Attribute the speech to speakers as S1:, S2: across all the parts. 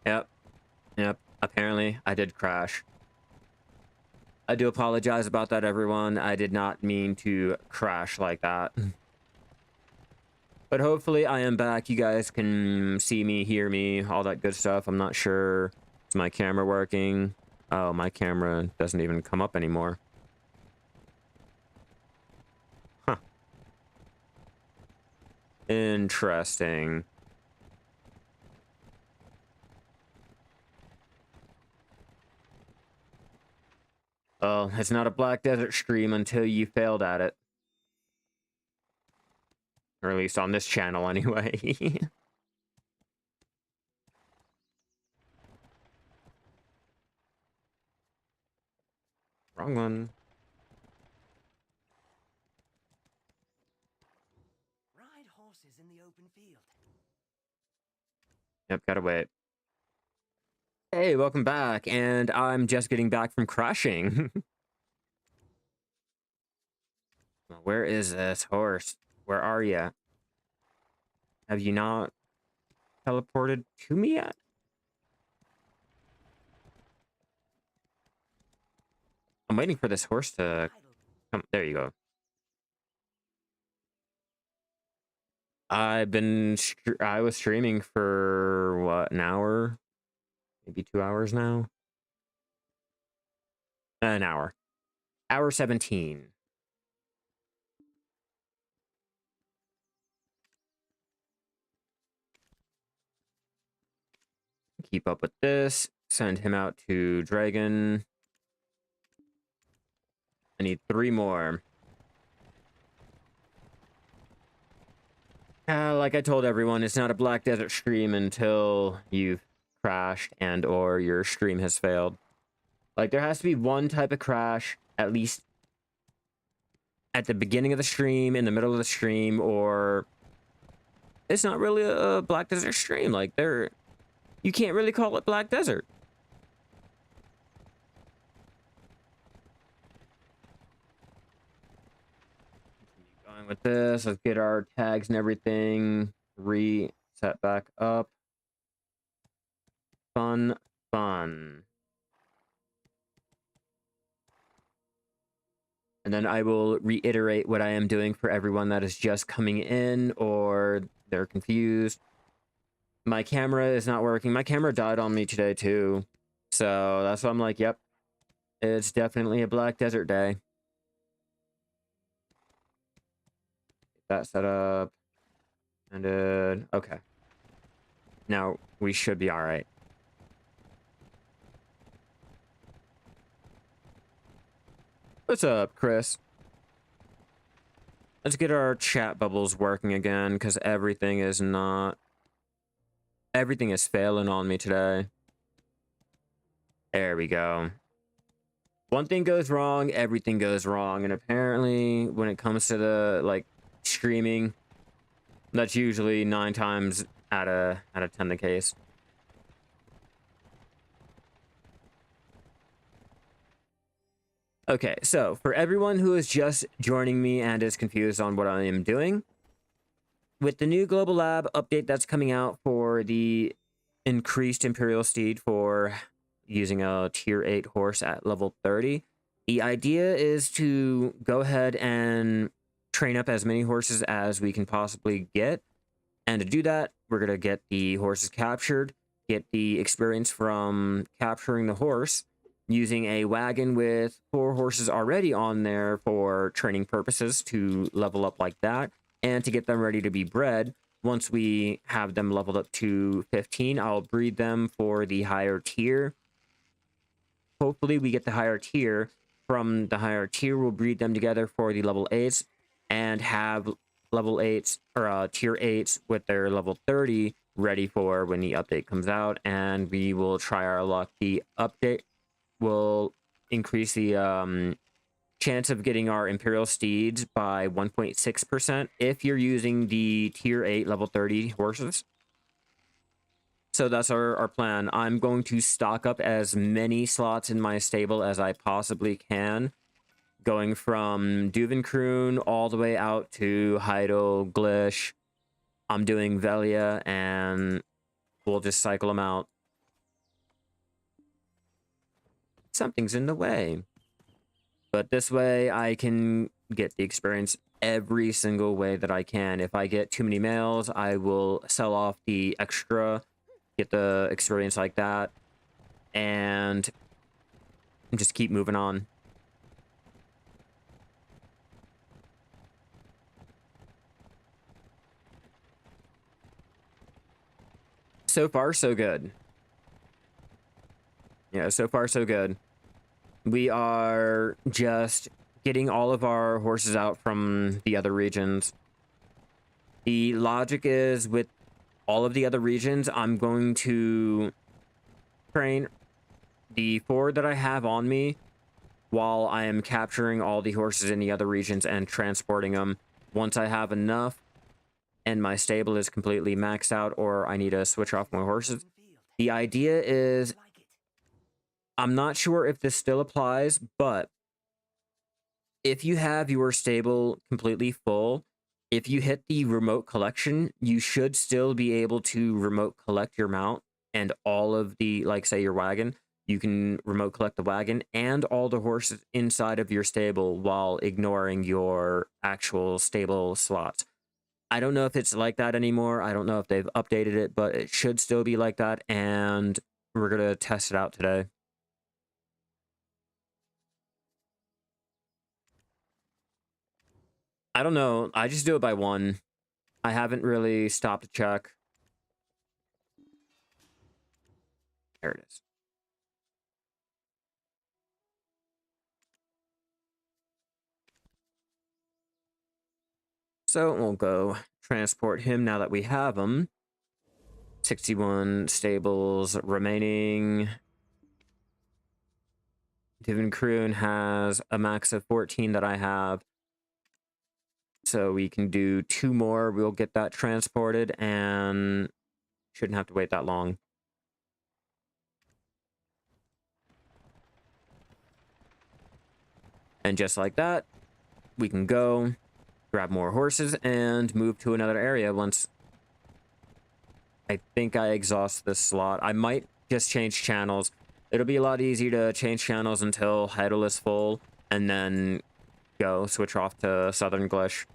S1: Yep. Yep. Apparently, I did crash. I do apologize about that, everyone. I did not mean to crash like that. But hopefully I am back. You guys can see me, hear me, all that good stuff. I'm not sure. Is my camera working? Oh, my camera doesn't even come up anymore. Huh. Interesting. Well, it's not a Black Desert stream until you failed at it. Or at least on this channel, anyway. Wrong one.
S2: Ride horses in the open field.
S1: Yep, gotta wait. Hey, welcome back, and I'm just getting back from crashing. Where is this horse? Where are you? Have you not teleported to me yet? I'm waiting for this horse to come. There you go. I was streaming for, what, an hour? Maybe 2 hours now? An hour. Hour 17. Keep up with this. Send him out to Dragon. I need 3 more. Like I told everyone, it's not a Black Desert stream until you've crashed and or your stream has failed. Like, there has to be one type of crash, at least at the beginning of the stream, in the middle of the stream, or it's not really a Black Desert stream. Like, you can't really call it Black Desert. Going with this, let's get our tags and everything reset back up. Fun. And then I will reiterate what I am doing for everyone that is just coming in or they're confused. My camera is not working. My camera died on me today too. So that's why I'm like, yep, it's definitely a Black Desert day. Get that set up. And okay. Now we should be all right. What's up, Chris? Let's get our chat bubbles working again, because everything is failing on me today. There we go. One thing goes wrong, everything goes wrong. And apparently, when it comes to the, like, streaming, that's usually 9 times out of 10 the case. Okay, so for everyone who is just joining me and is confused on what I am doing, with the new Global Lab update that's coming out for the increased Imperial Steed for using a tier 8 horse at level 30, the idea is to go ahead and train up as many horses as we can possibly get. And to do that, we're going to get the horses captured, get the experience from capturing the horse, using a wagon with 4 horses already on there for training purposes to level up like that, and to get them ready to be bred. Once we have them leveled up to 15, I'll breed them for the higher tier. Hopefully we get the higher tier. From the higher tier, we'll breed them together for the level 8s and have level 8s or tier 8s with their level 30 ready for when the update comes out, and we will try our luck. The update will increase the chance of getting our Imperial Steeds by 1.6% if you're using the tier 8 level 30 horses. So that's our plan. I'm going to stock up as many slots in my stable as I possibly can, going from Duvenkroon all the way out to Heidel, Glish. I'm doing Velia, and we'll just cycle them out. Something's in the way. But this way I can get the experience every single way that I can. If I get too many males, I will sell off the extra, get the experience like that, and just keep moving on. So far, so good. Yeah, so far, so good. We are just getting all of our horses out from the other regions. The logic is with all of the other regions, I'm going to train the 4 that I have on me while I am capturing all the horses in the other regions and transporting them. Once I have enough and my stable is completely maxed out or I need to switch off more horses, the idea is, I'm not sure if this still applies, but if you have your stable completely full, if you hit the remote collection, you should still be able to remote collect your mount and all of the, like, say your wagon. You can remote collect the wagon and all the horses inside of your stable while ignoring your actual stable slots. I don't know if it's like that anymore. I don't know if they've updated it, but it should still be like that, and we're going to test it out today. I don't know. I just do it by 1. I haven't really stopped to check. There it is. So we'll go transport him now that we have him. 61 stables remaining. Divin Kroon has a max of 14 that I have. So we can do 2 more. We'll get that transported and shouldn't have to wait that long. And just like that, we can go grab more horses and move to another area once I think I exhaust this slot. I might just change channels. It'll be a lot easier to change channels until Heidel is full and then go switch off to Southern Glish.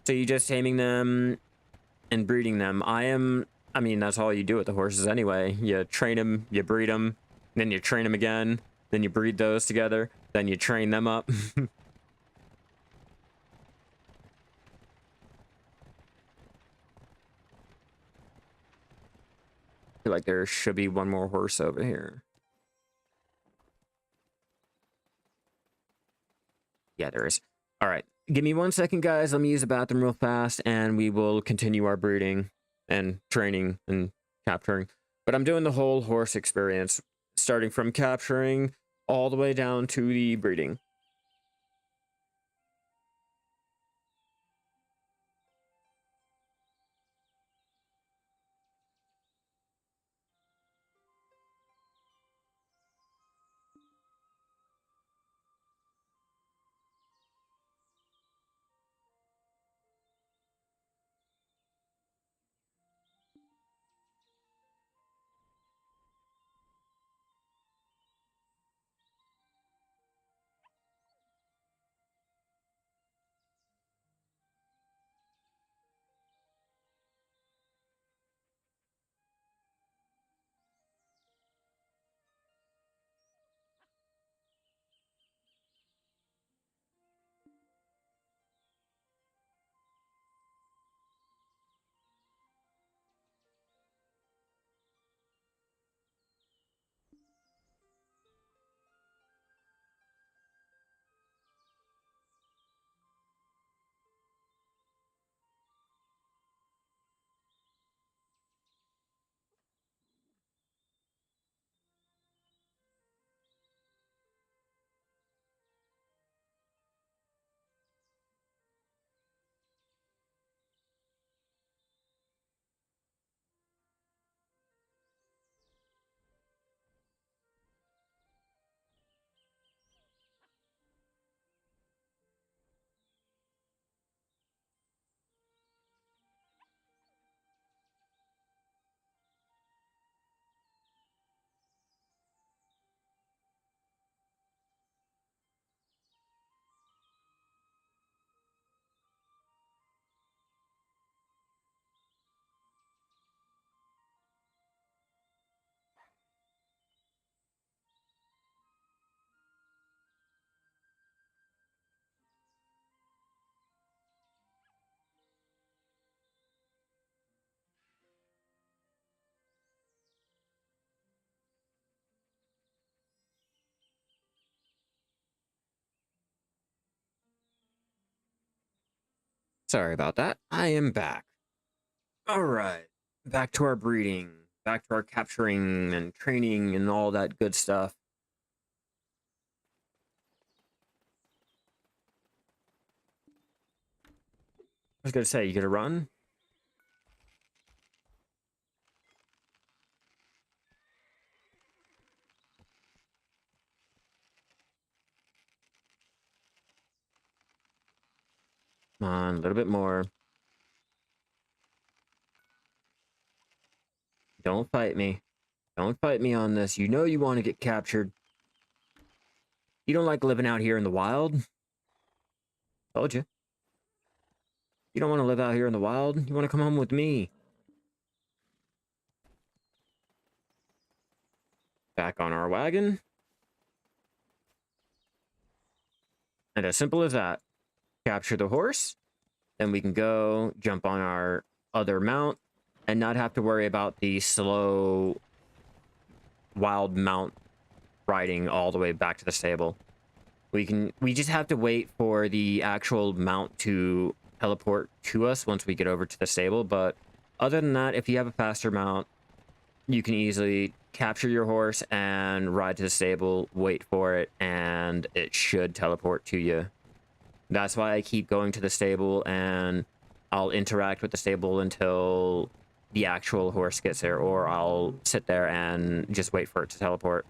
S1: So you just taming them and breeding them. I mean, that's all you do with the horses anyway. You train them, you breed them, then you train them again, then you breed those together, then you train them up. I feel like there should be one more horse over here. Yeah, there is. All right. Give me 1 second, guys. Let me use the bathroom real fast, and we will continue our breeding and training and capturing. But I'm doing the whole horse experience, starting from capturing all the way down to the breeding. Sorry about that. I am back. All right. Back to our breeding, back to our capturing and training and all that good stuff. I was going to say, you going to run? Come on, a little bit more. Don't fight me. Don't fight me on this. You know you want to get captured. You don't like living out here in the wild? Told you. You don't want to live out here in the wild. You want to come home with me. Back on our wagon. And as simple as that. Capture the horse. Then we can go jump on our other mount and not have to worry about the slow wild mount riding all the way back to the stable. We just have to wait for the actual mount to teleport to us once we get over to the stable. But other than that, if you have a faster mount, you can easily capture your horse and ride to the stable, wait for it, and it should teleport to you. That's why I keep going to the stable, and I'll interact with the stable until the actual horse gets there, or I'll sit there and just wait for it to teleport.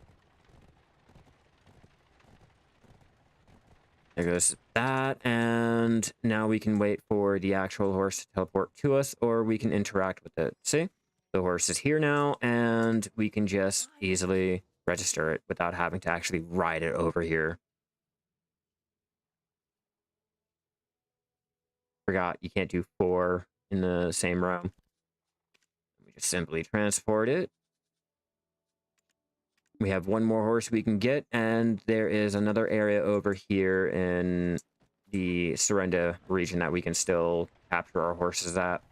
S1: There goes that, and now we can wait for the actual horse to teleport to us, or we can interact with it. See? The horse is here now, and we can just easily register it without having to actually ride it over here. Forgot you can't do 4 in the same row. We just simply transport it. We have one more horse we can get, and there is another area over here in the Surrenda region that we can still capture our horses at.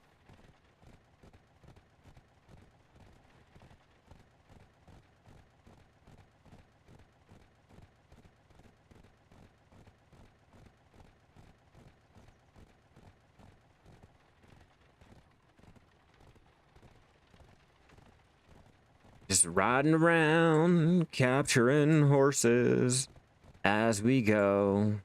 S1: Just riding around, capturing horses as we go.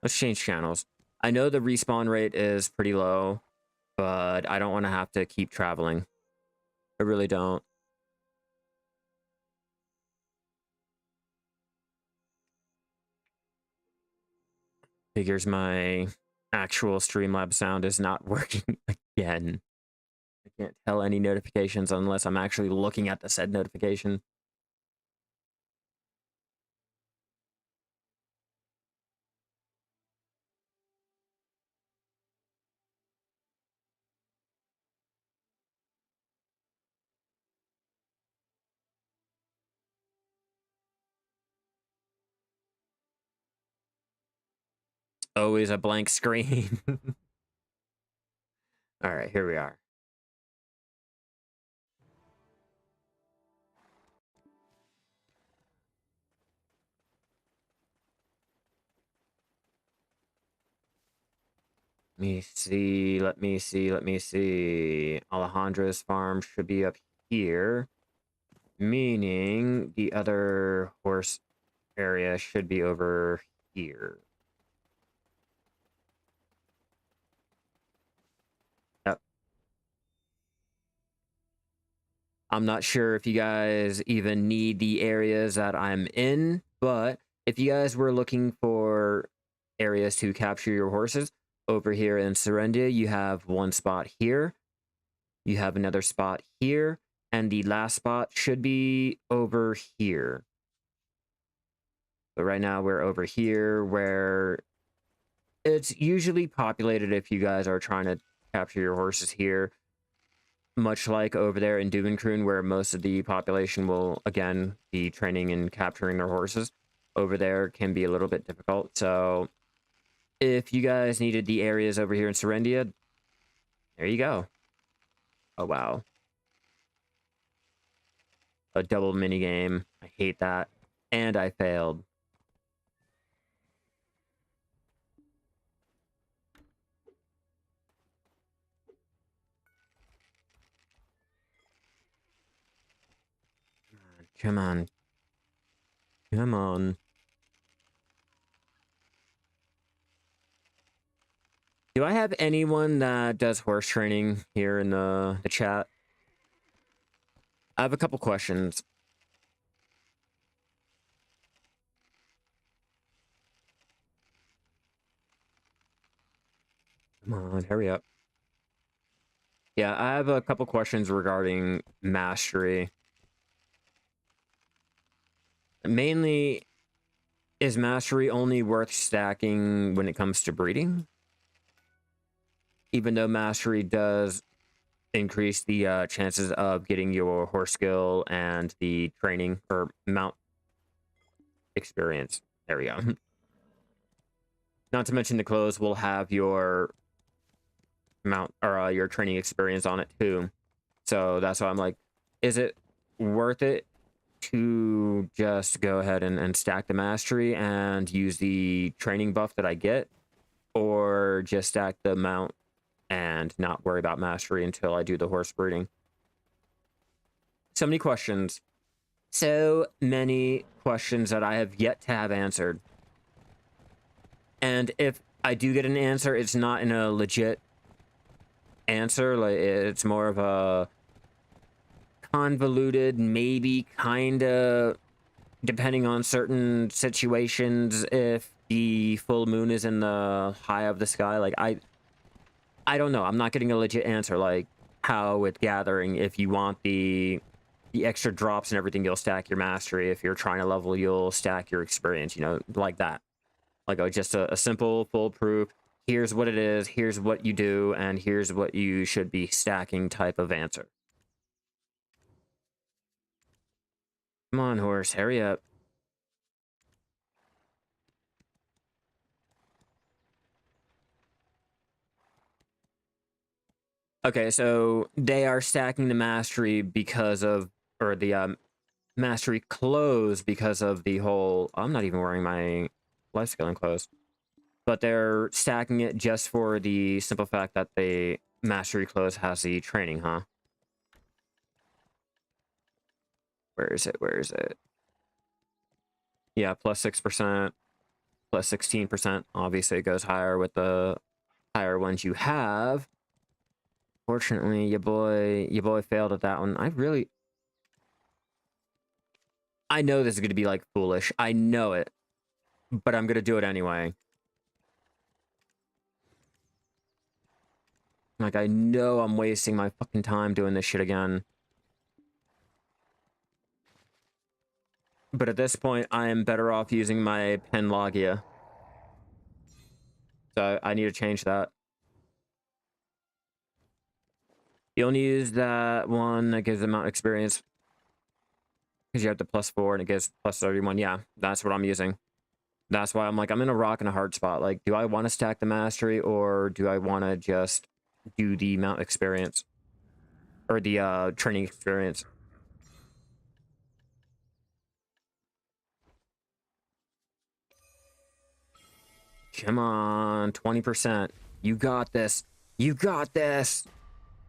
S1: Let's change channels. I know the respawn rate is pretty low, but I don't want to have to keep traveling. I really don't. Figures my actual Streamlabs sound is not working again. I can't tell any notifications unless I'm actually looking at the said notification. Always a blank screen. All right, here we are. Let me see. Alejandra's farm should be up here, meaning the other horse area should be over here. Yep. I'm not sure if you guys even need the areas that I'm in, but if you guys were looking for areas to capture your horses, over here in Serendia, you have one spot here. You have another spot here. And the last spot should be over here. But right now we're over here where it's usually populated if you guys are trying to capture your horses here. Much like over there in Duvenkroon, where most of the population will, again, be training and capturing their horses. Over there can be a little bit difficult. So if you guys needed the areas over here in Serendia, there you go. Oh, wow. a double mini game. I hate that. And I failed. Come on. Come on. Do I have anyone that does horse training here in the chat? I have a couple questions. Come on, hurry up. Yeah, I have a couple questions regarding mastery. Mainly, is mastery only worth stacking when it comes to breeding? Even though mastery does increase the chances of getting your horse skill and the training or mount experience. There we go. Not to mention the clothes will have your mount or your training experience on it too. So that's why I'm like, is it worth it to just go ahead and stack the mastery and use the training buff that I get, or just stack the mount and not worry about mastery until I do the horse breeding? So many questions. So many questions that I have yet to have answered. And if I do get an answer, it's not in a legit answer. Like, it's more of a convoluted, maybe kind of, depending on certain situations, if the full moon is in the high of the sky. Like, I don't know. I'm not getting a legit answer. Like how with gathering, if you want the extra drops and everything, you'll stack your mastery. If you're trying to level, you'll stack your experience, you know, like that. Like just a simple, foolproof, here's what it is, here's what you do, and here's what you should be stacking type of answer. Come on, horse, hurry up. Okay, so they are stacking the mastery because of, or the mastery clothes because of the whole, I'm not even wearing my life scaling clothes. But they're stacking it just for the simple fact that the mastery clothes has the training, huh? Where is it? Where is it? Yeah, plus 6%, plus 16%. Obviously, it goes higher with the higher ones you have. Fortunately, your boy failed at that one. I know this is going to be, like, foolish. I know it. But I'm going to do it anyway. Like, I know I'm wasting my fucking time doing this shit again. But at this point, I am better off using my Penlogia. So I need to change that. You only use that one that gives amount experience. Because you have the +4 and it gives +31. Yeah, that's what I'm using. That's why I'm like, I'm in a rock and a hard spot. Like, do I want to stack the mastery, or do I want to just do the mount experience? Or the training experience? Come on, 20%. You got this. You got this.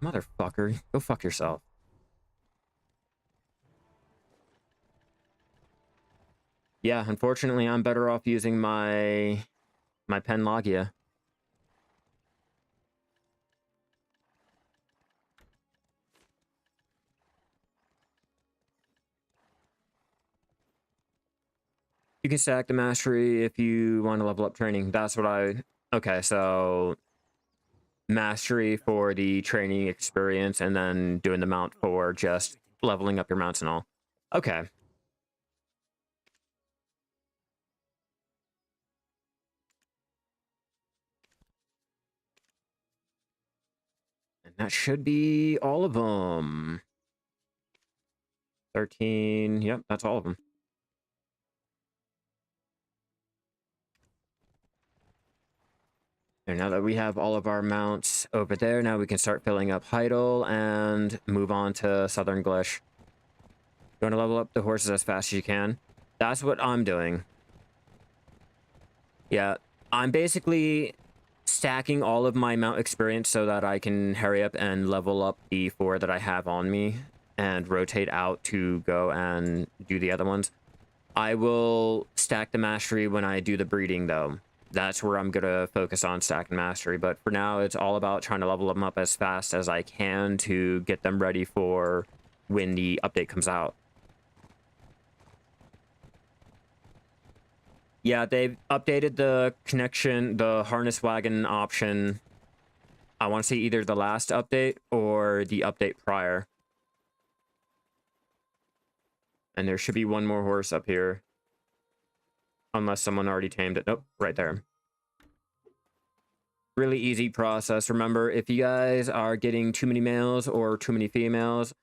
S1: Motherfucker, go fuck yourself. Yeah, unfortunately, I'm better off using my Penlogia. You can stack the mastery if you want to level up training. That's what I... Okay, so... mastery for the training experience, and then doing the mount for just leveling up your mounts and all. Okay. And that should be all of them. 13. Yep, that's all of them. And now that we have all of our mounts over there, now we can start filling up Heidel and move on to Southern Glish. You want to level up the horses as fast as you can. That's what I'm doing. Yeah, I'm basically stacking all of my mount experience so that I can hurry up and level up the 4 that I have on me and rotate out to go and do the other ones. I will stack the mastery when I do the breeding, though. That's where I'm going to focus on stacking mastery. But for now, it's all about trying to level them up as fast as I can to get them ready for when the update comes out. Yeah, they've updated the connection, the harness wagon option. I want to say either the last update or the update prior. And there should be one more horse up here. Unless someone already tamed it. Nope, right there. Really easy process. Remember, if you guys are getting too many males or too many females,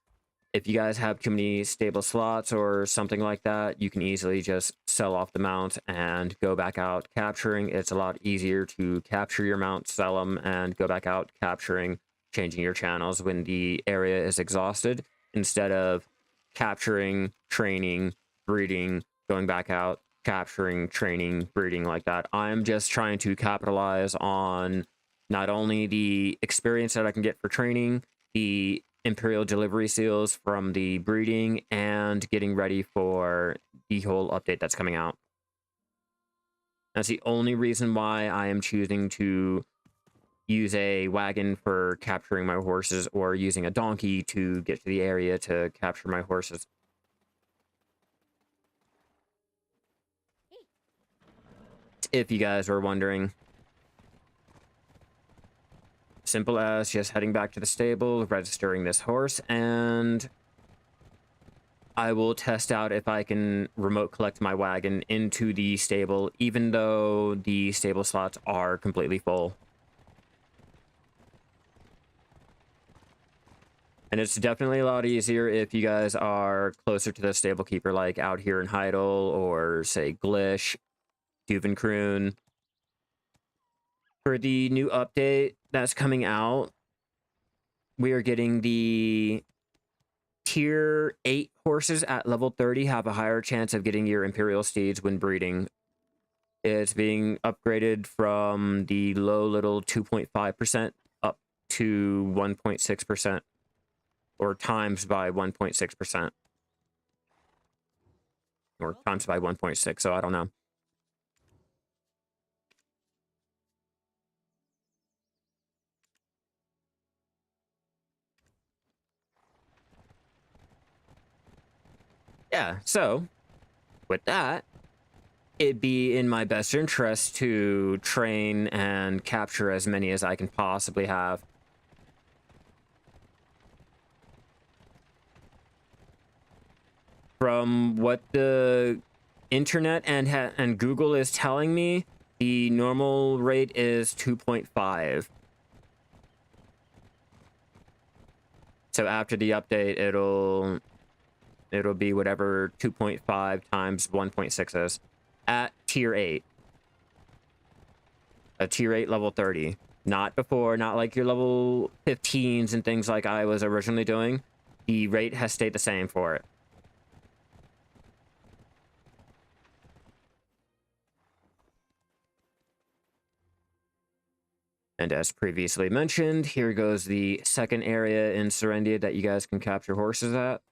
S1: if you guys have too many stable slots or something like that, you can easily just sell off the mount and go back out capturing. It's a lot easier to capture your mount, sell them, and go back out capturing, changing your channels when the area is exhausted, instead of capturing, training, breeding, going back out, capturing, training, breeding like that. I'm just trying to capitalize on not only the experience that I can get for training, the Imperial delivery seals from the breeding, and getting ready for the whole update that's coming out. That's the only reason why I am choosing to use a wagon for capturing my horses or using a donkey to get to the area to capture my horses. If you guys were wondering. Simple as just heading back to the stable, registering this horse, and I will test out if I can remote collect my wagon into the stable, even though the stable slots are completely full. And it's definitely a lot easier if you guys are closer to the stable keeper, like out here in Heidel, or say Glish, Duvenkroon. For the new update that's coming out, we are getting the tier 8 horses at level 30 have a higher chance of getting your Imperial Steeds when breeding. It's being upgraded from the low little 2.5% up to 1.6%, or times by 1.6%, or times by 1.6, so I don't know. Yeah, so with that, it'd be in my best interest to train and capture as many as I can possibly have. From what the internet and Google is telling me, the normal rate is 2.5. So after the update, it'll be whatever 2.5 times 1.6 is at tier 8. A tier 8 level 30. Not before, not like your level 15s and things like I was originally doing. The rate has stayed the same for it. And as previously mentioned, here goes the second area in Serendia that you guys can capture horses at.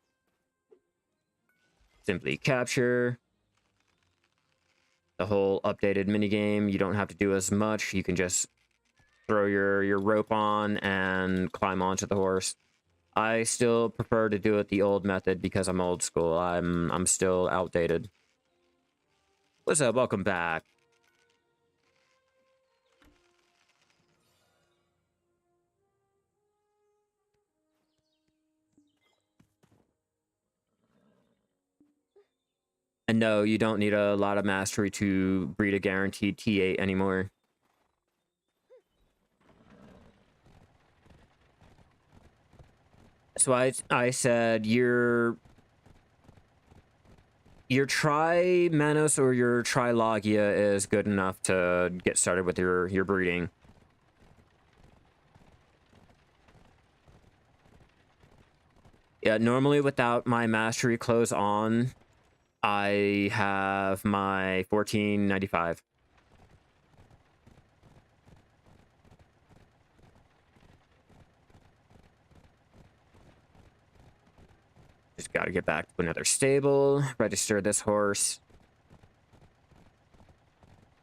S1: Simply capture. The whole updated minigame, you don't have to do as much. You can just throw your rope on and climb onto the horse. I still prefer to do it the old method because I'm old school. I'm still outdated. What's up? Welcome back. And no, you don't need a lot of mastery to breed a guaranteed T8 anymore. So I said your Tri-Manos or your Trilogia is good enough to get started with your breeding. Yeah, normally without my mastery clothes on, I have my 1495. Just got to get back to another stable, register this horse.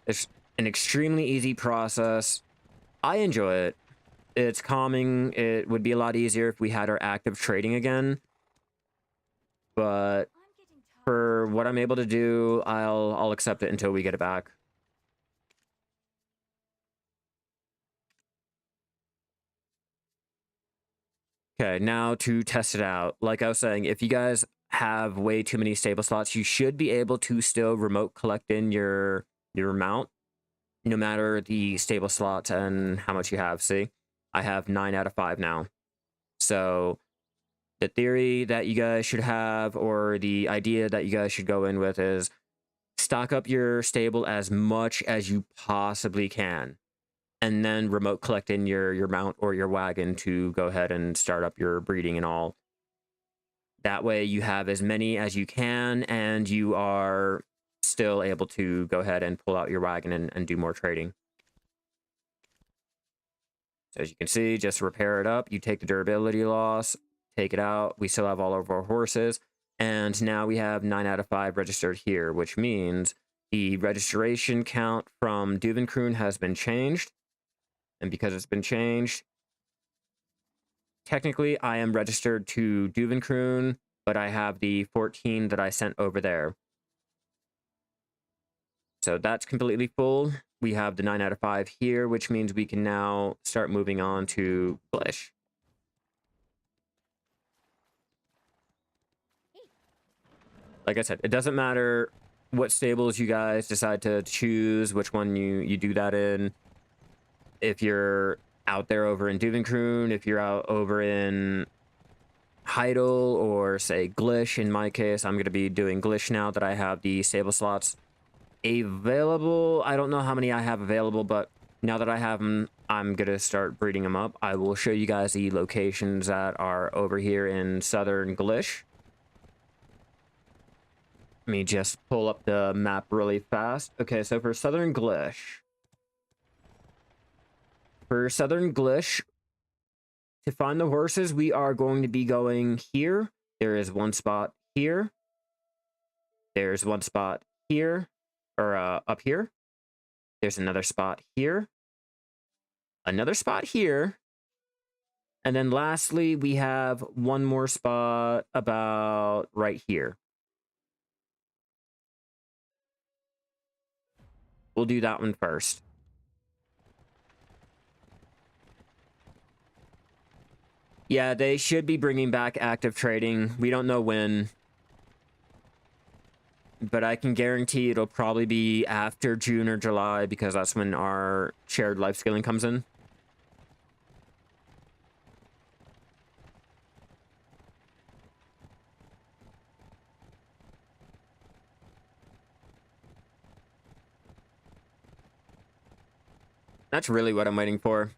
S1: It's an extremely easy process. I enjoy it. It's calming. It would be a lot easier if we had our active trading again. But for what I'm able to do, I'll accept it until we get it back. Okay, now to test it out. Like I was saying, if you guys have way too many stable slots, you should be able to still remote collect in your mount, no matter the stable slots and how much you have. See, I have 9 out of 5 now. So the theory that you guys should have, or the idea that you guys should go in with, is stock up your stable as much as you possibly can, and then remote collect in your mount or your wagon to go ahead and start up your breeding and all. That way you have as many as you can, and you are still able to go ahead and pull out your wagon and do more trading. So as you can see, just repair it up. You take the durability loss, take it out. We still have all of our horses. And now we have 9 out of 5 registered here, which means the registration count from Duvenkroon has been changed. And because it's been changed, technically I am registered to Duvenkroon, but I have the 14 that I sent over there. So that's completely full. We have the 9 out of 5 here, which means we can now start moving on to Glish. Like I said, it doesn't matter what stables you guys decide to choose, which one you do that in. If you're out there over in Duvenkroon, if you're out over in Heidel, or say Glish. In my case, I'm going to be doing Glish now that I have the stable slots available. I don't know how many I have available, but now that I have them, I'm going to start breeding them up. I will show you guys the locations that are over here in southern Glish. Let me just pull up the map really fast. Okay, so for southern Glish, to find the horses, we are going to be going here. There is one spot here. There's one spot here, or up here. There's another spot here. Another spot here. And then lastly, we have one more spot about right here. We'll do that one first. Yeah, they should be bringing back active trading. We don't know when, but I can guarantee it'll probably be after June or July, because that's when our shared life skilling comes in. That's really what I'm waiting for.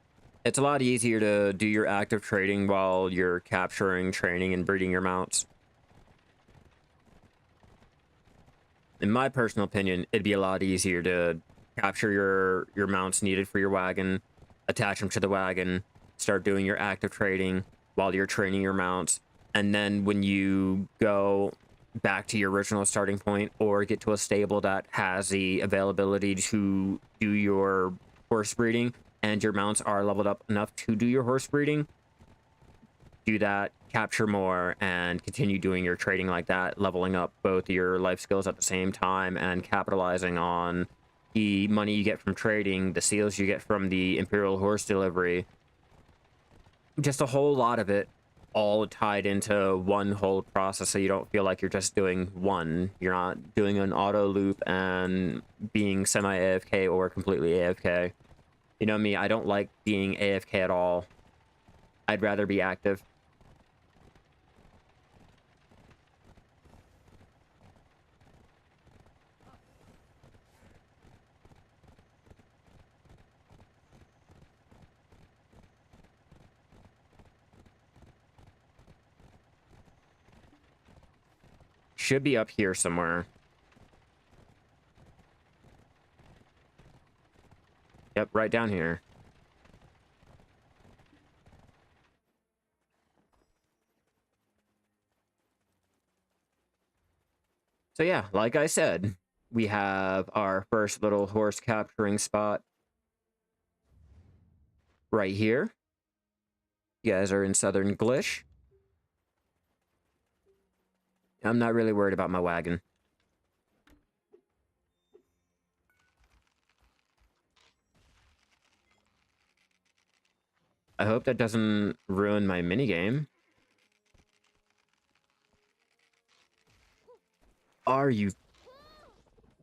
S1: It's a lot easier to do your active trading while you're capturing, training, and breeding your mounts. In my personal opinion, it'd be a lot easier to capture your mounts needed for your wagon, attach them to the wagon, start doing your active trading while you're training your mounts, and then when you go back to your original starting point or get to a stable that has the availability to do your horse breeding and your mounts are leveled up enough to do your horse breeding, do that, capture more, and continue doing your trading like that, leveling up both your life skills at the same time and capitalizing on the money you get from trading, the seals you get from the Imperial horse delivery. Just a whole lot of it all tied into one whole process, so you don't feel like you're just doing one. You're not doing an auto loop and being semi-AFK or completely AFK. You know me, I don't like being AFK at all. I'd rather be active. should be up here somewhere. Yep, right down here. So yeah, like I said, we have our first little horse capturing spot right here. You guys are in Southern Glish. I'm not really worried about my wagon. I hope that doesn't ruin my minigame. Are you...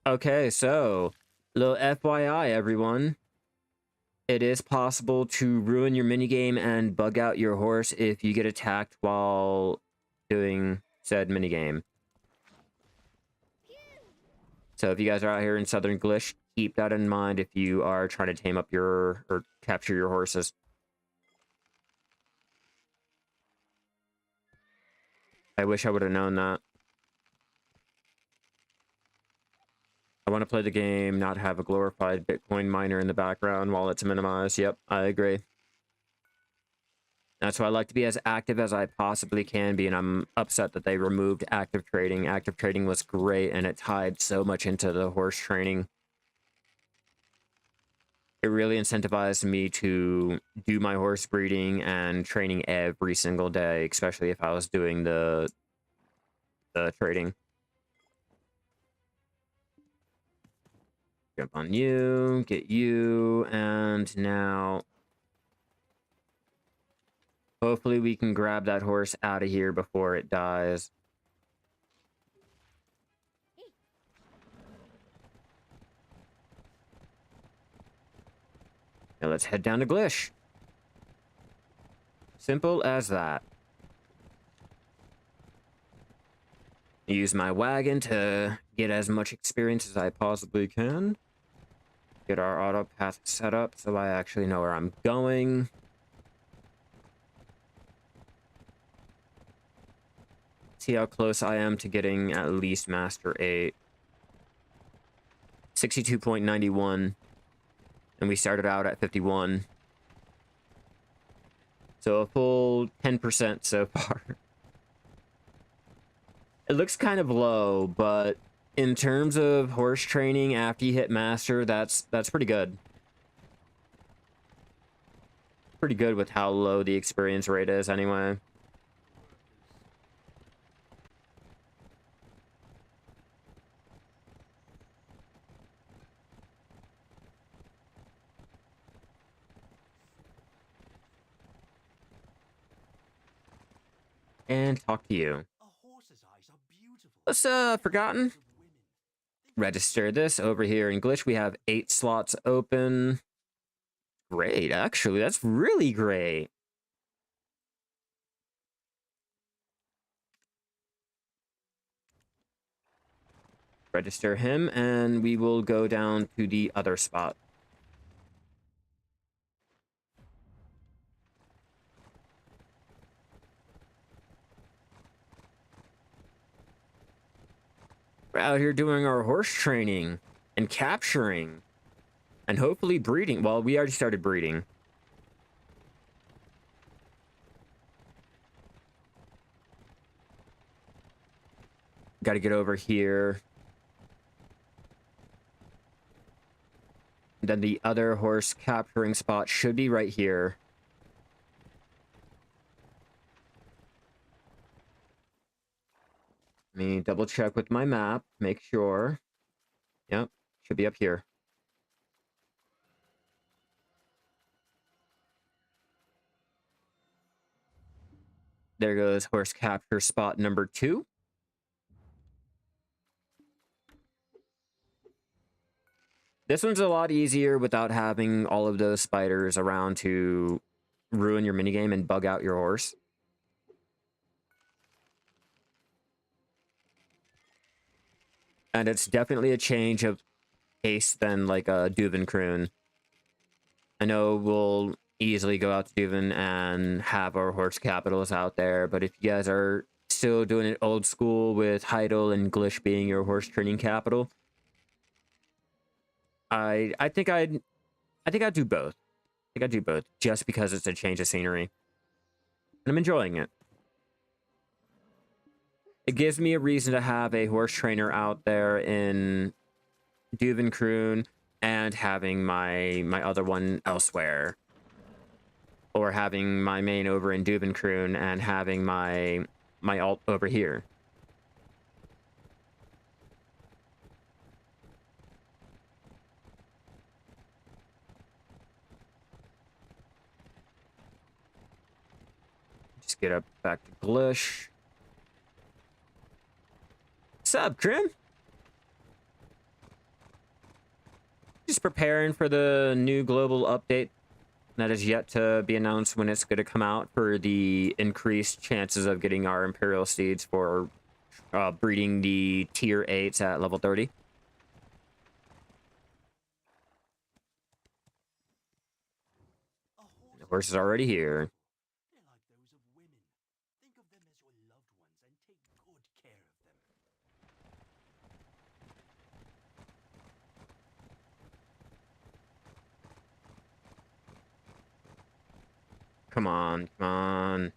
S1: Okay, so, little FYI, everyone. It is possible to ruin your minigame and bug out your horse if you get attacked while doing said minigame. So if you guys are out here in Southern Glish, keep that in mind if you are trying to tame up your... or capture your horses. I wish I would have known that. I want to play the game, not have a glorified Bitcoin miner in the background while it's minimized. Yep, I agree. That's why I like to be as active as I possibly can be, and I'm upset that they removed active trading. Active trading was great, and it tied so much into the horse training. It really incentivized me to do my horse breeding and training every single day, especially if I was doing the trading. Jump on you, get you, and now hopefully we can grab that horse out of here before it dies. Now let's head down to Glish. Simple as that. Use my wagon to get as much experience as I possibly can. Get our auto path set up so I actually know where I'm going. See how close I am to getting at least Master 8. 62.91. And we started out at 51. So a full 10% so far. It looks kind of low, but in terms of horse training after you hit Master, that's pretty good. Pretty good with how low the experience rate is anyway. And talk to you. Let's, Forgotten. Register this over here in Glitch. We have 8 slots open. Great, actually. That's really great. Register him, and we will go down to the other spot. We're out here doing our horse training and capturing and hopefully breeding. Well, we already started breeding. Got to get over here. Then the other horse capturing spot should be right here. Let me double check with my map, make sure. Yep, should be up here. There goes horse capture spot number 2. This one's a lot easier without having all of those spiders around to ruin your minigame and bug out your horse. And it's definitely a change of pace than like a Duvenkroon. I know we'll easily go out to Duven and have our horse capitals out there, but if you guys are still doing it old school with Heidel and Glish being your horse training capital, I think I'd do both. I think I'd do both just because it's a change of scenery. And I'm enjoying it. It gives me a reason to have a horse trainer out there in Duvenkroon and having my other one elsewhere. Or having my main over in Duvenkroon and having my alt over here. Just get up back to Glish. Sup, Grim? Just preparing for the new global update that is yet to be announced when it's going to come out for the increased chances of getting our Imperial Steeds for breeding the tier 8s at level 30. The horse is already here.
S2: They're like those of women. Think of them as your loved ones and take good care of them.
S1: Come on, come on.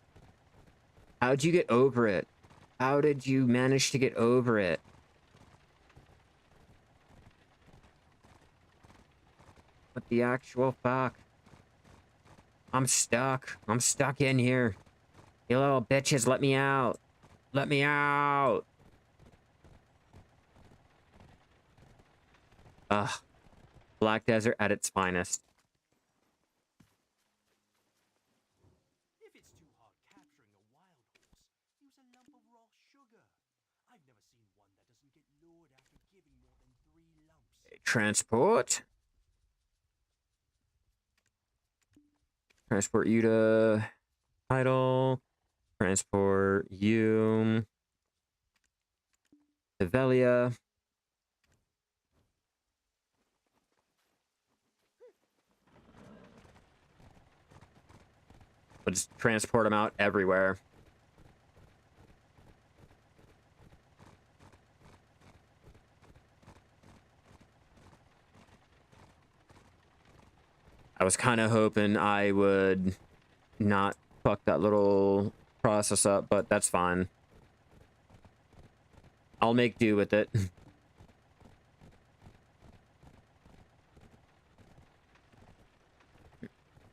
S1: How'd you get over it? How did you manage to get over it? What the actual fuck? I'm stuck. I'm stuck in here. You little bitches, let me out. Let me out. Ugh. Black Desert at its finest.
S2: If it's too hard capturing a wild horse, use a lump of raw sugar. I've never seen one that doesn't get lured after giving more than 3 lumps.
S1: Transport. Transport you to Idle. Transport you to Velia. We'll just transport them out everywhere. I was kind of hoping I would not fuck that little process up, but that's fine. I'll make do with it.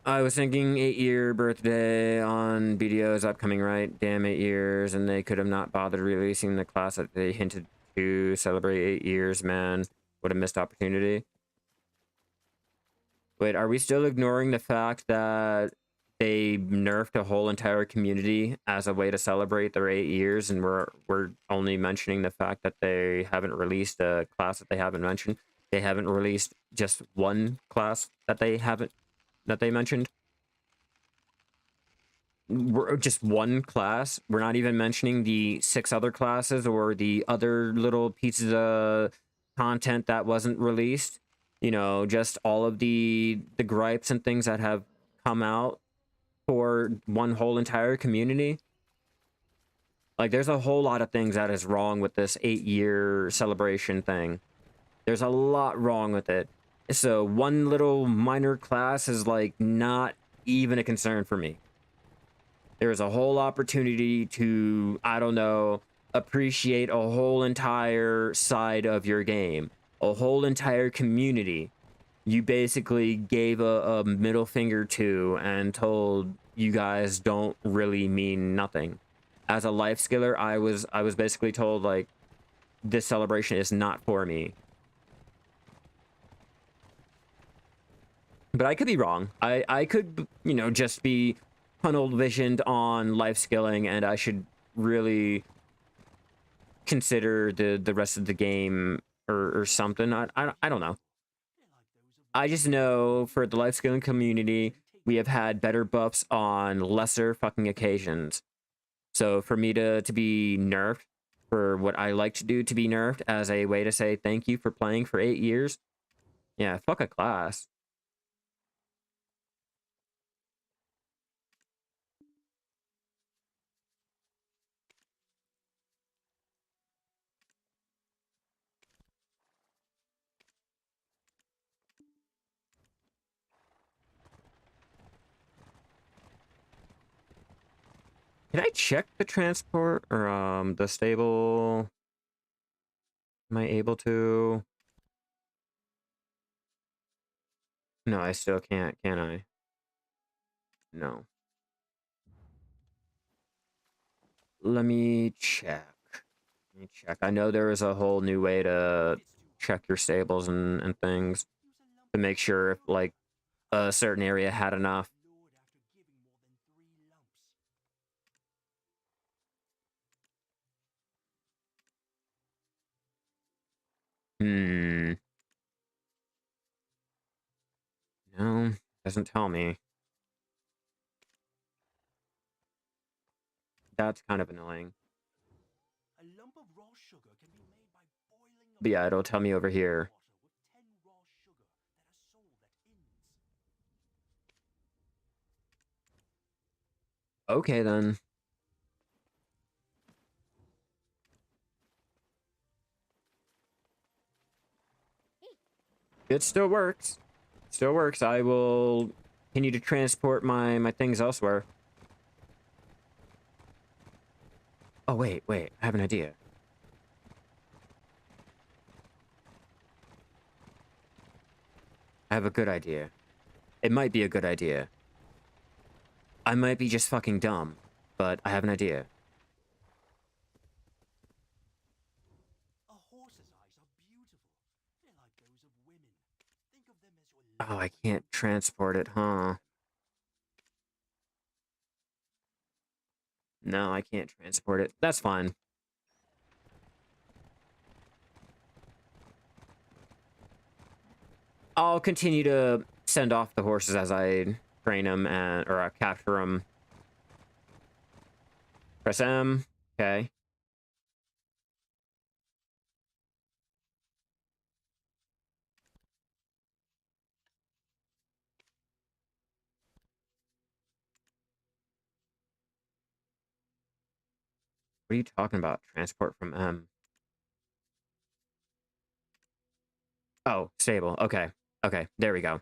S1: I was thinking 8-year birthday on BDO is upcoming, right? Damn, 8 years, and they could have not bothered releasing the class that they hinted to celebrate 8 years, man. What a missed opportunity. Wait, are we still ignoring the fact that they nerfed a whole entire community as a way to celebrate their 8 years, and we're only mentioning the fact that they haven't released a class that they haven't mentioned? They haven't released just one class that they mentioned. We're just one class. We're not even mentioning the 6 other classes or the other little pieces of content that wasn't released. You know, just all of the gripes and things that have come out for one whole entire community. Like, there's a whole lot of things that is wrong with this 8-year celebration thing. There's a lot wrong with it. So one little minor class is like not even a concern for me. There's a whole opportunity to, I don't know, appreciate a whole entire side of your game, a whole entire community. You basically gave a middle finger to and told you guys don't really mean nothing. As a life skiller, I was basically told, like, this celebration is not for me. But I could be wrong. I could, you know, just be tunnel visioned on life skilling, and I should really consider the rest of the game or something. I don't know. I just know for the life skilling community, we have had better buffs on lesser fucking occasions. So for me to be nerfed for what I like to do to be nerfed as a way to say thank you for playing for 8 years, yeah, fuck a class. Can I check the transport or the stable? Am I able to? No, I still can't, can I? No. Let me check. Let me check. I know there is a whole new way to check your stables and things to make sure if like a certain area had enough. Hmm. No, doesn't tell me. That's kind of annoying.
S2: A lump of raw sugar can be made by boiling a
S1: But yeah,
S2: pot
S1: it'll
S2: of
S1: tell me over
S2: boiling
S1: here.
S2: water with 10 raw sugar that are sold at inns.
S1: Okay then. It still works. Still works. I will continue to transport my things elsewhere. Oh wait, wait. I have an idea. I have a good idea. It might be a good idea. I might be just fucking dumb, but I have an idea.
S2: A horse's eyes are beautiful. They're like those of women. Think of them as your
S1: Oh, I
S2: lovers.
S1: can't transport it, huh? No, I can't transport it. That's fine. I'll continue to send off the horses as I train them and or capture them. Press M. Okay. What are you talking about? Transport from M. Oh, stable. Okay. Okay. There we go.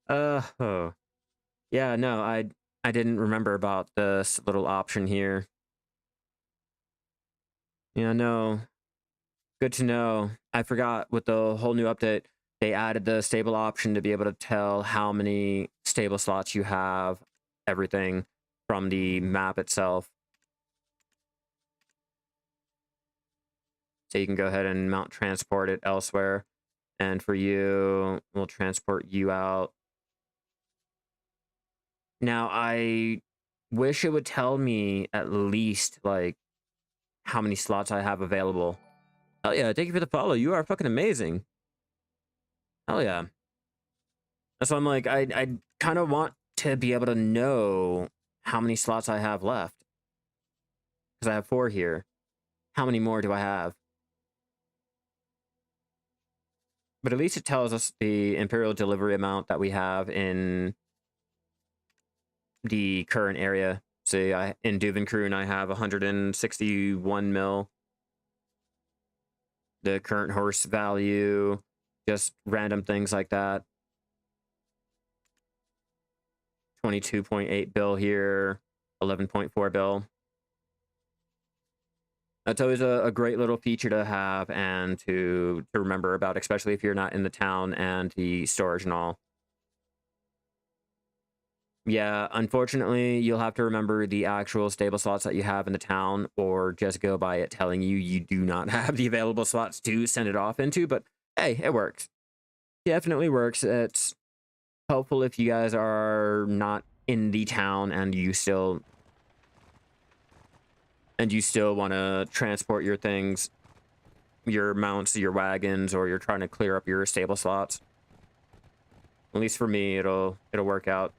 S1: Oh. Yeah, no, I didn't remember about this little option here. Yeah, no. Good to know. I forgot with the whole new update, they added the stable option to be able to tell how many stable slots you have, everything from the map itself. So you can go ahead and mount transport it elsewhere. And for you, we'll transport you out. Now, I wish it would tell me at least, like, how many slots I have available. Hell yeah, thank you for the follow. You are fucking amazing. Hell yeah. That's why I'm like, I kind of want to be able to know how many slots I have left. Because I have 4 here. How many more do I have? But at least it tells us the Imperial delivery amount that we have in the current area. See, in Duvenkroon, I have 161 mil. The current horse value, just random things like that. 22.8 bill here, 11.4 bill. That's always a great little feature to have and to remember about, especially if you're not in the town and the storage and all. Yeah, unfortunately, you'll have to remember the actual stable slots that you have in the town, or just go by it telling you you do not have the available slots to send it off into, but hey, it works. Definitely works. It's helpful if you guys are not in the town and you still want to transport your things, your mounts, your wagons, or you're trying to clear up your stable slots. At least for me, it'll work out.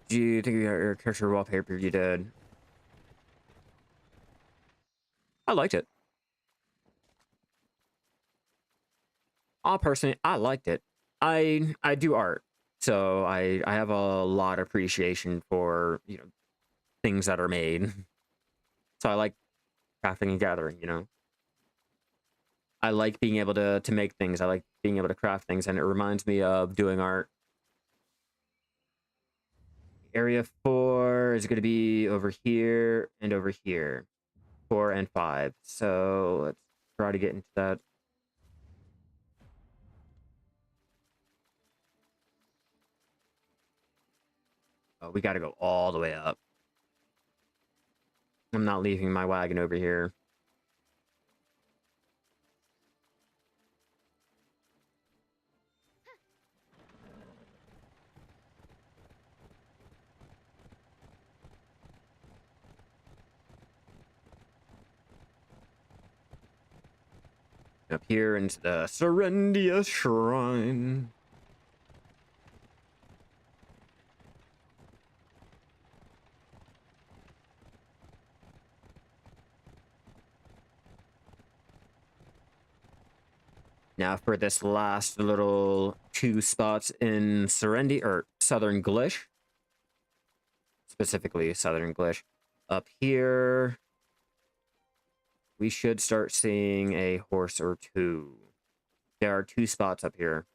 S1: Do you think you got your character wallpaper? You did. I liked it. Personally, I liked it. I do art, so I have a lot of appreciation for things that are made. So I like crafting and gathering. I like being able to make things. I like being able to craft things, and it reminds me of doing art. Area 4 is going to be over here and over here. 4 and 5. So let's try to get into that. Oh, we got to go all the way up. I'm not leaving my wagon over here. Up here into the Serendia Shrine. Now for this last little 2 spots in Serendia, or Southern Glish. Specifically Southern Glish. Up here, we should start seeing a horse or 2. There are 2 spots up here.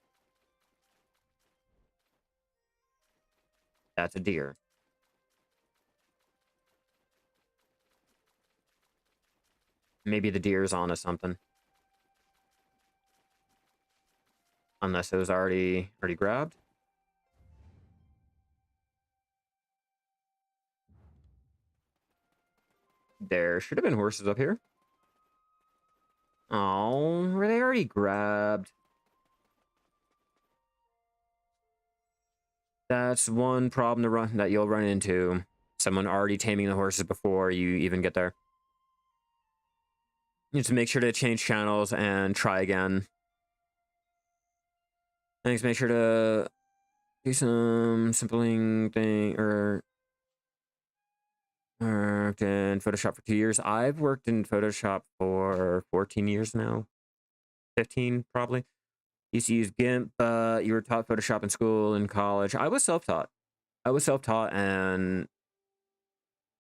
S1: That's a deer. Maybe the deer's onto something. Unless it was already grabbed. There should have been horses up here. Oh, were they already grabbed? That's one problem that you'll run into. Someone already taming the horses before you even get there. You need to make sure to change channels and try again. Thanks. Make sure to do some simpling thing or worked in Photoshop for 2 years. I've worked in Photoshop for 14 years now. 15 probably. Used to use GIMP. You were taught Photoshop in school and college. I was self-taught. And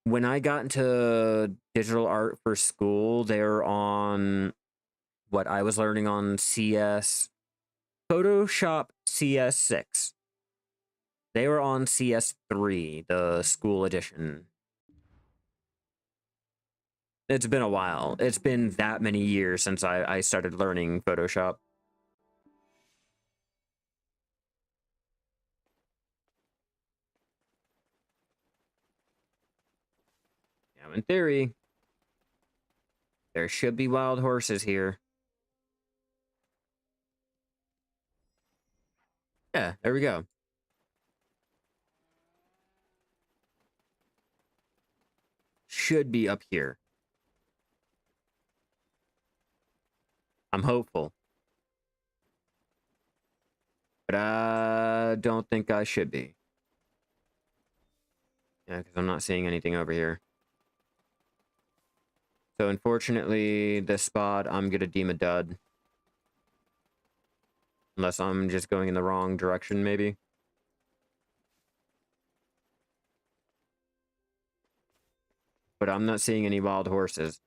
S1: when I got into digital art for school, they were on what I was learning on CS, Photoshop CS6. They were on CS3, the school edition. It's been a while. It's been that many years since I started learning Photoshop. Now, in theory, there should be wild horses here. Yeah, there we go. Should be up here. I'm hopeful. But I don't think I should be. Yeah, because I'm not seeing anything over here. So unfortunately, this spot, I'm going to deem a dud. Unless I'm just going in the wrong direction, maybe. But I'm not seeing any wild horses.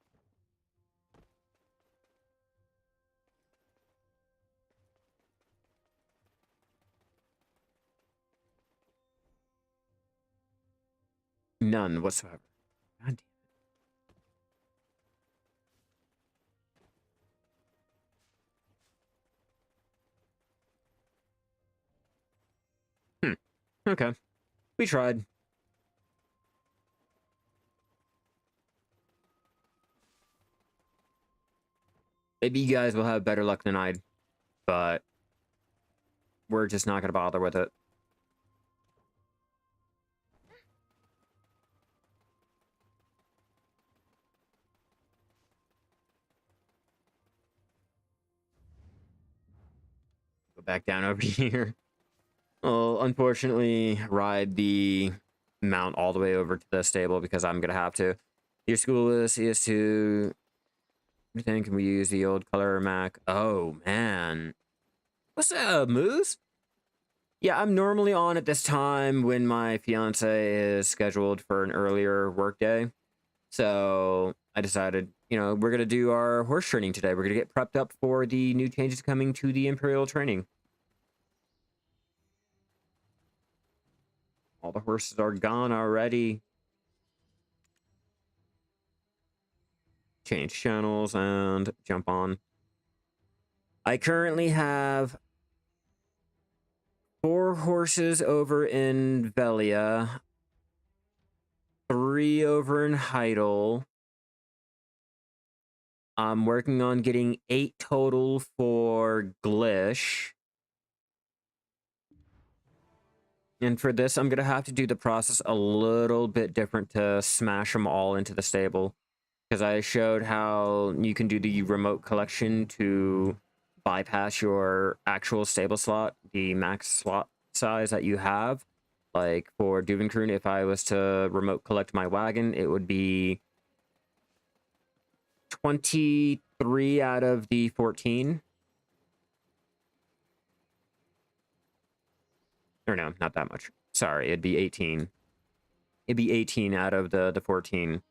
S1: None whatsoever. God damn. Okay. We tried. Maybe you guys will have better luck than I, but we're just not going to bother with it. Go back down over here. Well, unfortunately, ride the mount all the way over to the stable because I'm going to have to. Your school is to... Everything, can we use the old color Mac? Oh, man. What's up, Moose? Yeah, I'm normally on at this time when my fiance is scheduled for an earlier workday. So I decided, you know, we're going to do our horse training today. We're going to get prepped up for the new changes coming to the Imperial training. All the horses are gone already. Change channels and jump on. I currently have 4 horses over in Velia, 3 over in Heidel. I'm working on getting 8 total for Glish. And for this, I'm going to have to do the process a little bit different to smash them all into the stable. Because I showed how you can do the remote collection to bypass your actual stable slot, the max slot size that you have. Like for Duvenkroon, if I was to remote collect my wagon, it would be 23 out of the 14. Or no, not that much. Sorry, it'd be 18. It'd be 18 out of the 14.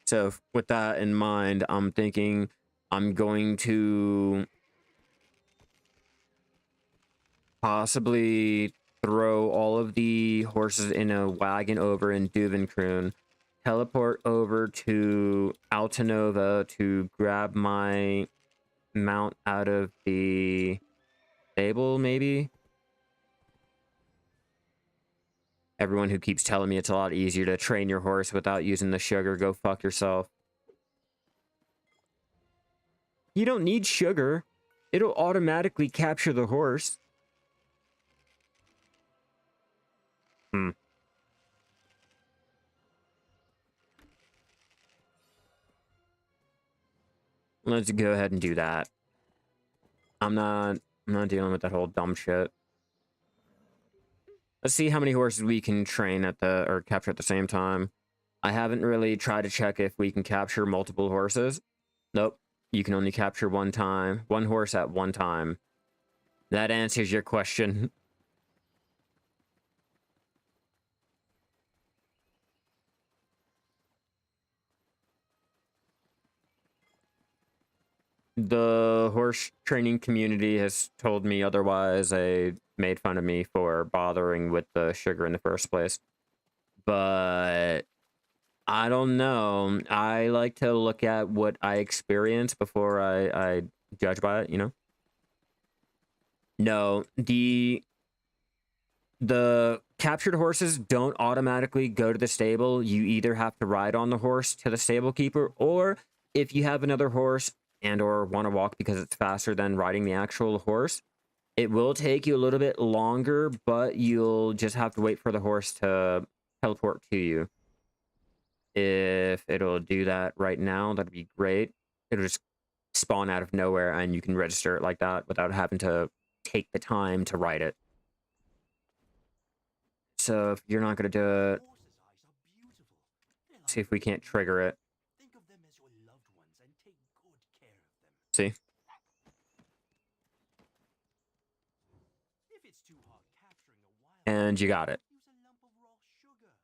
S1: So with that in mind, I'm thinking I'm going to possibly throw all of the horses in a wagon over in Duvenkroon, teleport over to Altanova to grab my mount out of the stable, maybe? Everyone who keeps telling me it's a lot easier to train your horse without using the sugar, go fuck yourself. You don't need sugar. It'll automatically capture the horse. Let's go ahead and do that. I'm not dealing with that whole dumb shit. Let's see how many horses we can train at the, or capture at the same time. I haven't really tried to check if we can capture multiple horses. Nope. You can only capture one horse at one time. That answers your question. The horse training community has told me otherwise. They made fun of me for bothering with the sugar in the first place. But I don't know. I like to look at what I experience before I judge by it, you know? No, the captured horses don't automatically go to the stable. You either have to ride on the horse to the stable keeper, or if you have another horse and or want to walk because it's faster than riding the actual horse, it will take you a little bit longer, but you'll just have to wait for the horse to teleport to you. If it'll do that right now, that'd be great. It'll just spawn out of nowhere and you can register it like that without having to take the time to write it. So if you're not going to do it, see if we can't trigger it.
S2: Think of them as your loved ones and take good care of them.
S1: See?
S2: If it's too hard capturing a wild
S1: And you got it.
S2: use a lump of raw sugar.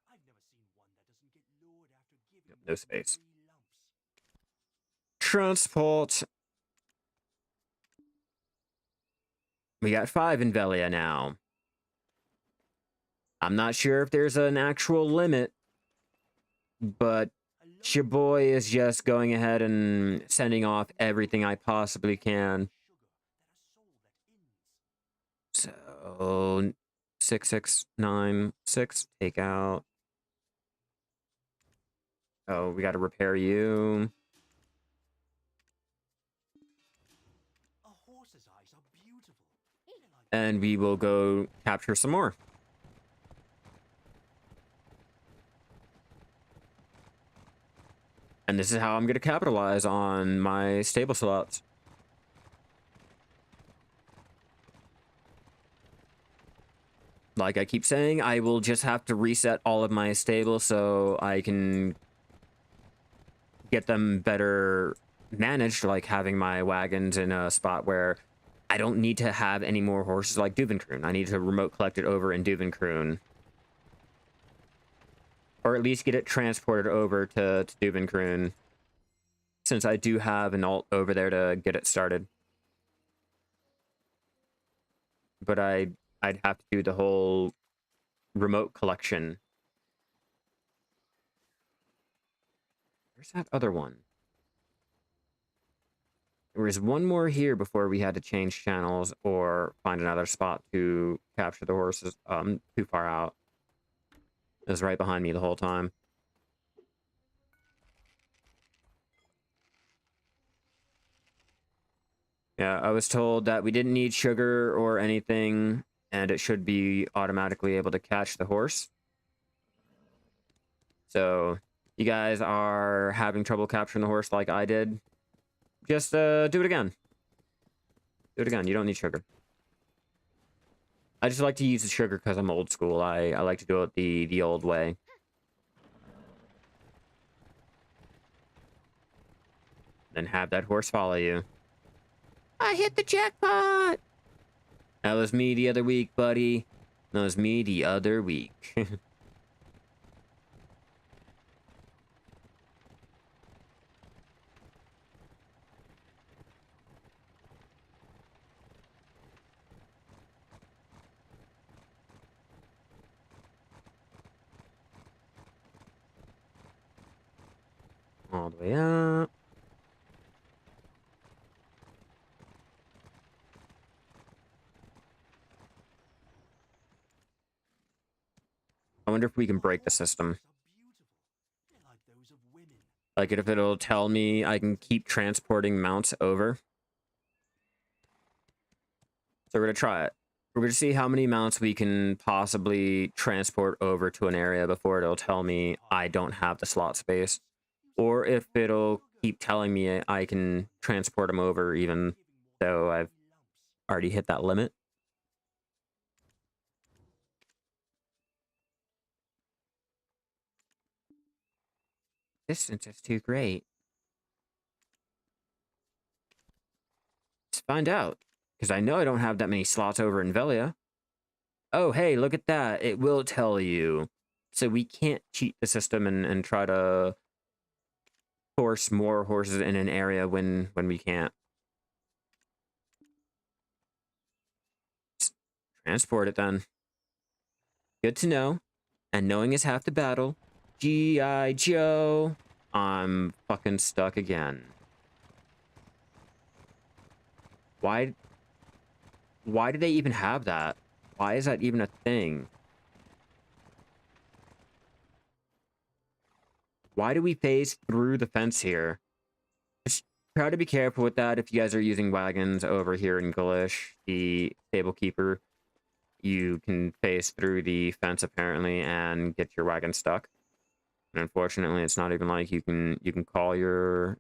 S2: I've never seen one that doesn't get lured after giving
S1: No
S2: more than
S1: space.
S2: 3 lumps.
S1: Transport. We got 5 in Velia now. I'm not sure if there's an actual limit, but your boy is just going ahead and sending off everything I possibly can. So 6696, take out. Oh, we got to repair you.
S2: A horse's eyes are beautiful.
S1: And we will go capture some more. And this is how I'm going to capitalize on my stable slots. Like I keep saying, I will just have to reset all of my stables so I can get them better managed, like having my wagons in a spot where I don't need to have any more horses like Duvenkroon. I need to remote collect it over in Duvenkroon. Or at least get it transported over to Duvenkroon. Since I do have an alt over there to get it started. But I'd have to do the whole remote collection. Where's that other one? There was one more here before we had to change channels or find another spot to capture the horses too far out. It was right behind me the whole time. Yeah, I was told that we didn't need sugar or anything, and it should be automatically able to catch the horse. So, you guys are having trouble capturing the horse like I did, just do it again. Do it again. You don't need sugar. I just like to use the sugar because I'm old school. I like to do it the old way. Then have that horse follow you. I hit the jackpot! That was me the other week, buddy. That was me the other week. All the way up. I wonder if we can break the system. Like if it'll tell me I can keep transporting mounts over. So we're gonna try it. We're gonna see how many mounts we can possibly transport over to an area before it'll tell me I don't have the slot space. Or if it'll keep telling me I can transport them over even though I've already hit that limit. Distance is too great. Let's find out. Because I know I don't have that many slots over in Velia. Oh, hey, look at that. It will tell you. So we can't cheat the system and try to force more horses in an area when we can't. Just transport it then. Good to know. And knowing is half the battle. G.I. Joe. I'm fucking stuck again. Why do they even have that? Why is that even a thing? Why do we phase through the fence here? Just try to be careful with that if you guys are using wagons over here in Galish, the stable keeper. You can phase through the fence apparently and get your wagon stuck. And unfortunately, it's not even like you can call your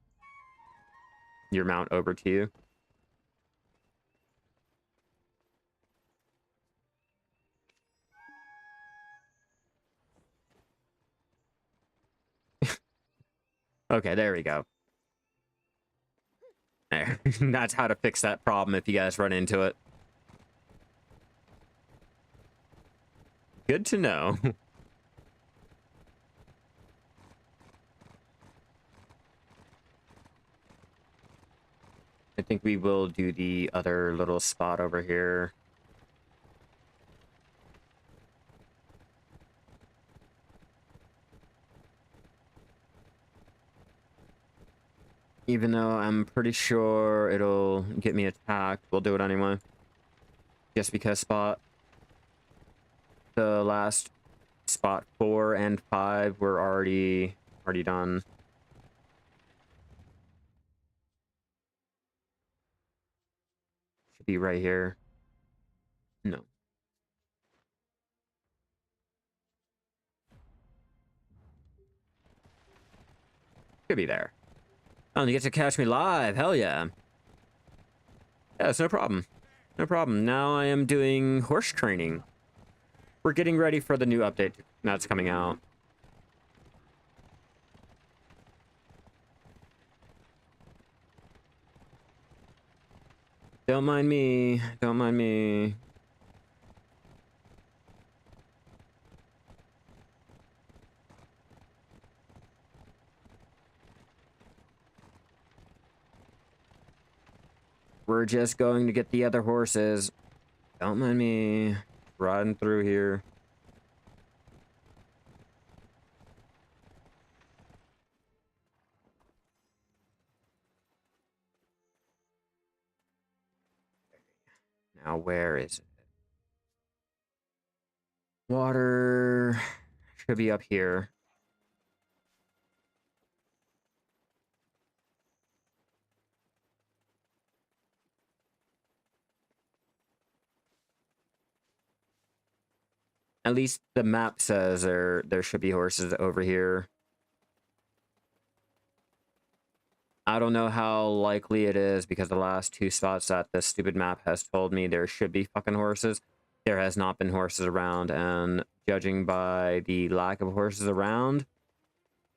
S1: mount over to you. Okay, there we go. There. That's how to fix that problem if you guys run into it. Good to know. I think we will do the other little spot over here. Even though I'm pretty sure it'll get me attacked, we'll do it anyway. Just because the last spot 4 and 5 were already done. Should be right here. No. Should be there. Oh, and you get to catch me live. Hell yeah. Yeah, it's no problem. No problem. Now I am doing horse training. We're getting ready for the new update that's coming out. Don't mind me. Don't mind me. We're just going to get the other horses. Don't mind me. Riding through here. Now, where is it? Water should be up here. At least the map says there should be horses over here. I don't know how likely it is because the last two spots that this stupid map has told me there should be fucking horses. There has not been horses around, and judging by the lack of horses around,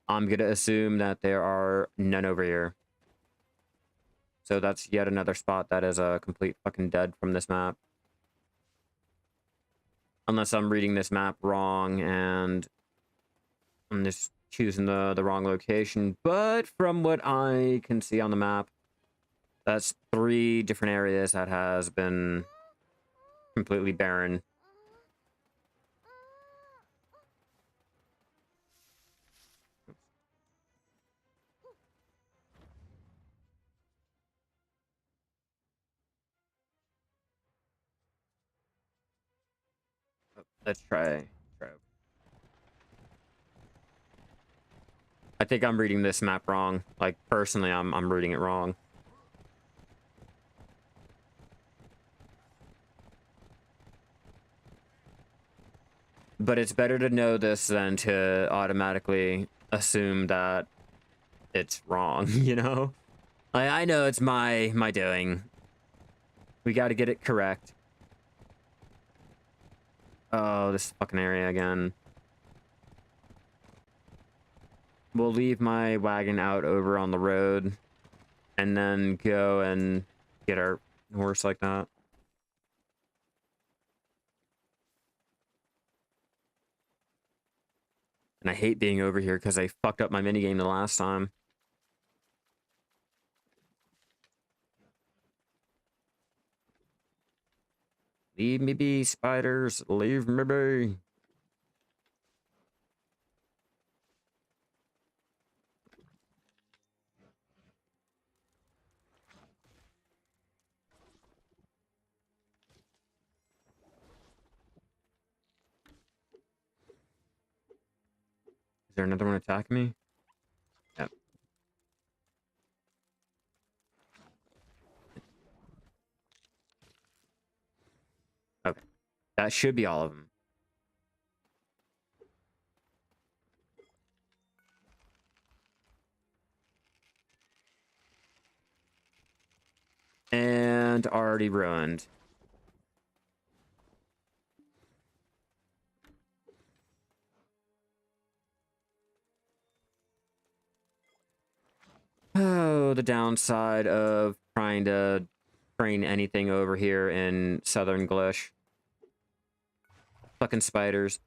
S1: I'm gonna assume that there are none over here. So that's yet another spot that is a complete fucking dead from this map. Unless I'm reading this map wrong and I'm just choosing the wrong location. But from what I can see on the map, that's 3 different areas that has been completely barren. Let's try. I think I'm reading this map wrong. Like, personally, I'm reading it wrong. But it's better to know this than to automatically assume that it's wrong, you know? I know it's my doing. We got to get it correct. Oh, this fucking area again. We'll leave my wagon out over on the road and then go and get our horse like that. And I hate being over here because I fucked up my minigame the last time. Leave me be, spiders. Leave me be. Is there another one attacking me? Yep. Okay. That should be all of them. And already ruined. Oh, the downside of trying to train anything over here in Southern Glish. Fucking spiders.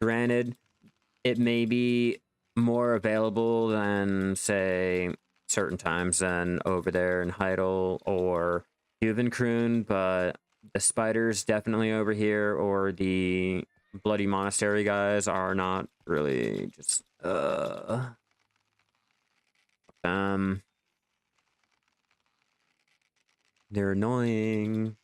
S1: Granted, it may be more available than, say, certain times than over there in Heidel or Juvenkroon, but the spiders definitely over here, or the Bloody Monastery guys are not really just, they're annoying.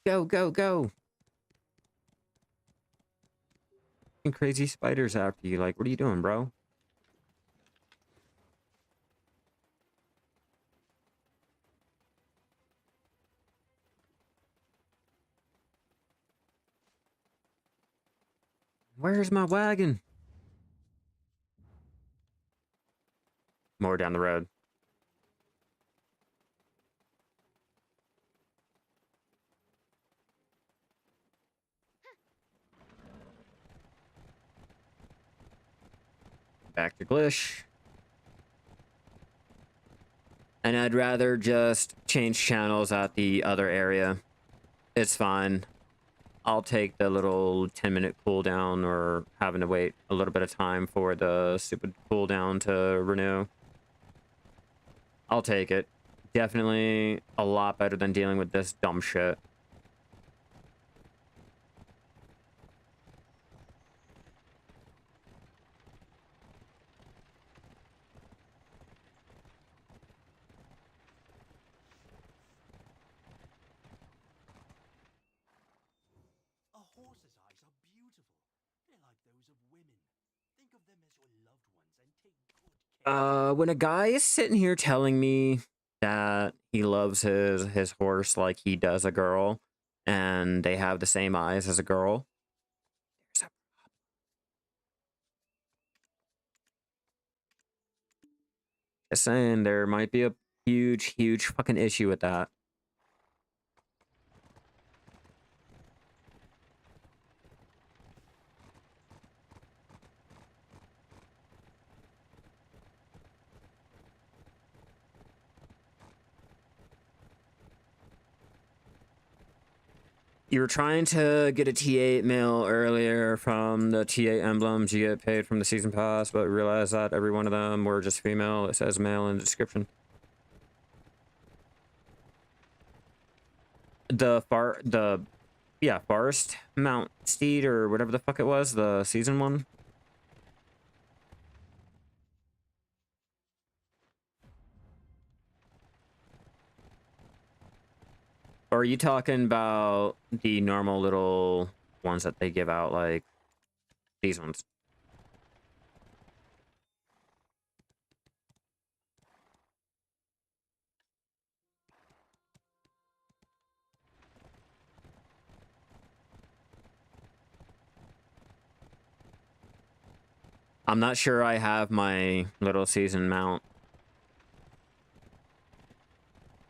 S1: Go, go, go! And crazy spiders after you. Like, what are you doing, bro? Where's my wagon? More down the road. back to Glish. And I'd rather just change channels at the other area. It's fine. I'll take the little 10-minute cooldown or having to wait a little bit of time for the stupid cooldown to renew. I'll take it. Definitely a lot better than dealing with this dumb shit.
S2: A horse's eyes are beautiful. They're like those of women. Think of them as your loved ones and take good care.
S1: When a guy is sitting here telling me that he loves his horse like he does a girl, and they have the same eyes as a girl, there's a just saying there might be a huge fucking issue with that. You were trying to get a T8 mail earlier from the T8 emblems you get paid from the season pass, but realized that every one of them were just female. It says male in the description. Forest Mount Steed or whatever the fuck it was, the season one. Or are you talking about the normal little ones that they give out, like these ones? I'm not sure I have my little season mount.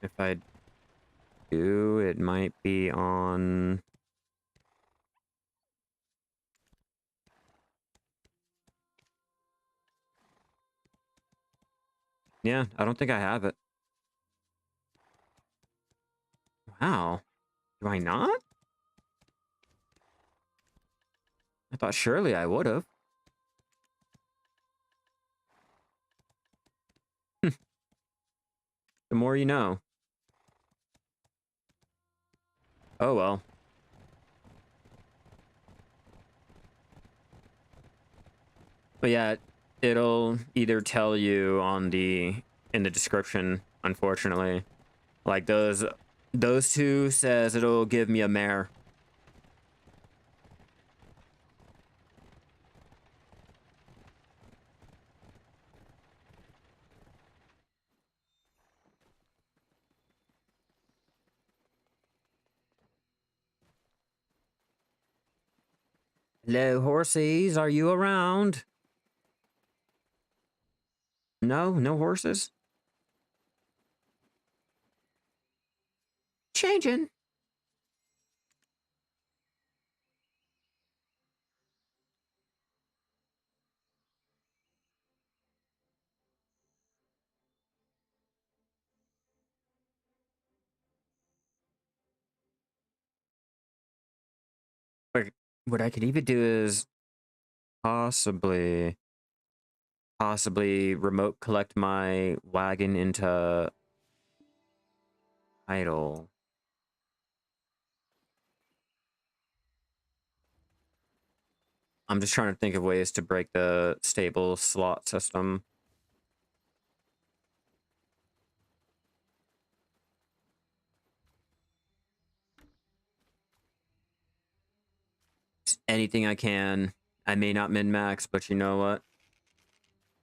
S1: If I do, it might be on... Yeah, I don't think I have it. Wow. Do I not? I thought surely I would have. The more you know. Oh well. But yeah, it'll either tell you on in the description, unfortunately. Like those two says it'll give me a mare. Hello, horsies, are you around? No, no horses? Changing. Like, what I could even do is possibly remote collect my wagon into idle. I'm just trying to think of ways to break the stable slot system. Anything I can. I may not min-max, but you know what?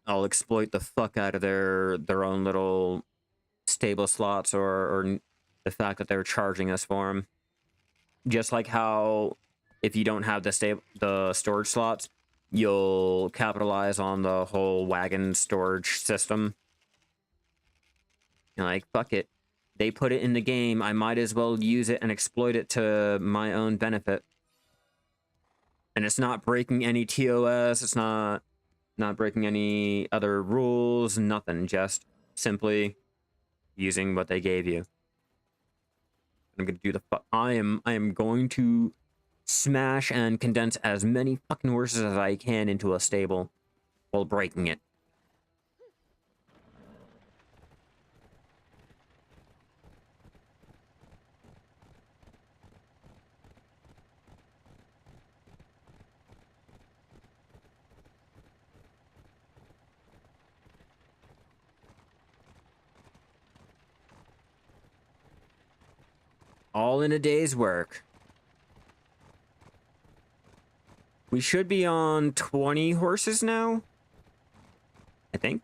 S1: I'll exploit the fuck out of their own little stable slots or the fact that they're charging us for them. Just like how if you don't have the storage slots, you'll capitalize on the whole wagon storage system. You're like, fuck it. They put it in the game. I might as well use it and exploit it to my own benefit. And it's not breaking any TOS. It's not Not breaking any other rules, nothing. Just simply using what they gave you. I'm gonna do the I am going to smash and condense as many fucking horses as I can into a stable while breaking it. All in a day's work. We should be on 20 horses now, I think.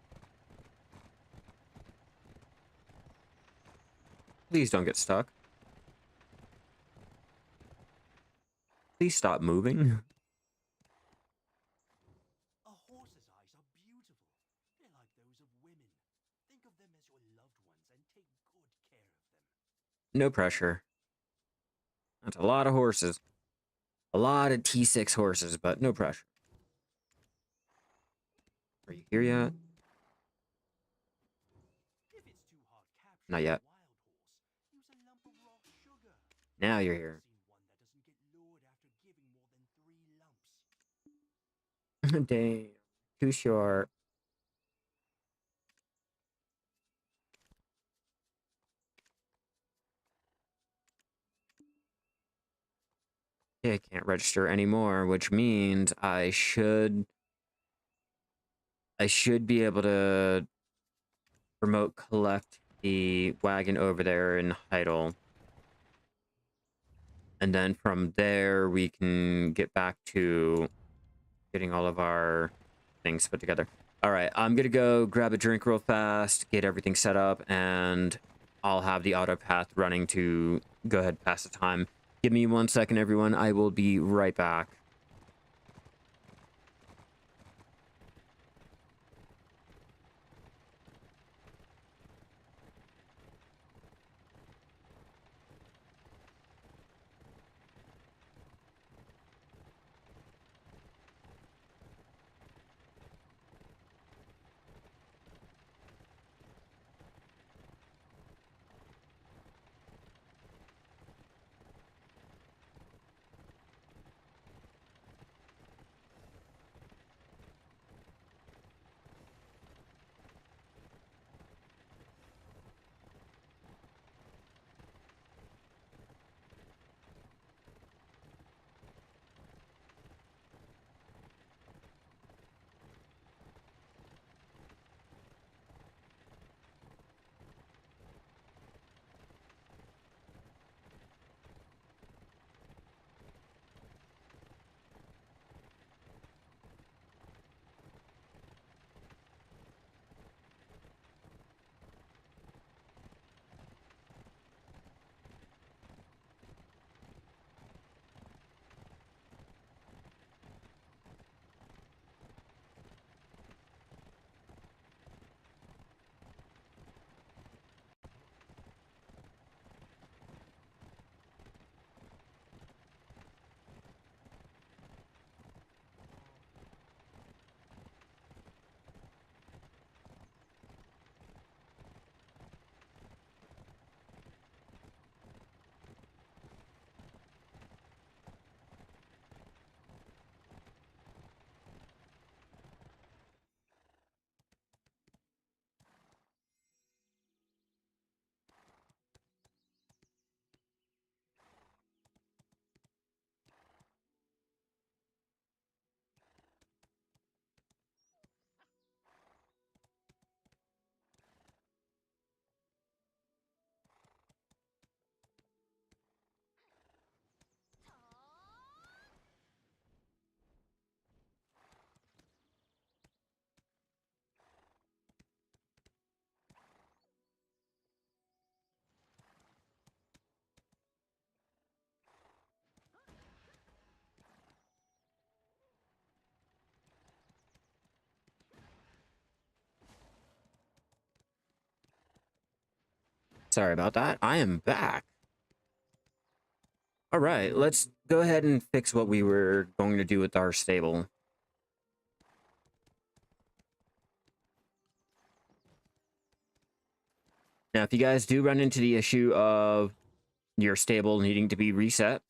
S1: Please don't get stuck. Please stop moving.
S2: A horse's eyes are beautiful. They're like those of women. Think of them as your loved ones and take good care of them.
S1: No pressure. That's a lot of horses. A lot of T6 horses, but no pressure. Are you here yet?
S2: If it's too hard capturing
S1: Not yet.
S2: a wild horse, use a lump of raw sugar.
S1: Now you're here.
S2: Seen one that doesn't get lured after giving more than 3 lumps.
S1: Damn. Too short. Yeah, I can't register anymore, which means I should be able to remote collect the wagon over there in Heidel. And then from there, we can get back to getting all of our things put together. All right, I'm going to go grab a drink real fast, get everything set up, and I'll have the auto path running to go ahead and pass the time. Give me 1 second, everyone. I will be right back. Sorry about that. I am back. All right, let's go ahead and fix what we were going to do with our stable. Now, if you guys do run into the issue of your stable needing to be reset,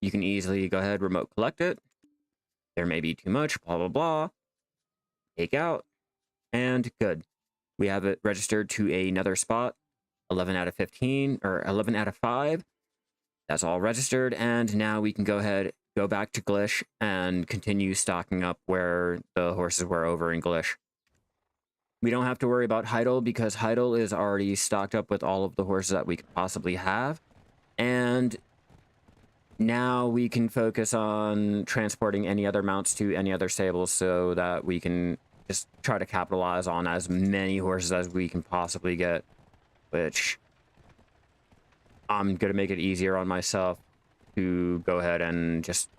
S1: you can easily go ahead, remote collect it. There may be too much, blah, blah, blah. Take out, and good. We have it registered to another spot. 11 out of 15, or 11 out of 5. That's all registered, and now we can go ahead, go back to Glish, and continue stocking up where the horses were over in Glish. We don't have to worry about Heidel, because Heidel is already stocked up with all of the horses that we could possibly have, and now we can focus on transporting any other mounts to any other stables so that we can just try to capitalize on as many horses as we can possibly get, which I'm going to make it easier on myself to go ahead and just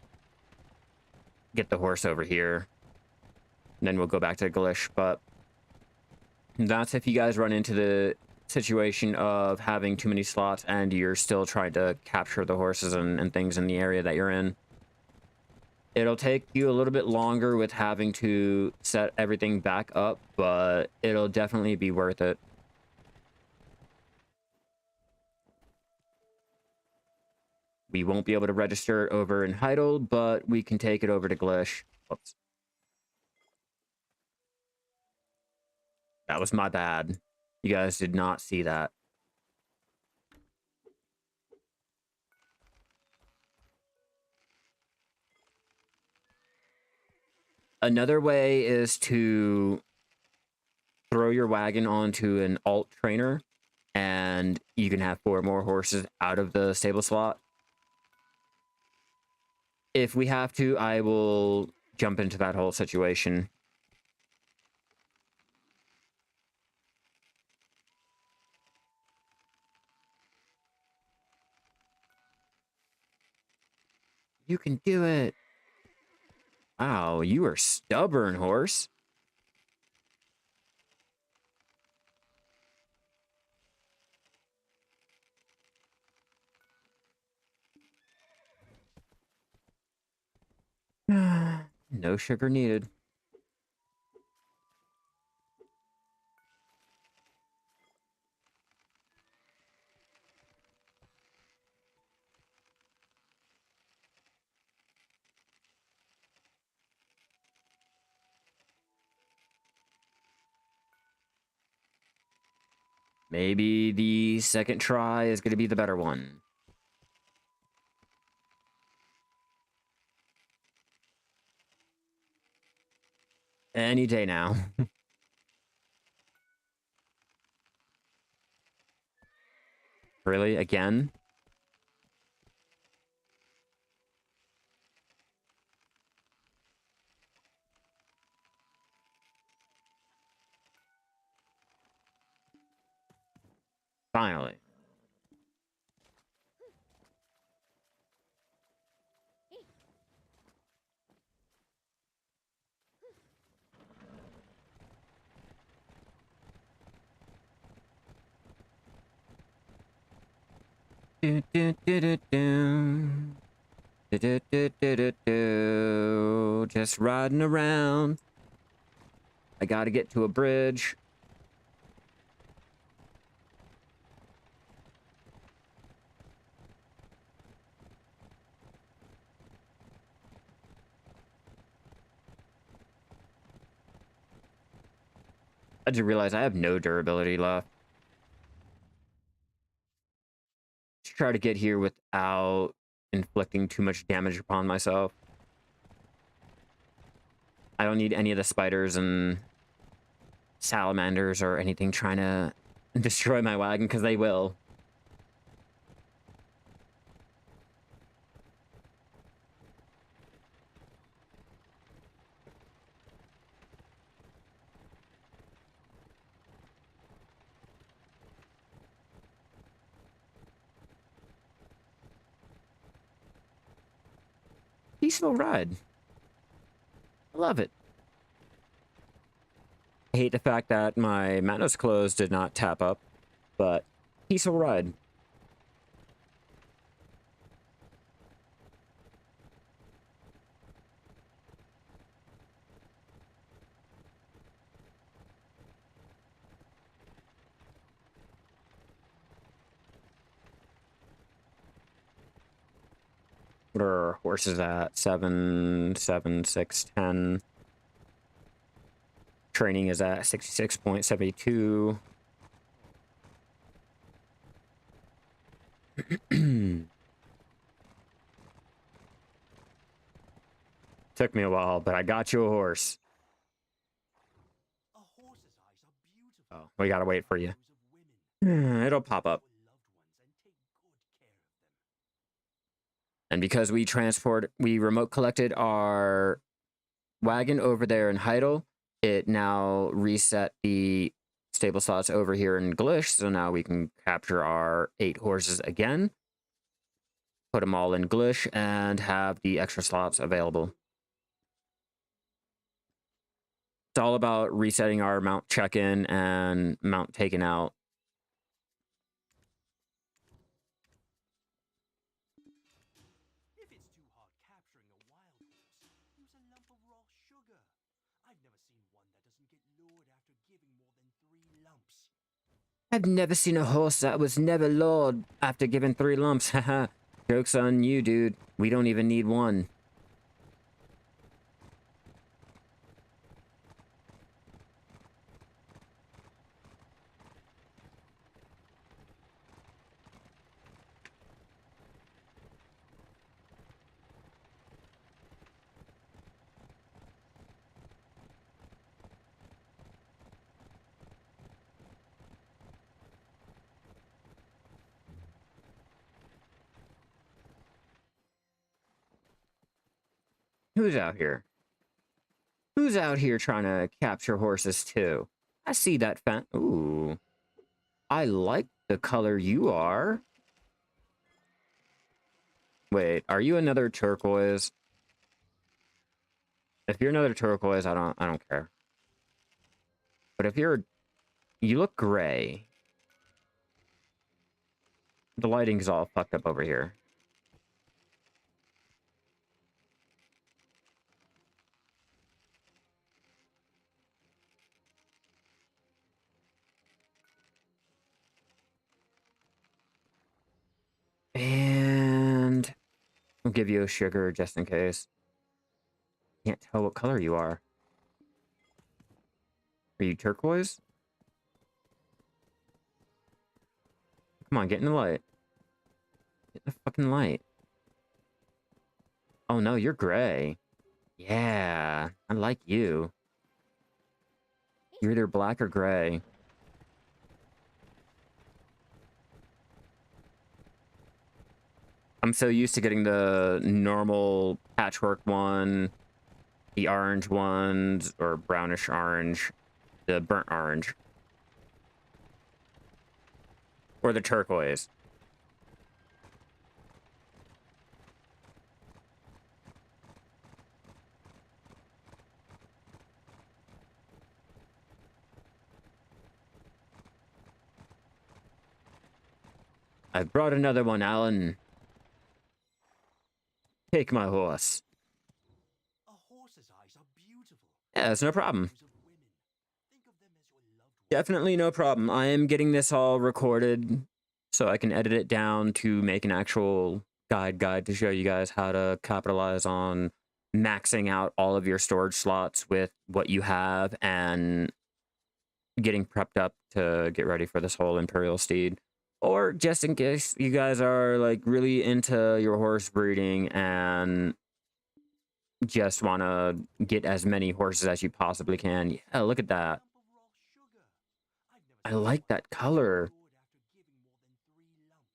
S1: get the horse over here. And then we'll go back to Glish. But that's if you guys run into the situation of having too many slots and you're still trying to capture the horses and things in the area that you're in. It'll take you a little bit longer with having to set everything back up, but it'll definitely be worth it. We won't be able to register it over in Heidel, but we can take it over to Glish. Oops. That was my bad. You guys did not see that. Another way is to throw your wagon onto an alt trainer, and you can have 4 more horses out of the stable slot. If we have to, I will jump into that whole situation. You can do it. Wow, you are stubborn, horse. No sugar needed. Maybe the second try is going to be the better one. Any day now. Really? Again? Finally. Do, do, do, do, do. Do, do, do, do, do, do. Just riding around. I gotta get to a bridge. I just realized I have no durability left. Let's try to get here without inflicting too much damage upon myself. I don't need any of the spiders and salamanders or anything trying to destroy my wagon, because they will. Peaceful ride. I love it. I hate the fact that my Manos clothes did not tap up, but peaceful ride. What are our horses at? 7, 7, 6, 10. Training is at 66.72. Took me a while, but I got you a horse.
S2: A horse's eyes are beautiful.
S1: Oh, we gotta wait for you.
S2: Those of women.
S1: It'll pop up.
S2: Your loved ones and take good care of them.
S1: And because we remote collected our wagon over there in Heidel, it now reset the stable slots over here in Glish, so now we can capture our 8 horses again, put them all in Glish, and have the extra slots available. It's all about resetting our mount check-in and mount taken out.
S2: If it's too hard capturing a wild horse, use a lump of raw sugar. I've never seen one that doesn't get lured after giving more than 3 lumps.
S1: I've never seen a horse that was never lured after giving 3 lumps. Haha. Joke's on you, dude. We don't even need 1. Who's out here? Who's out here trying to capture horses too? I see that fan. Ooh. I like the color you are. Wait, are you another turquoise? If you're another turquoise, I don't care. But if you look gray. The lighting's all fucked up over here. And I'll give you a sugar just in case. Can't tell what color you are. Are you turquoise? Come on, get in the light. Get in the fucking light. Oh no, you're gray. Yeah, I like you. You're either black or gray. I'm so used to getting the normal patchwork one, the orange ones, or brownish orange, the burnt orange, or the turquoise. I brought another one, Alan. Take my horse.
S2: A horse's eyes are beautiful.
S1: Yeah, it's no problem.
S2: Those of women. Think of them as your loved ones.
S1: Definitely no problem. I am getting this all recorded so I can edit it down to make an actual guide to show you guys how to capitalize on maxing out all of your storage slots with what you have and getting prepped up to get ready for this whole Imperial Steed. Or just in case you guys are like really into your horse breeding and just want to get as many horses as you possibly can. Yeah, look at that.
S2: Lump of raw sugar. I've
S1: I
S2: never
S1: like
S2: seen
S1: that
S2: one that's
S1: color.
S2: lured after giving more than 3 lumps.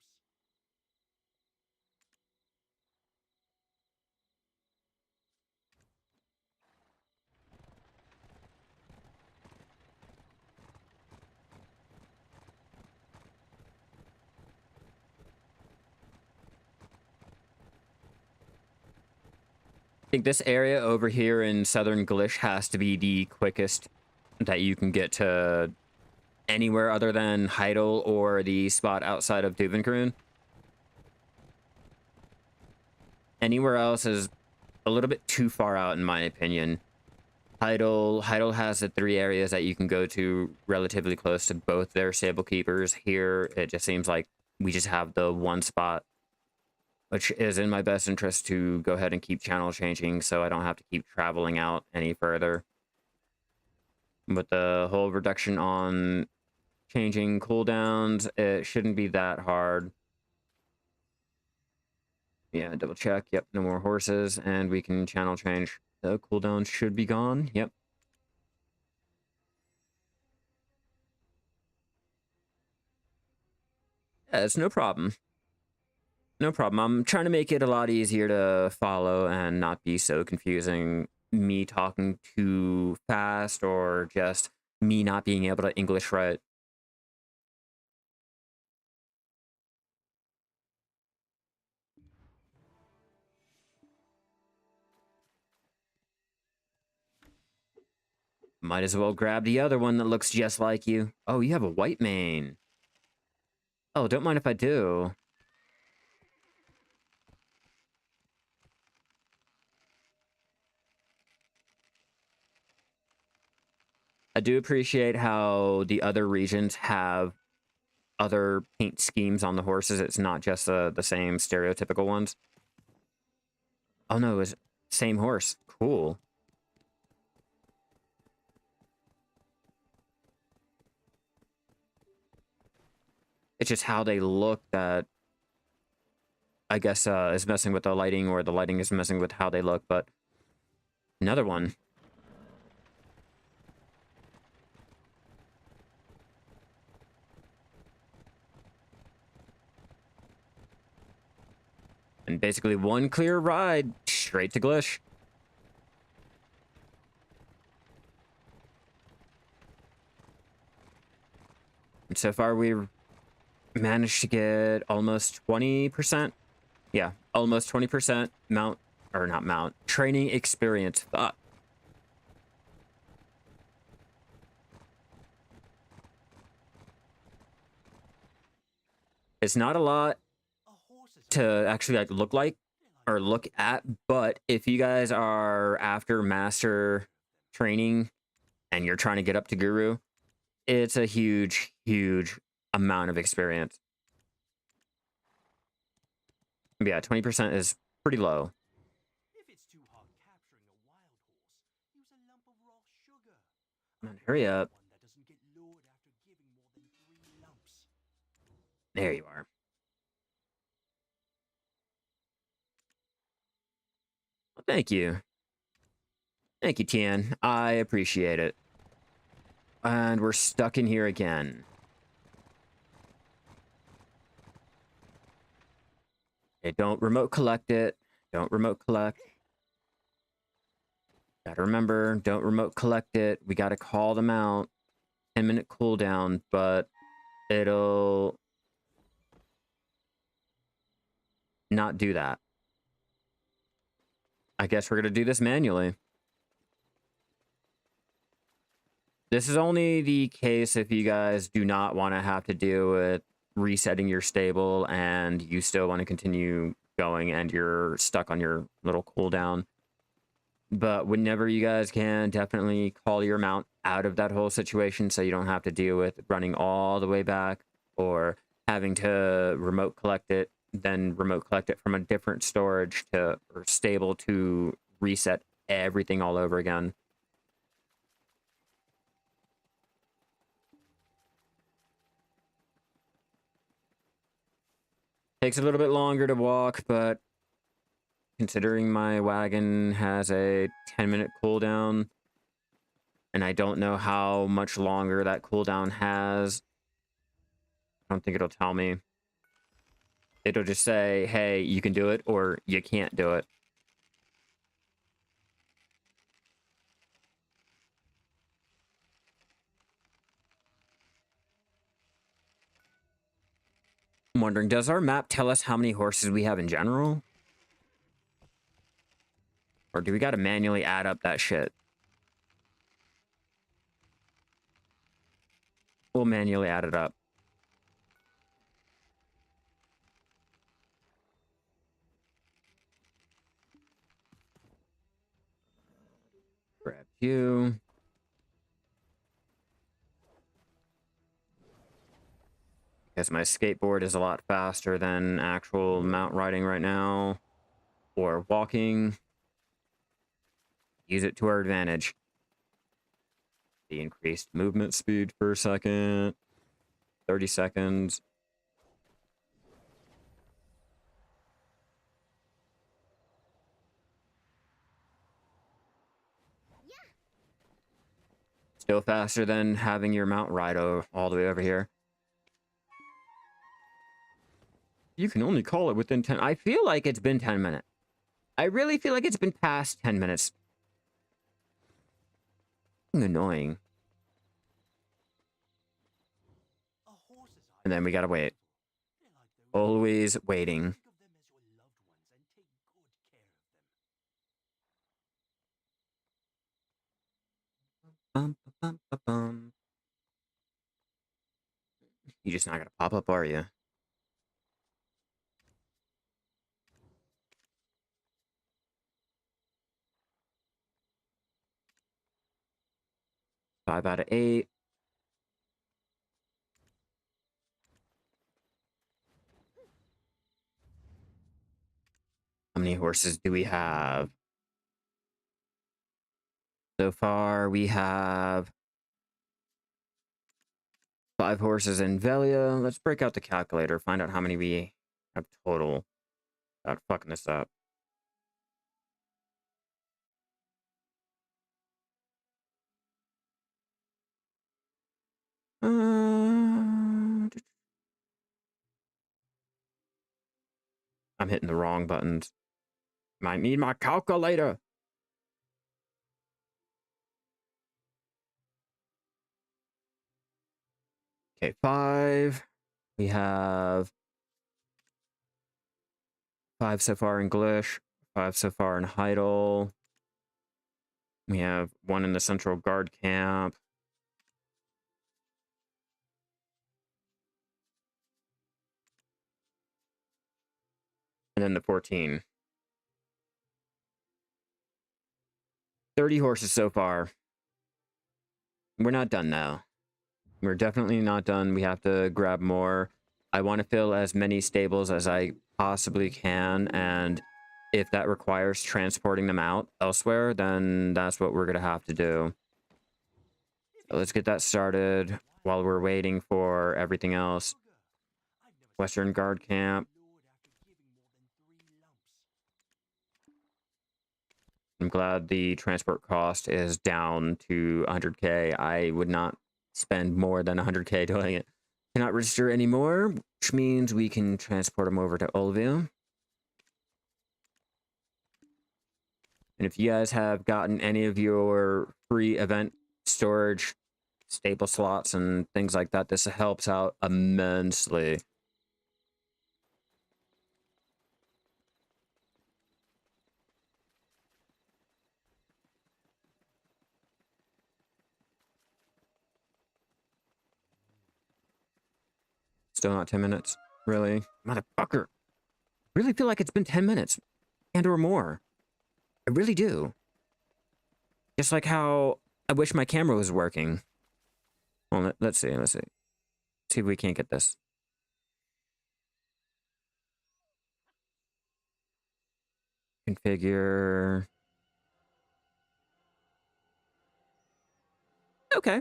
S1: I think this area over here in southern Glish has to be the quickest that you can get to anywhere other than Heidel or the spot outside of Duvenkroon. Anywhere else is a little bit too far out, in my opinion. Heidel has the 3 areas that you can go to relatively close to both their stable keepers. Here, it just seems like we just have the one spot. which is in my best interest to go ahead and keep channel changing so I don't have to keep traveling out any further. With the whole reduction on changing cooldowns, it shouldn't be that hard. Yeah, double check. Yep, no more horses, and we can channel change. The cooldown should be gone. Yep. Yeah, it's no problem. No problem. I'm trying to make it a lot easier to follow and not be so confusing. Me talking too fast or just me not being able to English right. Might as well grab the other one that looks just like you. Oh, you have a white mane. Oh, don't mind if I do. I do appreciate how the other regions have other paint schemes on the horses. It's not just the same stereotypical ones. Oh no, it's same horse. Cool. It's just how they look that I guess is messing with the lighting, or the lighting is messing with how they look, but another one. And basically one clear ride straight to Glish. And so far we've managed to get almost 20%. Yeah, almost 20% training experience. Fuck. It's not a lot
S2: A horse is
S1: to actually like look at, but if you guys are after master training and you're trying to get up to guru, it's a huge, huge amount of experience. But yeah, 20% is pretty low.
S2: If it's too hard capturing a wild horse, use a lump of raw sugar.
S1: Man, hurry up.
S2: One that doesn't get lured after giving more than 3 lumps.
S1: There you are. Well, thank you. Thank you, Tian. I appreciate it. And we're stuck in here again. Okay, don't remote collect it. Don't remote collect. Gotta remember, don't remote collect it. We gotta call them out. 10-minute cooldown, but it'll not do that. I guess we're gonna do this manually. This is only the case if you guys do not want to have to deal with resetting your stable and you still want to continue going and you're stuck on your little cooldown. But whenever you guys can, definitely call your mount out of that whole situation so you don't have to deal with running all the way back or having to remote collect it, then remote collect it from a different storage to or stable to reset everything all over again. Takes a little bit longer to walk, but considering my wagon has a 10-minute cooldown, and I don't know how much longer that cooldown has, I don't think it'll tell me. It'll just say, hey, you can do it, or you can't do it. I'm wondering, does our map tell us how many horses we have in general? Or do we gotta manually add up that shit? We'll manually add it up. Grab you. because my skateboard is a lot faster than actual mount riding right now, or walking. Use it to our advantage. The increased movement speed per second, 30 seconds. Still faster than having your mount ride all the way over here. You can only call it within 10. I feel like it's been 10 minutes. I really feel like it's been past 10 minutes. Annoying.
S2: A horse's eye.
S1: And then we gotta wait.
S2: They're like those.
S1: Always waiting.
S2: Think of them as your loved ones and take good care of them.
S1: Bum, bum, bum, bum. You're just not gonna pop up, are you? Five out of 8. How many horses do we have? So far, we have 5 horses in Velia. Let's break out the calculator, find out how many we have total. Without fucking this up. I'm hitting the wrong buttons. Might need my calculator. Okay, 5. We have 5 so far in Glish, 5 so far in Heidel. We have 1 in the Central Guard Camp. And then the 14. 30 horses so far. We're not done now. We're definitely not done. We have to grab more. I want to fill as many stables as I possibly can, and if that requires transporting them out elsewhere, then that's what we're going to have to do. So let's get that started while we're waiting for everything else. Western Guard Camp. I'm glad the transport cost is down to 100k. I would not spend more than 100k doing it. Cannot register anymore, which means we can transport them over to Olvia. And if you guys have gotten any of your free event storage stable slots and things like that, this helps out immensely. Still not 10 minutes? Really? Motherfucker. I really feel like it's been 10 minutes and or more. I really do. Just like how I wish my camera was working. Well, let's see. See if we can't get this. Configure. Okay.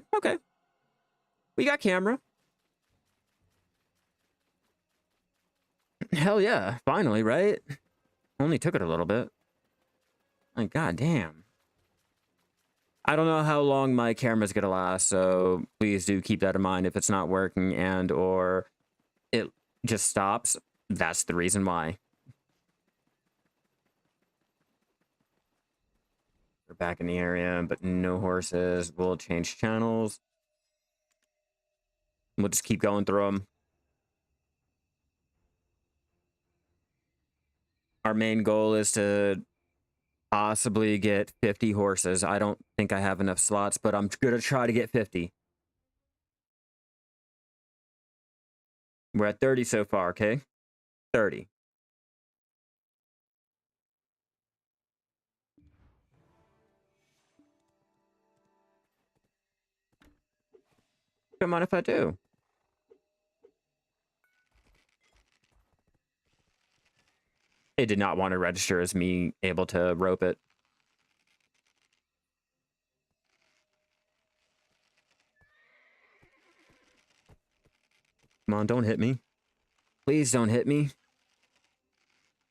S1: We got camera. Hell yeah. Finally, right? Only took it a little bit. Like, goddamn. I don't know how long my camera's gonna last, so please do keep that in mind. If it's not working and or it just stops, that's the reason why. We're back in the area, but no horses. We'll change channels. We'll just keep going through them. Our main goal is to possibly get 50 horses. I don't think I have enough slots, but I'm gonna try to get 50. We're at 30 so far, okay? 30. Don't mind if I do. It did not want to register as me able to rope it. Come on, don't hit me. Please don't hit me.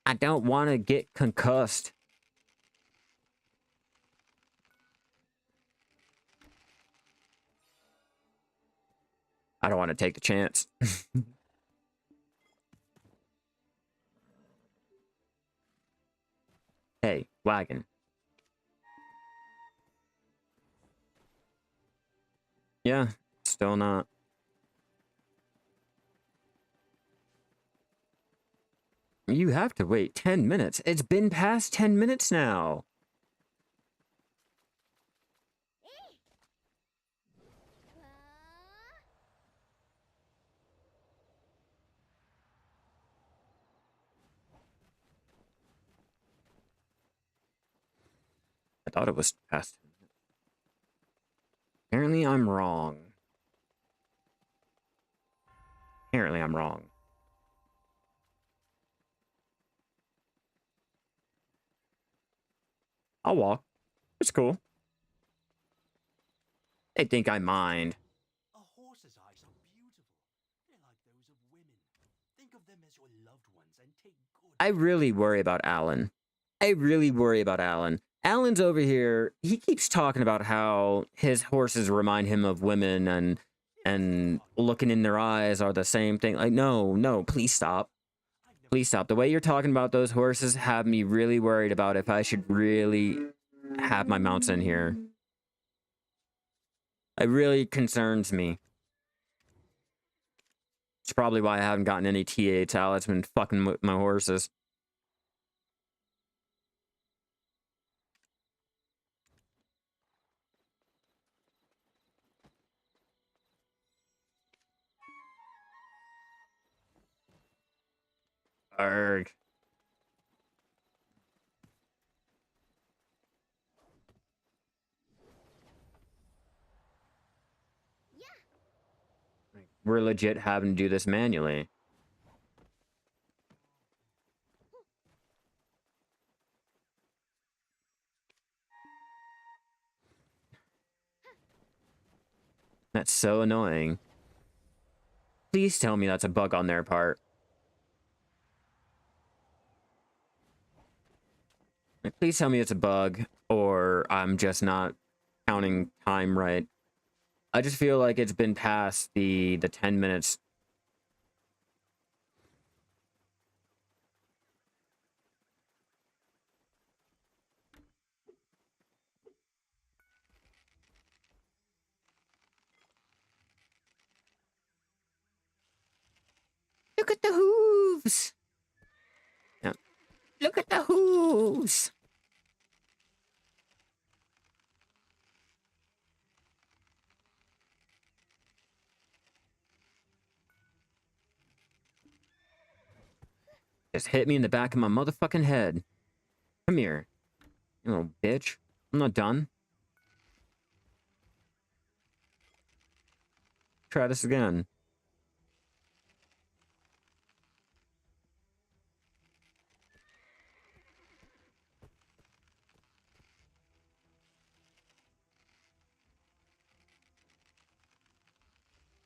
S1: I don't want to get concussed. I don't want to take the chance. Hey, wagon. Yeah, still not. You have to wait 10 minutes. It's been past 10 minutes now. I thought it was past 10 minutes. Apparently I'm wrong. Apparently I'm wrong. I'll walk. It's cool. They think I mind.
S2: A horse's eyes are beautiful. They're like those of women. Think of them as your loved ones and take good.
S1: I really worry about Alan. I really worry about Alan. Alan's over here. He keeps talking about how his horses remind him of women and looking in their eyes are the same thing. Like, no, please stop. Please stop. The way you're talking about those horses have me really worried about if I should really have my mounts in here. It really concerns me. It's probably why I haven't gotten any TA out. It's been fucking with my horses. Arg. We're legit having to do this manually. That's so annoying. Please tell me that's a bug on their part. Like, please tell me it's a bug, or I'm just not counting time right. I just feel like it's been past the 10 minutes. Look at the hooves! Yeah. Look at the hooves! Just hit me in the back of my motherfucking head. Come here, you little bitch. I'm not done. Try this again.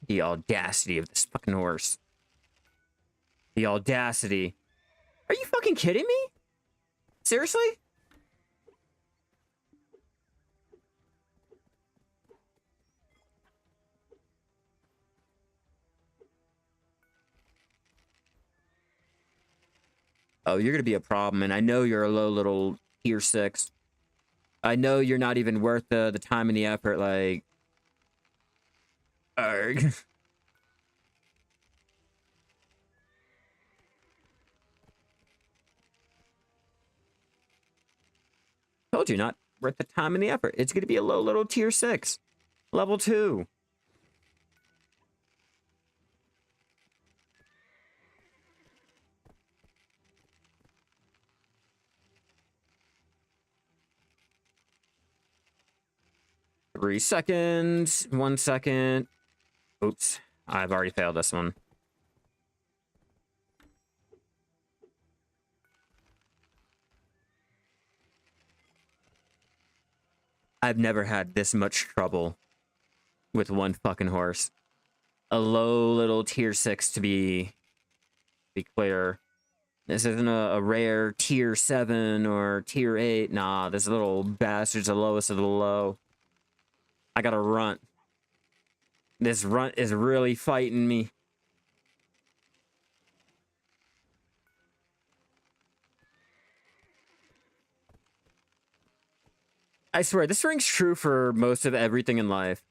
S1: The audacity of this fucking horse. The audacity. Are you fucking kidding me? Seriously? Oh, you're gonna be a problem, and I know you're a low little tier 6. I know you're not even worth the time and the effort, like... Arg. Told you, not worth the time and the effort. It's gonna be a low little tier 6. Level 2. Three seconds. 1 second. Oops. I've already failed this one. I've never had this much trouble with one fucking horse. A low little tier 6 to be clear. This isn't a rare tier 7 or tier 8. Nah, this little bastard's the lowest of the low. I got a runt. This runt is really fighting me. I swear, this rings true for most of everything in life.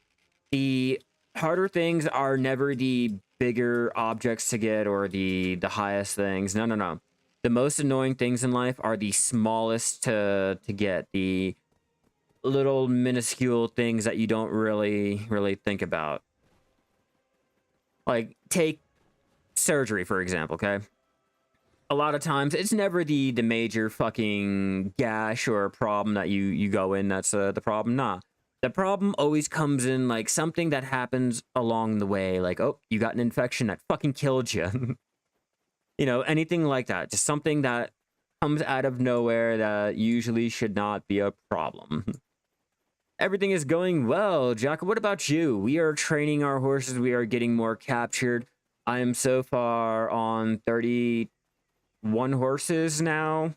S1: The harder things are never the bigger objects to get or the highest things. No, no, no. The most annoying things in life are the smallest to get. The little minuscule things that you don't really think about. Like, take surgery, for example, okay? A lot of times, it's never the major fucking gash or problem that you go in that's the problem. Nah. The problem always comes in, like, something that happens along the way. Like, oh, you got an infection that fucking killed you. You know, anything like that. Just something that comes out of nowhere that usually should not be a problem. Everything is going well, Jack. What about you? We are training our horses. We are getting more captured. I am so far on 31 horses now.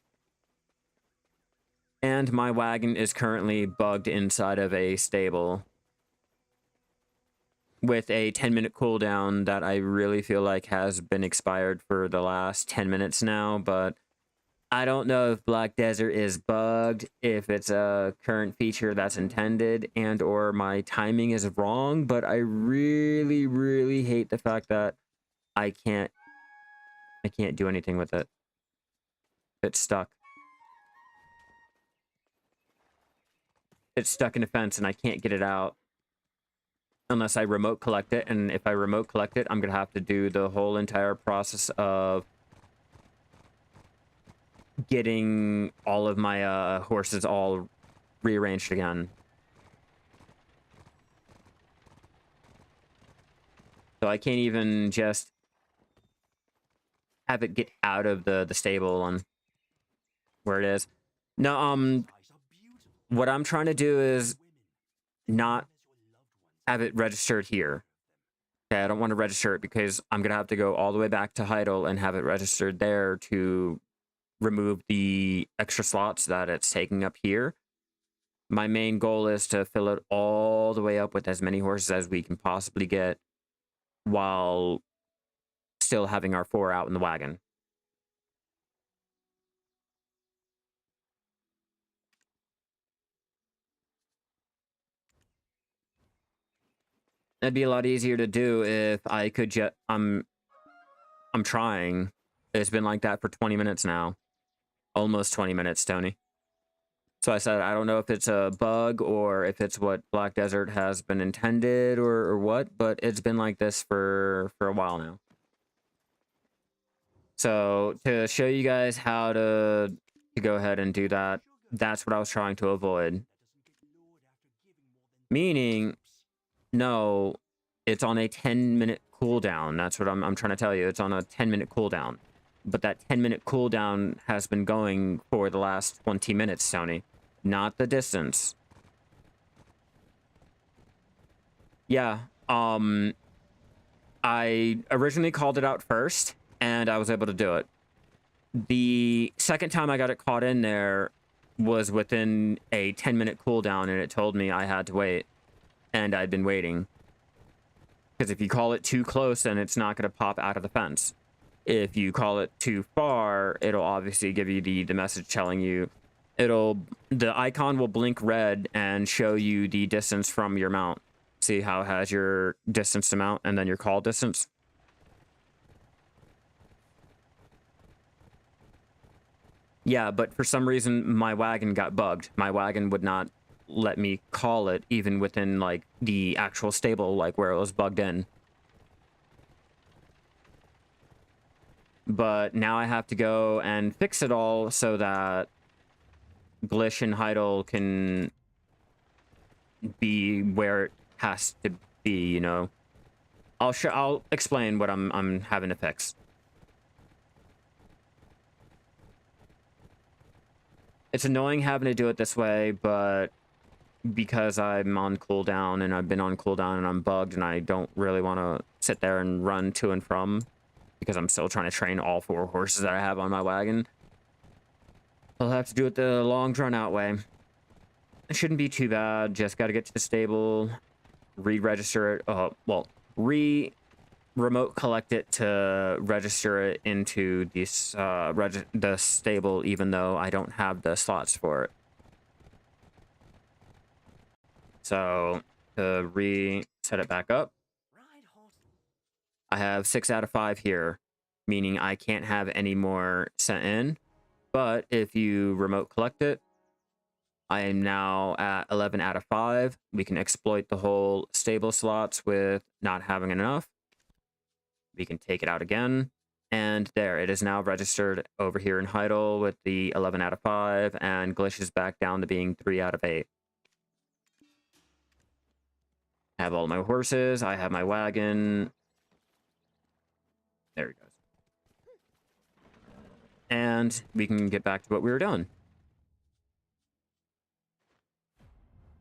S1: And my wagon is currently bugged inside of a stable with a 10-minute cooldown that I really feel like has been expired for the last 10 minutes now, but I don't know if Black Desert is bugged, if it's a current feature that's intended, and or my timing is wrong, but I really hate the fact that I can't do anything with it. It's stuck. It's stuck in a fence and I can't get it out unless I remote collect it, and if I remote collect it, I'm gonna have to do the whole entire process of getting all of my horses all rearranged again. So I can't even just have it get out of the stable and where it is. No, what I'm trying to do is not have it registered here. Okay, I don't want to register it because I'm gonna have to go all the way back to Heidel and have it registered there to remove the extra slots that it's taking up here. My main goal is to fill it all the way up with as many horses as we can possibly get while still having our 4 out in the wagon. It'd be a lot easier to do if I could just... I'm trying. It's been like that for 20 minutes now. Almost 20 minutes, Tony. So I said, I don't know if it's a bug or if it's what Black Desert has been intended or what, but it's been like this for a while now. So to show you guys how to go ahead and do that, that's what I was trying to avoid. Meaning, no, it's on a 10-minute cooldown. That's what I'm trying to tell you. It's on a 10-minute cooldown. But that 10-minute cooldown has been going for the last 20 minutes, Tony. Not the distance. Yeah, I originally called it out first, and I was able to do it. The second time I got it caught in there was within a 10-minute cooldown, and it told me I had to wait. And I'd been waiting. Because if you call it too close, then it's not going to pop out of the fence. If you call it too far, it'll obviously give you the message telling you... The icon will blink red and show you the distance from your mount. See how it has your distance to mount and then your call distance? Yeah, but for some reason, my wagon got bugged. My wagon would not let me call it even within, like, the actual stable, like, where it was bugged in. But now I have to go and fix it all so that Glish and Heidel can be where it has to be, you know. I'll explain what I'm having to fix. It's annoying having to do it this way, but because I'm on cooldown and I've been on cooldown and I'm bugged and I don't really want to sit there and run to and from because I'm still trying to train all 4 horses that I have on my wagon. I'll have to do it the long drawn out way. It shouldn't be too bad. Just got to get to the stable, re-register it. Well, remote collect it to register it into this the stable, even though I don't have the slots for it. So to reset it back up, I have 6 out of 5 here, meaning I can't have any more sent in. But if you remote collect it, I am now at 11 out of 5. We can exploit the whole stable slots with not having enough. We can take it out again. And there, it is now registered over here in Heidel with the 11 out of 5, and glitches back down to being 3 out of 8. I have all my horses, I have my wagon. There he goes. And we can get back to what we were doing.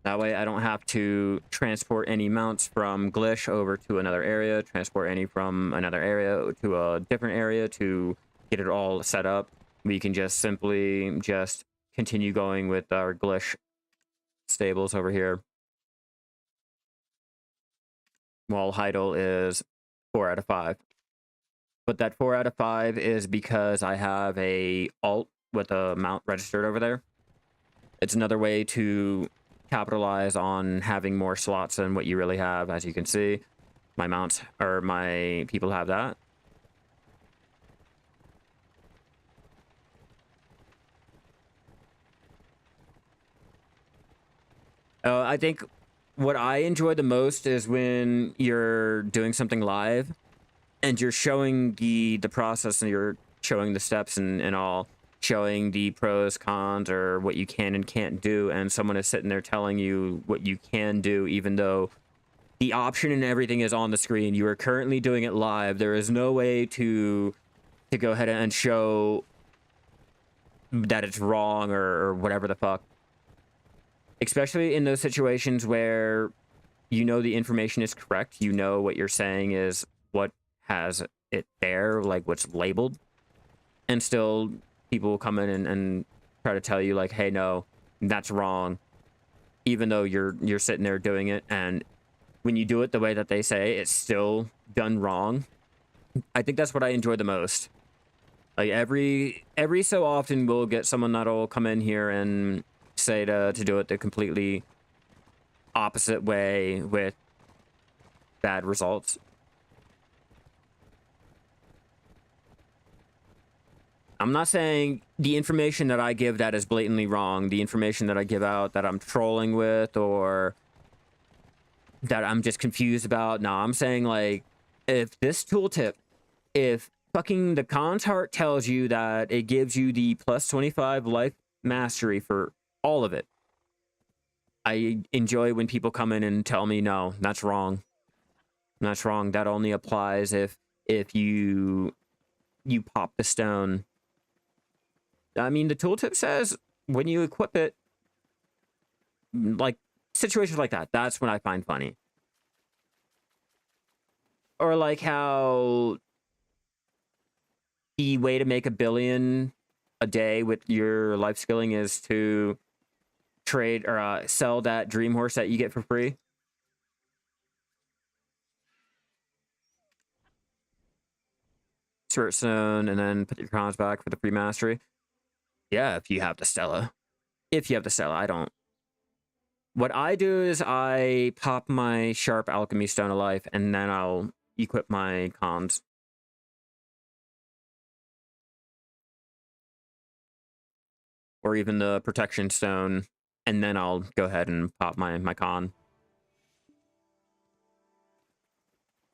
S1: That way I don't have to transport any mounts from Glish over to another area, transport any from another area to a different area to get it all set up. We can just simply just continue going with our Glish stables over here. While Heidel is 4 out of 5. But that 4 out of 5 is because I have a alt with a mount registered over there. It's another way to capitalize on having more slots than what you really have. As you can see, my mounts or my people have that. I think what I enjoy the most is when you're doing something live and you're showing the process and you're showing the steps and all, showing the pros, cons, or what you can and can't do, and someone is sitting there telling you what you can do, even though the option and everything is on the screen. You are currently doing it live. There is no way to go ahead and show that it's wrong or whatever the fuck. Especially in those situations where you know the information is correct, you know what you're saying is what has it there, like what's labeled, and still people will come in and try to tell you like, hey, no, that's wrong, even though you're sitting there doing it. And when you do it the way that they say, it's still done wrong. I think that's what I enjoy the most. Like every so often we'll get someone that'll come in here and say to do it the completely opposite way with bad results. I'm not saying the information that I give that is blatantly wrong, the information that I give out that I'm trolling with or that I'm just confused about. No, I'm saying like, if this tooltip, if fucking the Khan's Heart tells you that it gives you the plus 25 life mastery for all of it, I enjoy when people come in and tell me, no, that's wrong. That's wrong. That only applies if you pop the stone. I mean, the tooltip says when you equip it, like situations like that, that's when I find funny. Or like how the way to make $1 billion a day with your life skilling is to trade or sell that dream horse that you get for free. Spirit Stone, and then put your crowns back for the free mastery. Yeah, if you have the Stella. If you have the Stella, I don't. What I do is I pop my Sharp Alchemy Stone of Life, and then I'll equip my cons. Or even the Protection Stone, and then I'll go ahead and pop my con.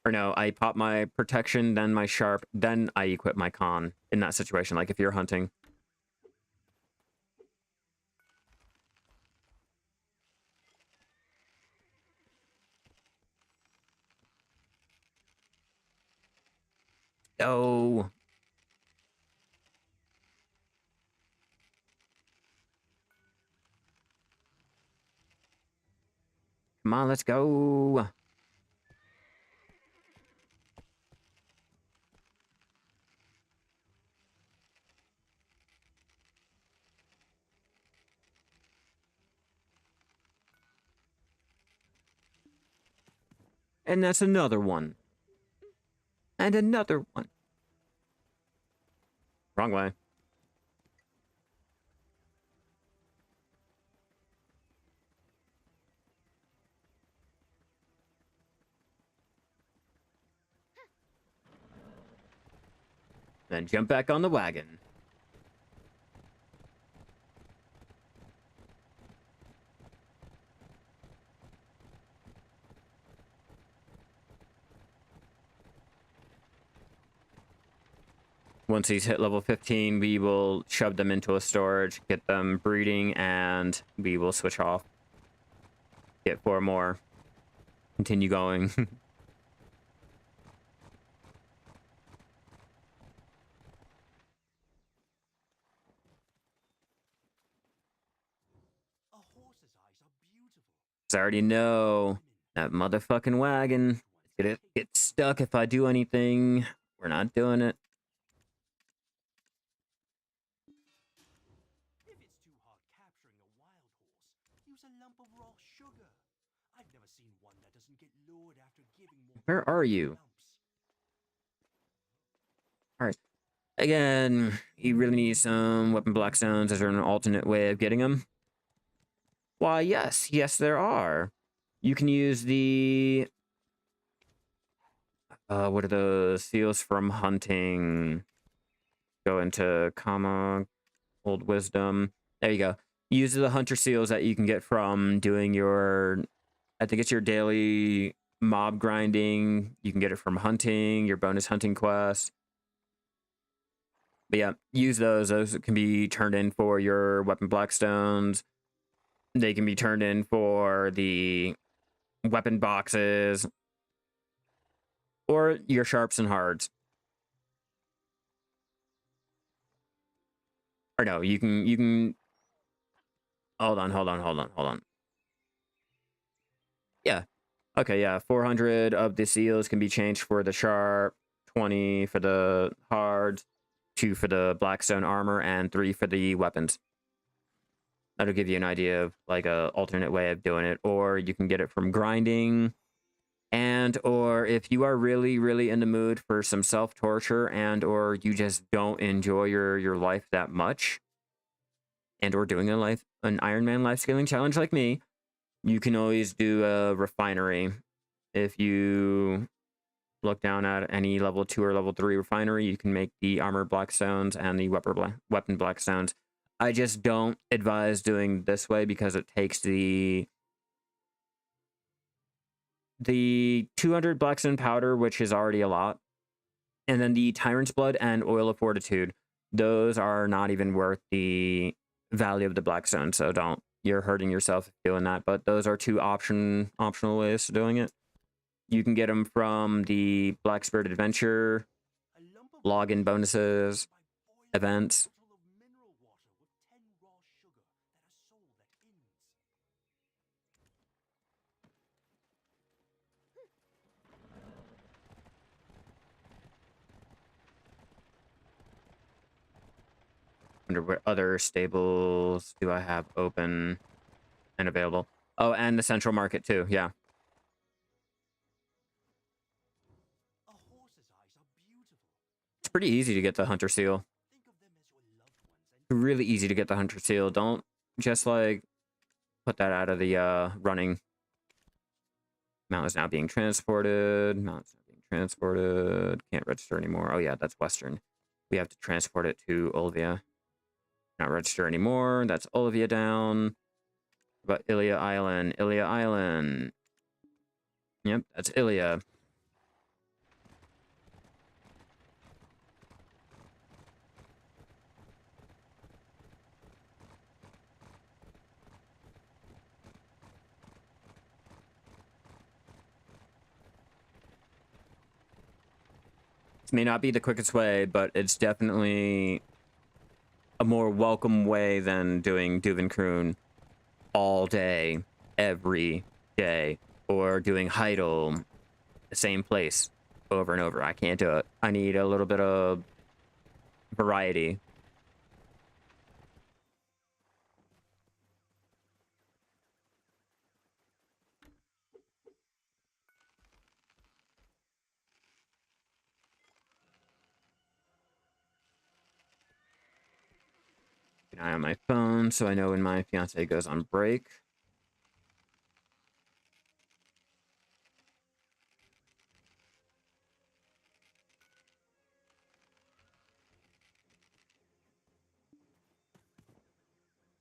S1: Or no, I pop my Protection, then my Sharp, then I equip my con in that situation, like if you're hunting. Oh. on, let's go. And that's another one. And another one. Wrong way. Then jump back on the wagon. Once these hit level 15, we will shove them into a storage, get them breeding, and we will switch off. Get 4 more. Continue going.
S2: A horse's eyes are beautiful.
S1: I already know that motherfucking wagon. It's gonna get stuck if I do anything. We're not doing it.
S2: If it's too hard capturing a wild horse, use a lump of raw sugar. I've never seen one that doesn't get lured after giving more.
S1: Where are you? Alright. Again, you really need some weapon blackstones. Is there an alternate way of getting them? Why, yes. Yes, there are. You can use the... what are the seals from hunting? Go into comma, old wisdom. There you go. Use the hunter seals that you can get from doing your... I think it's your daily mob grinding. You can get it from hunting, your bonus hunting quest. But yeah, use those. Those can be turned in for your weapon blackstones. They can be turned in for the weapon boxes. Or your sharps and hards. Or no, you can... Hold on. Yeah. Okay, yeah. 400 of the seals can be changed for the sharp, 20 for the hard, 2 for the blackstone armor, and 3 for the weapons. That'll give you an idea of like a alternate way of doing it. Or you can get it from grinding. And or if you are really, really in the mood for some self-torture and or you just don't enjoy your life that much, and or doing an Iron Man life scaling challenge like me, you can always do a refinery. If you look down at any level 2 or level 3 refinery, you can make the armor blackstones and the weapon blackstones. I just don't advise doing this way because it takes the 200 blackstone powder, which is already a lot, and then the Tyrant's Blood and Oil of Fortitude. Those are not even worth the value of the blackstone, so don't. You're hurting yourself doing that, but those are 2 optional ways to doing it. You can get them from the Black Spirit Adventure, login bonuses, events. Wonder what other stables do I have open and available. Oh, and the Central Market too, yeah. It's pretty easy to get the Hunter Seal. It's really easy to get the Hunter Seal. Don't just like put that out of the running. Mount is now being transported. Mount's now being transported. Can't register anymore. Oh yeah, that's Western. We have to transport it to Olivia. Not register anymore. That's Olivia down. But Ilia Island. Ilia Island. Yep, that's Ilia. This may not be the quickest way, but it's definitely a more welcome way than doing Duvenkroon all day, every day. or doing Heidel, the same place over and over. I can't do it. I need a little bit of variety. Keep an eye on my phone so I know when my fiance goes on break.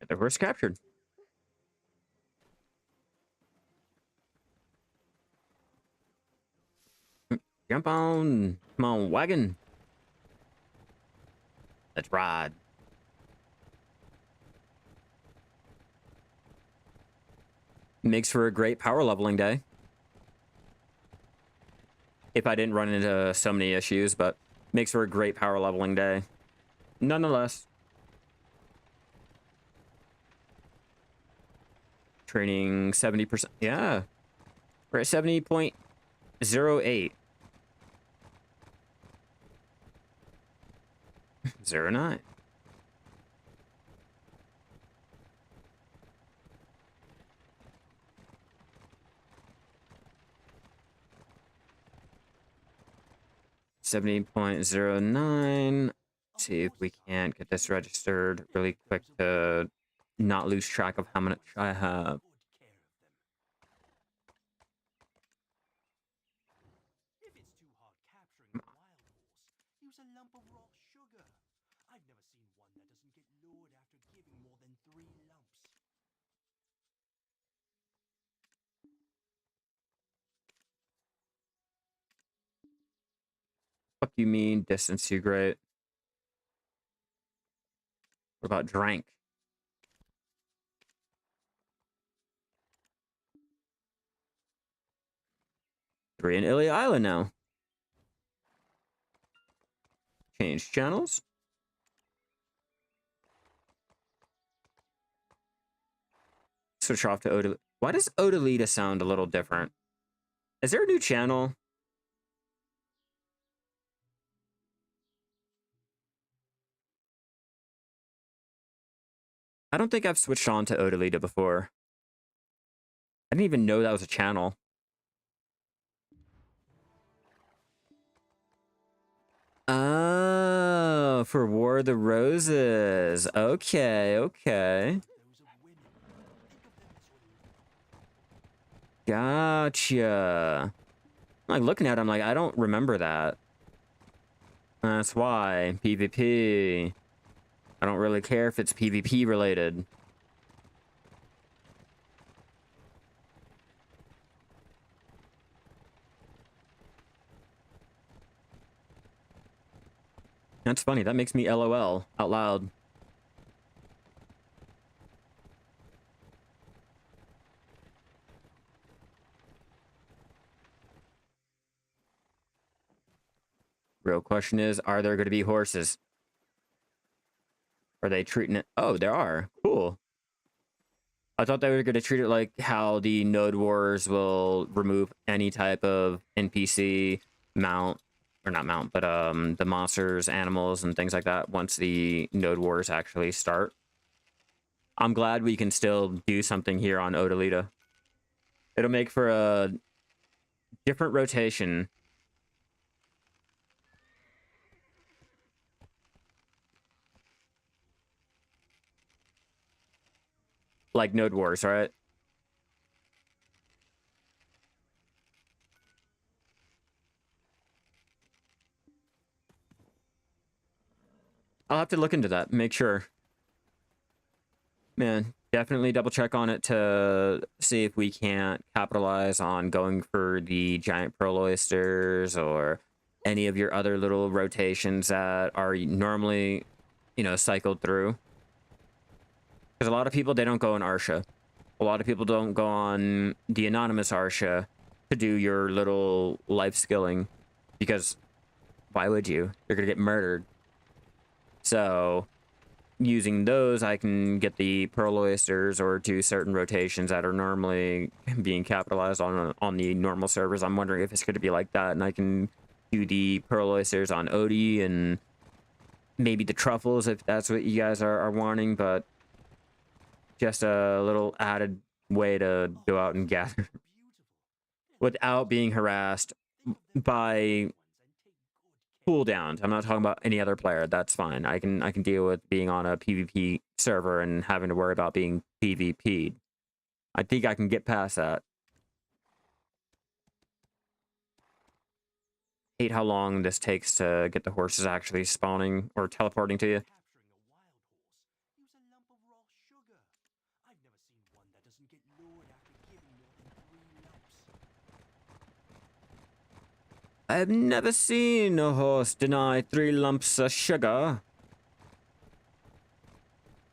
S1: The horse captured. Jump on. Come on, wagon. Let's ride. Makes for a great power leveling day. If I didn't run into so many issues, but makes for a great power leveling day. Nonetheless. Training 70%. Yeah. We're at 70.08. 09. $70.09. See if we can't get this registered really quick to not lose track of how much I have.
S2: If it's too hard capturing a wild horse, use a lump of raw sugar. I've never seen one that doesn't get lured after giving more than 3 lumps.
S1: Fuck you mean distance too great? What about drank? Three in Illy Island now. Change channels. Switch off to Odalita. Why does Odalita sound a little different? Is there a new channel? I don't think I've switched on to Odalita before. I didn't even know that was a channel. Oh, for War of the Roses. Okay, okay. Gotcha. I'm like looking at it, I'm like, I don't remember that. That's why. PvP. I don't really care if it's PvP related. That's funny. That makes me LOL out loud. Real question is, are there going to be horses? Are they treating it? Oh, there are. Cool. I thought they were going to treat it like how the Node Wars will remove any type of NPC mount, or not mount, but the monsters, animals, and things like that once the Node Wars actually start. I'm glad we can still do something here on Odalita. It'll make for a different rotation. Like Node Wars, right? I'll have to look into that, make sure. Man, definitely double check on it to see if we can't capitalize on going for the giant pearl oysters or any of your other little rotations that are normally, you know, cycled through. Because a lot of people, they don't go on Arsha. A lot of people don't go on the anonymous Arsha to do your little life skilling. Because why would you? You're going to get murdered. So using those, I can get the pearl oysters or do certain rotations that are normally being capitalized on the normal servers. I'm wondering if it's going to be like that, and I can do the pearl oysters on Odie and maybe the truffles if that's what you guys are wanting, but just a little added way to go out and gather without being harassed by cooldowns. I'm not talking about any other player. That's fine. I can deal with being on a PvP server and having to worry about being PvP'd. I think I can get past that. Hate how long this takes to get the horses actually spawning or teleporting to you. I've never seen a horse deny 3 lumps of sugar.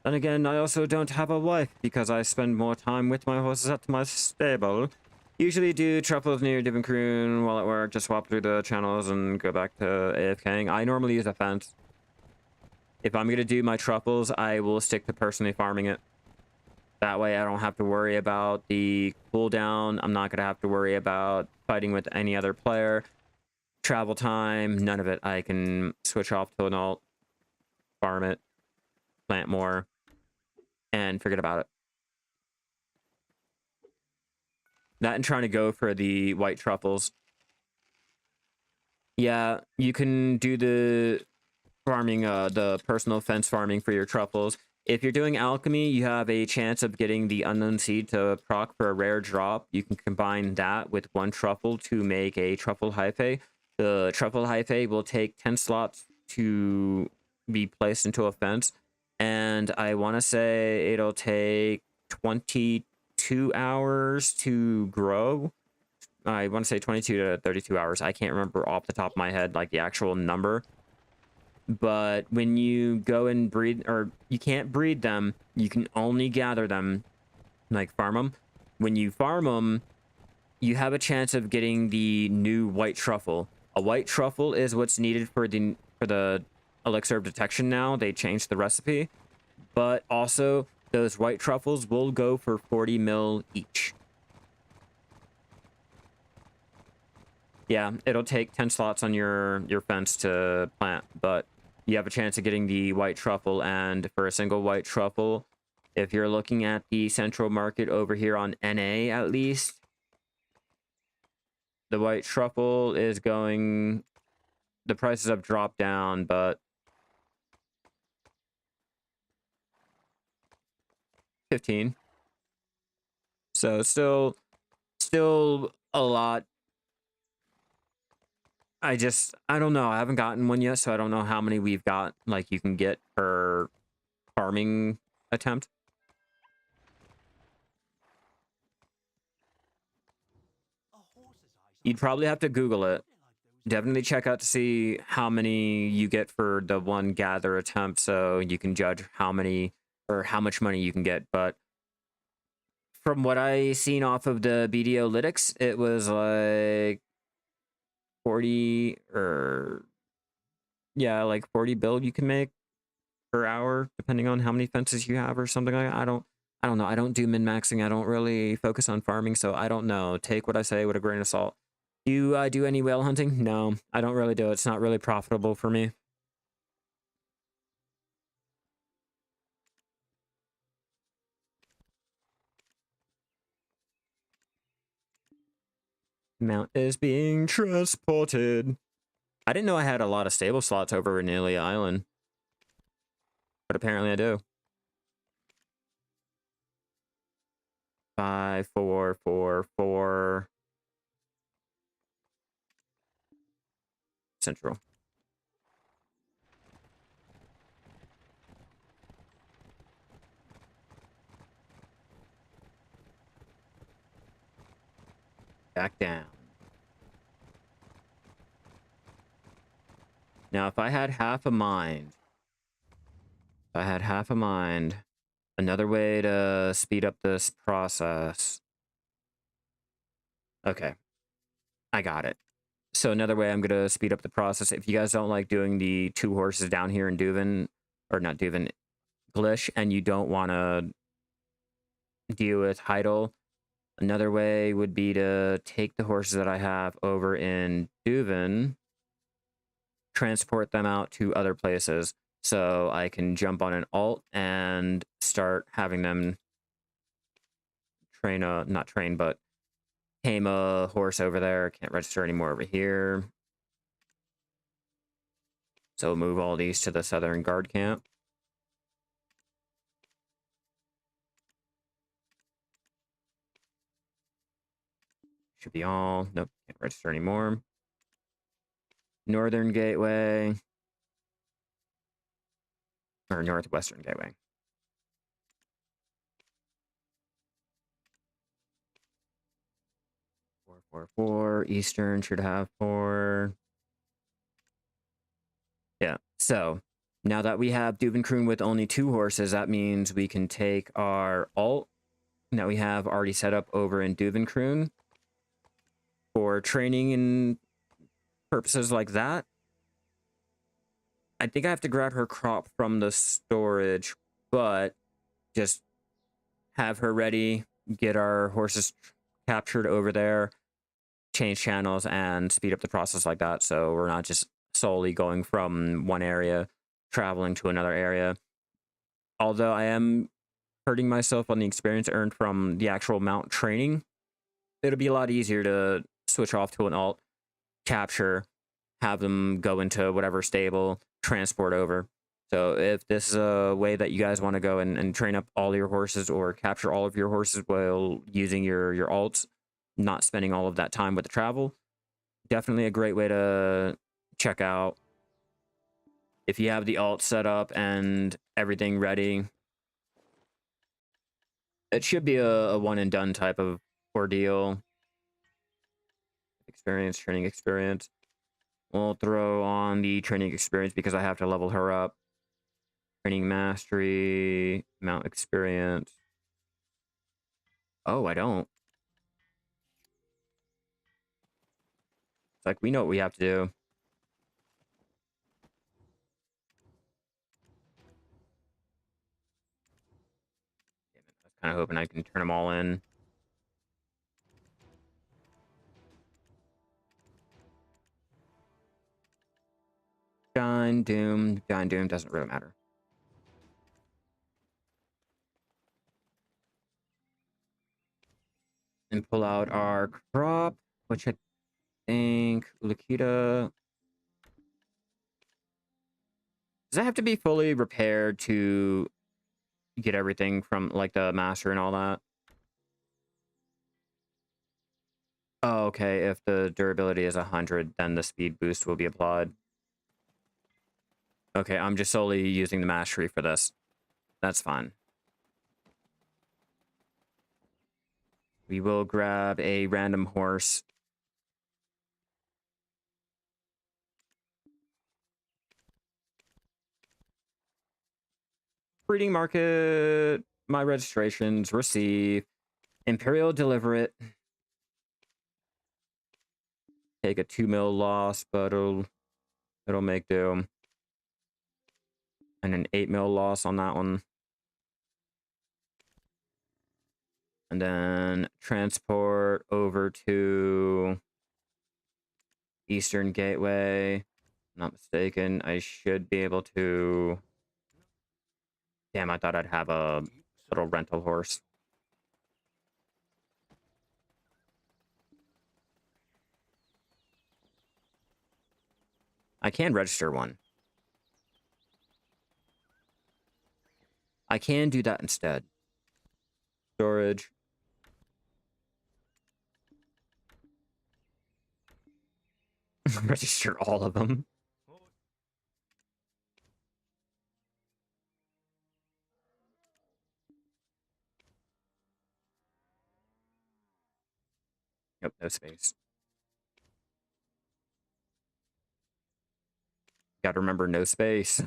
S1: Then again, I also don't have a wife because I spend more time with my horses at my stable. Usually do truffles near Divincroon while at work, just swap through the channels and go back to AFKing. I normally use a fence. If I'm going to do my truffles, I will stick to personally farming it. That way I don't have to worry about the cooldown. I'm not going to have to worry about fighting with any other player. Travel time, none of it. I can switch off to an alt, farm it, plant more, and forget about it. That and trying to go for the white truffles. Yeah, you can do the farming, the personal fence farming for your truffles. If you're doing alchemy, you have a chance of getting the unknown seed to proc for a rare drop. You can combine that with 1 truffle to make a truffle hyphae. The truffle hyphae will take 10 slots to be placed into a fence, and I want to say it'll take 22 hours to grow. I want to say 22 to 32 hours. I can't remember off the top of my head, like, the actual number. But when you go and breed, or you can't breed them, you can only gather them, like farm them. When you farm them, you have a chance of getting the new white truffle. A white truffle is what's needed for the elixir of detection now. They changed the recipe. But also, those white truffles will go for 40 mil each. Yeah, it'll take 10 slots on your fence to plant, but you have a chance of getting the white truffle, and for a single white truffle, if you're looking at the central market over here on NA at least, the white truffle is going... The prices have dropped down, but... 15. So still a lot. I don't know. I haven't gotten one yet, so I don't know how many we've got, like, you can get per farming attempt. You'd probably have to Google it. Definitely check out to see how many you get for the one gather attempt, so you can judge how many or how much money you can get. But from what I seen off of the BDOlytics, it was like 40 or yeah, like 40 build you can make per hour, depending on how many fences you have or something like that. I don't know. I don't do min-maxing. I don't really focus on farming, so I don't know. Take what I say with a grain of salt. Do you do any whale hunting? No, I don't really do it. It's not really profitable for me. Mount is being transported. I didn't know I had a lot of stable slots over in Aelia Island, but apparently I do. 5, 4, 4, 4. Central. Back down. Now, if I had half a mind, another way to speed up this process. Okay, I got it. So another way I'm going to speed up the process, if you guys don't like doing the 2 horses down here in Duvin, or not Duvin, glitch and you don't want to deal with Heidel, another way would be to take the horses that I have over in Duven, transport them out to other places so I can jump on an alt and start having them train not train, but tame a horse over there. Can't register anymore over here. So move all these to the Southern Guard camp. Should be all. Nope, can't register anymore. Northern Gateway. Or Northwestern Gateway. 444. Eastern should have 4. Yeah, so now that we have Duvenkroon with only 2 horses, that means we can take our alt that we have already set up over in Duvenkroon for training and purposes like that. I think I have to grab her crop from the storage, but just have her ready, get our horses captured over there, change channels, and speed up the process like that, so we're not just solely going from one area, traveling to another area. Although I am hurting myself on the experience earned from the actual mount training, it'll be a lot easier to switch off to an alt, capture, have them go into whatever stable, transport over. So if this is a way that you guys want to go and train up all your horses or capture all of your horses while using your alts, not spending all of that time with the travel, definitely a great way to check out. If you have the alt set up and everything ready, it should be a one and done type of ordeal. Experience, training experience. We'll throw on the training experience because I have to level her up. Training mastery, mount experience. Oh, I don't. It's like we know what we have to do. Damn it, I was kind of hoping I can turn them all in. Shine Doom doesn't really matter. And pull out our crop, which I think Lakita. Does that have to be fully repaired to get everything from like the master and all that? Oh, okay. If the durability is 100, then the speed boost will be applied. Okay, I'm just solely using the mastery for this. That's fine. We will grab a random horse. Breeding market. My registrations. Receive. Imperial deliver it. Take a 2 mil loss, but it'll make do. And an 8 mil loss on that one. And then transport over to Eastern Gateway. Not mistaken, I should be able to... Damn, I thought I'd have a little rental horse. I can register one. I can do that instead. Storage. Register all of them. Nope, no space. Gotta remember, no space.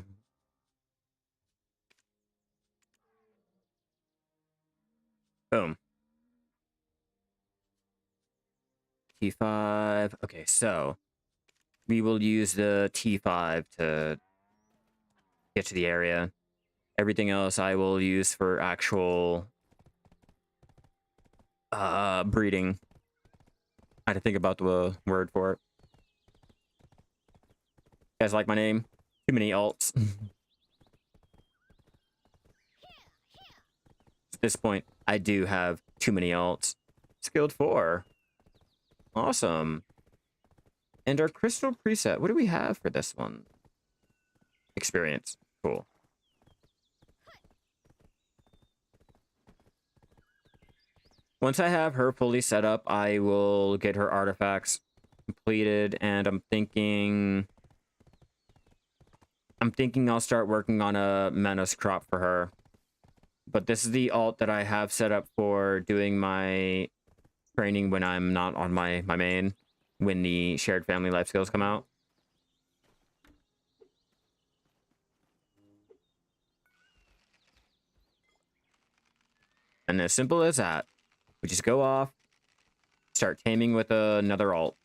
S1: Boom. T5. Okay, so we will use the T5 to get to the area. Everything else I will use for actual breeding. I had to think about the word for it. You guys like my name? Too many alts. At this point, I do have too many alts. Skilled 4. Awesome. And our crystal preset, what do we have for this one? Experience. Cool. Once I have her fully set up, I will get her artifacts completed, and I'm thinking I'll start working on a menace crop for her. But this is the alt that I have set up for doing my training when I'm not on my main, when the shared family life skills come out. And as simple as that, we just go off, start taming with another alt.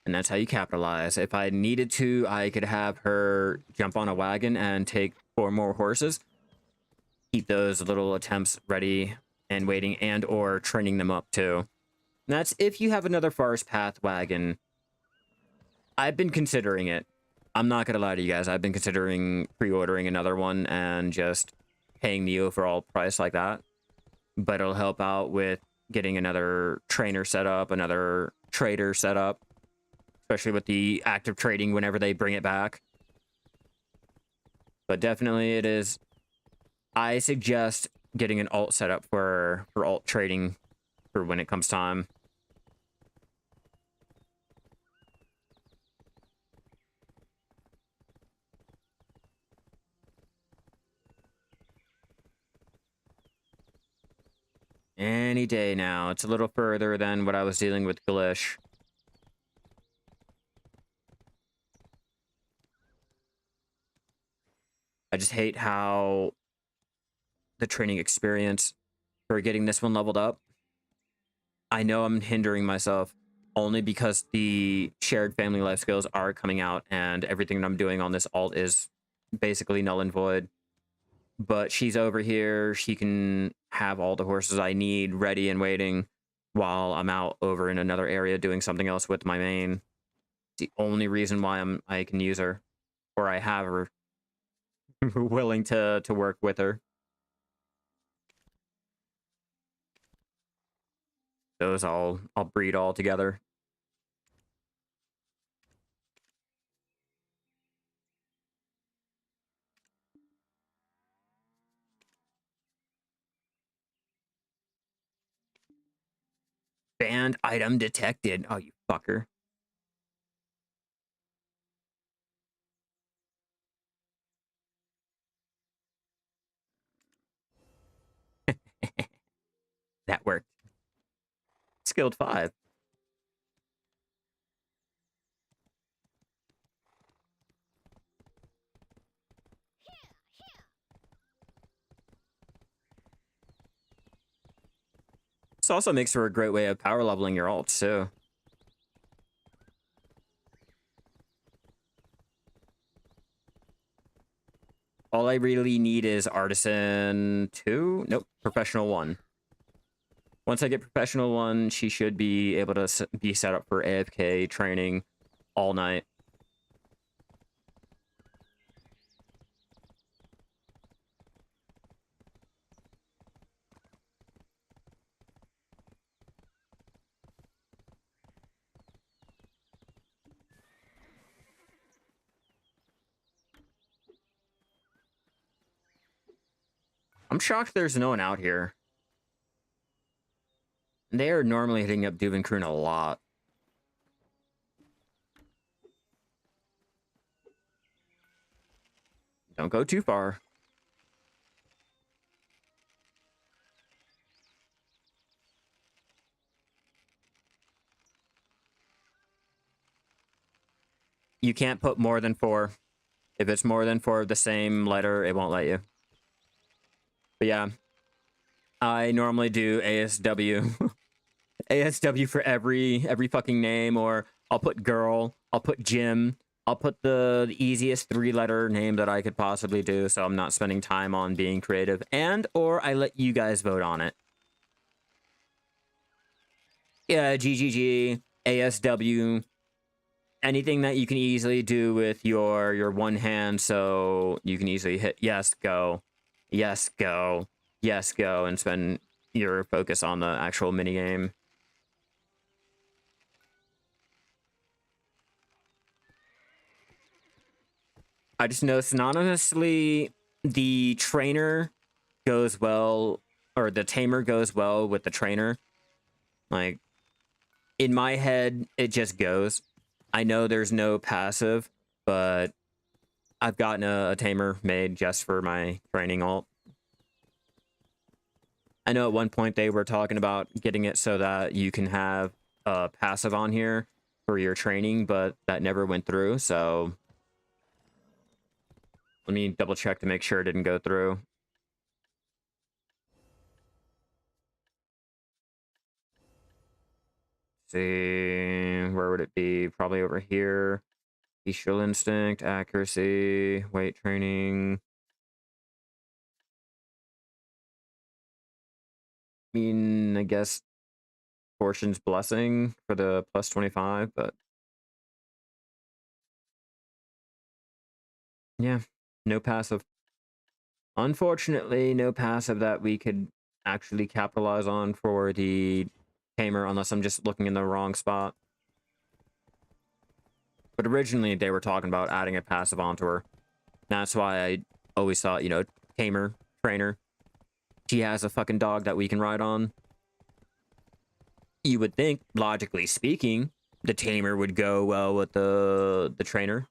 S1: And that's how you capitalize. If I needed to, I could have her jump on a wagon and take 4 more horses. Keep those little attempts ready and waiting, and or training them up too. And that's if you have another forest path wagon. I've been considering it. I'm not gonna lie to you guys. I've been considering pre-ordering another one and just paying the overall price like that. But it'll help out with getting another trainer set up, another trader set up. Especially with the active trading whenever they bring it back. But definitely it is... I suggest getting an alt set up for alt trading for when it comes time. Any day now. It's a little further than what I was dealing with Glish. I just hate how the training experience for getting this one leveled up. I know I'm hindering myself only because the shared family life skills are coming out and everything that I'm doing on this alt is basically null and void. But she's over here. She can have all the horses I need ready and waiting while I'm out over in another area doing something else with my main. It's the only reason why I can use her, or I have her willing to work with her. Those I'll breed all together. Banned item detected. Oh, you fucker. That worked. Skilled 5. This also makes for a great way of power leveling your alts, too. All I really need is Artisan 2? Nope, Professional 1. Once I get Professional 1, she should be able to be set up for AFK training all night. I'm shocked there's no one out here. They are normally hitting up Duvenkroon a lot. Don't go too far. You can't put more than 4. If it's more than 4 of the same letter, it won't let you. But yeah, I normally do ASW ASW for every fucking name, or I'll put girl, I'll put Jim, I'll put the easiest 3-letter name that I could possibly do, so I'm not spending time on being creative, and or I let you guys vote on it. Yeah, GGG, ASW, anything that you can easily do with your one hand, so you can easily hit yes, go, yes, go, yes, go, and spend your focus on the actual minigame. I just know synonymously the trainer goes well, or the tamer goes well with the trainer. Like, in my head, it just goes. I know there's no passive, but I've gotten a tamer made just for my training alt. I know at one point they were talking about getting it so that you can have a passive on here for your training, but that never went through, so let me double check to make sure it didn't go through. See, where would it be? Probably over here. Bestial instinct, accuracy, weight training. I mean, I guess Fortune's blessing for the plus 25, but yeah, no passive. Unfortunately, no passive that we could actually capitalize on for the tamer, unless I'm just looking in the wrong spot. But originally, they were talking about adding a passive onto her. That's why I always thought, you know, tamer, trainer, she has a fucking dog that we can ride on. You would think, logically speaking, the tamer would go well with the trainer.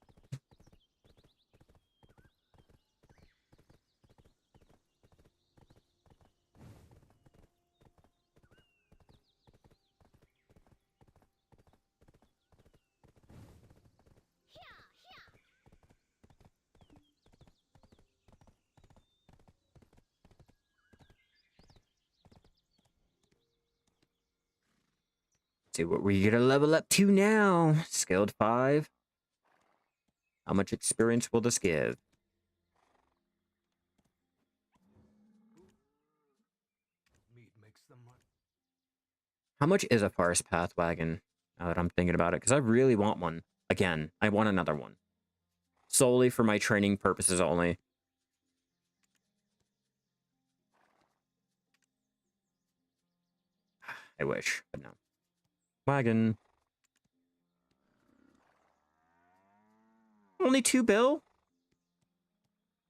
S1: See what we gonna level up to now. Skilled 5. How much experience will this give?
S2: Meat makes them run.
S1: How much is a forest path wagon? Now that I'm thinking about it, because I really want one. Again, I want another one. Solely for my training purposes only. I wish, but no. Wagon. Only 2 bill?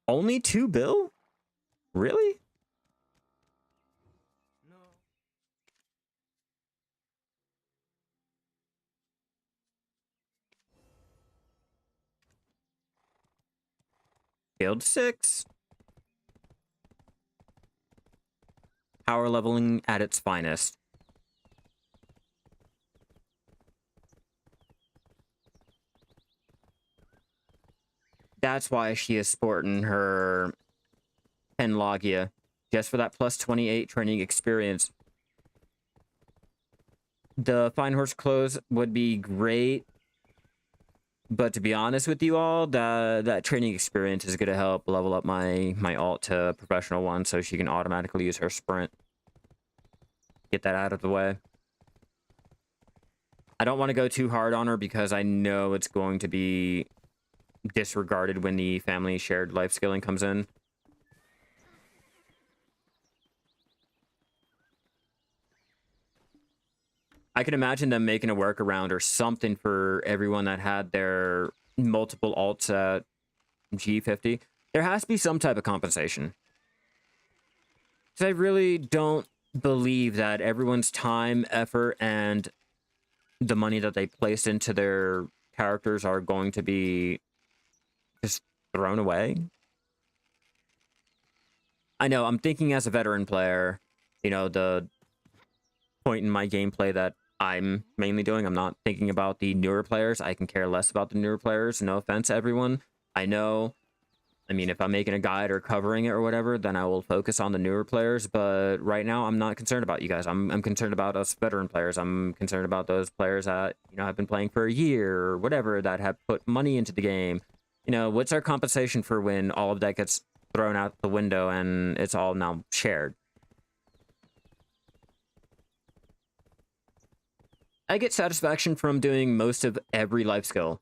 S1: Only 2 bill? Really?
S2: No.
S1: Guild 6. Power leveling at its finest. That's why she is sporting her Penlogia. Just for that plus 28 training experience. The Fine Horse clothes would be great. But to be honest with you all, that training experience is going to help level up my alt to professional 1 so she can automatically use her sprint. Get that out of the way. I don't want to go too hard on her because I know it's going to be disregarded when the family shared life skilling comes in. I can imagine them making a workaround or something for everyone that had their multiple alts at G50. There has to be some type of compensation. Because I really don't believe that everyone's time, effort, and the money that they placed into their characters are going to be just thrown away. I know, I'm thinking as a veteran player, you know, the point in my gameplay that I'm mainly doing. I'm not thinking about the newer players. I can care less about the newer players. No offense, everyone. I know I mean, if I'm making a guide or covering it or whatever, then I will focus on the newer players. But right now, I'm not concerned about you guys. I'm concerned about us veteran players. I'm concerned about those players that, you know, have been playing for a year or whatever, that have put money into the game. You know, what's our compensation for when all of that gets thrown out the window and it's all now shared? I get satisfaction from doing most of every life skill.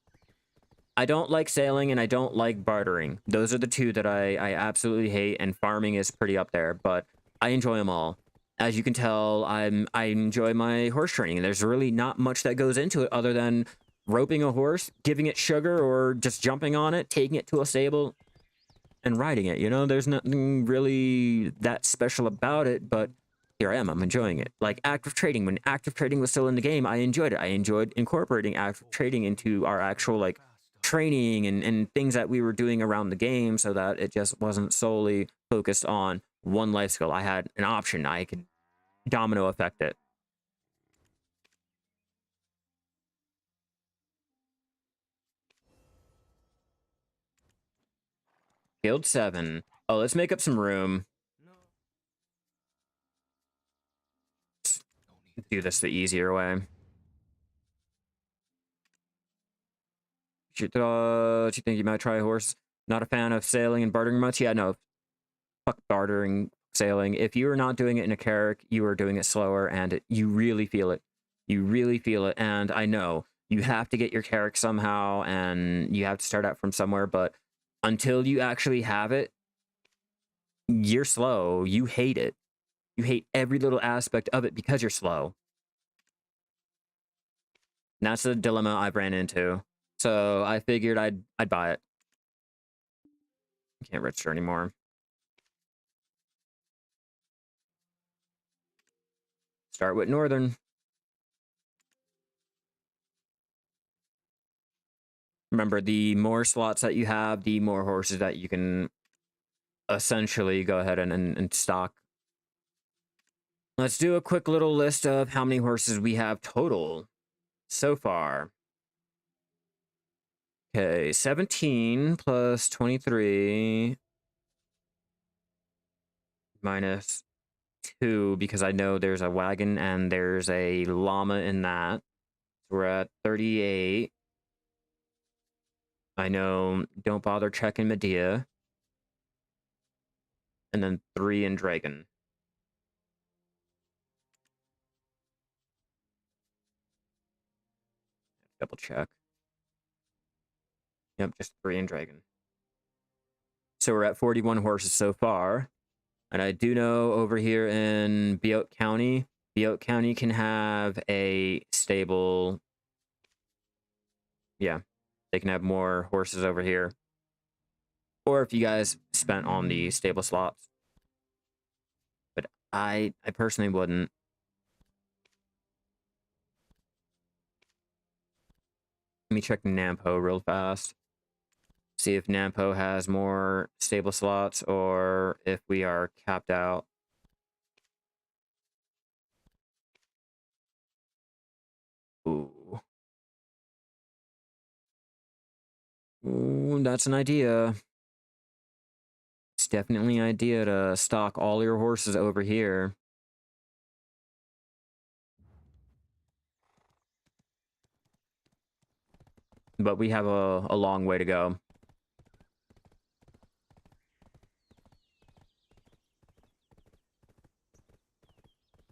S1: I don't like sailing and I don't like bartering. Those are the two that I absolutely hate, and farming is pretty up there, but I enjoy them all. As you can tell, I enjoy my horse training. There's really not much that goes into it other than roping a horse, giving it sugar, or just jumping on it, taking it to a stable, and riding it. You know, there's nothing really that special about it, but here I am. I'm enjoying it. Like active trading. When active trading was still in the game, I enjoyed it. I enjoyed incorporating active trading into our actual, like, training and things that we were doing around the game, so that it just wasn't solely focused on one life skill. I had an option. I could domino effect it. Guild 7. Oh, let's make up some room.
S2: No.
S1: Do this the easier way. Do you think you might try a horse? Not a fan of sailing and bartering much? Yeah, no. Fuck bartering, sailing. If you are not doing it in a carrick, you are doing it slower, and you really feel it. You really feel it, and I know you have to get your carrick somehow, and you have to start out from somewhere, but until you actually have it, you're slow. You hate it. You hate every little aspect of it because you're slow. And that's the dilemma I've ran into. So I figured I'd buy it. Can't register anymore. Start with Northern. Remember, the more slots that you have, the more horses that you can essentially go ahead and stock. Let's do a quick little list of how many horses we have total so far. Okay, 17 plus 23 minus 2, because I know there's a wagon and there's a llama in that. So we're at 38. I know, don't bother checking Medea. And then 3 in Dragon. Double check. Yep, just 3 in Dragon. So we're at 41 horses so far. And I do know over here in Butte County can have a stable. Yeah, they can have more horses over here. Or if you guys spent on the stable slots. But I personally wouldn't. Let me check Nampo real fast. See if Nampo has more stable slots or if we are capped out. Ooh. Ooh, that's an idea. It's definitely an idea to stock all your horses over here. But we have a long way to go.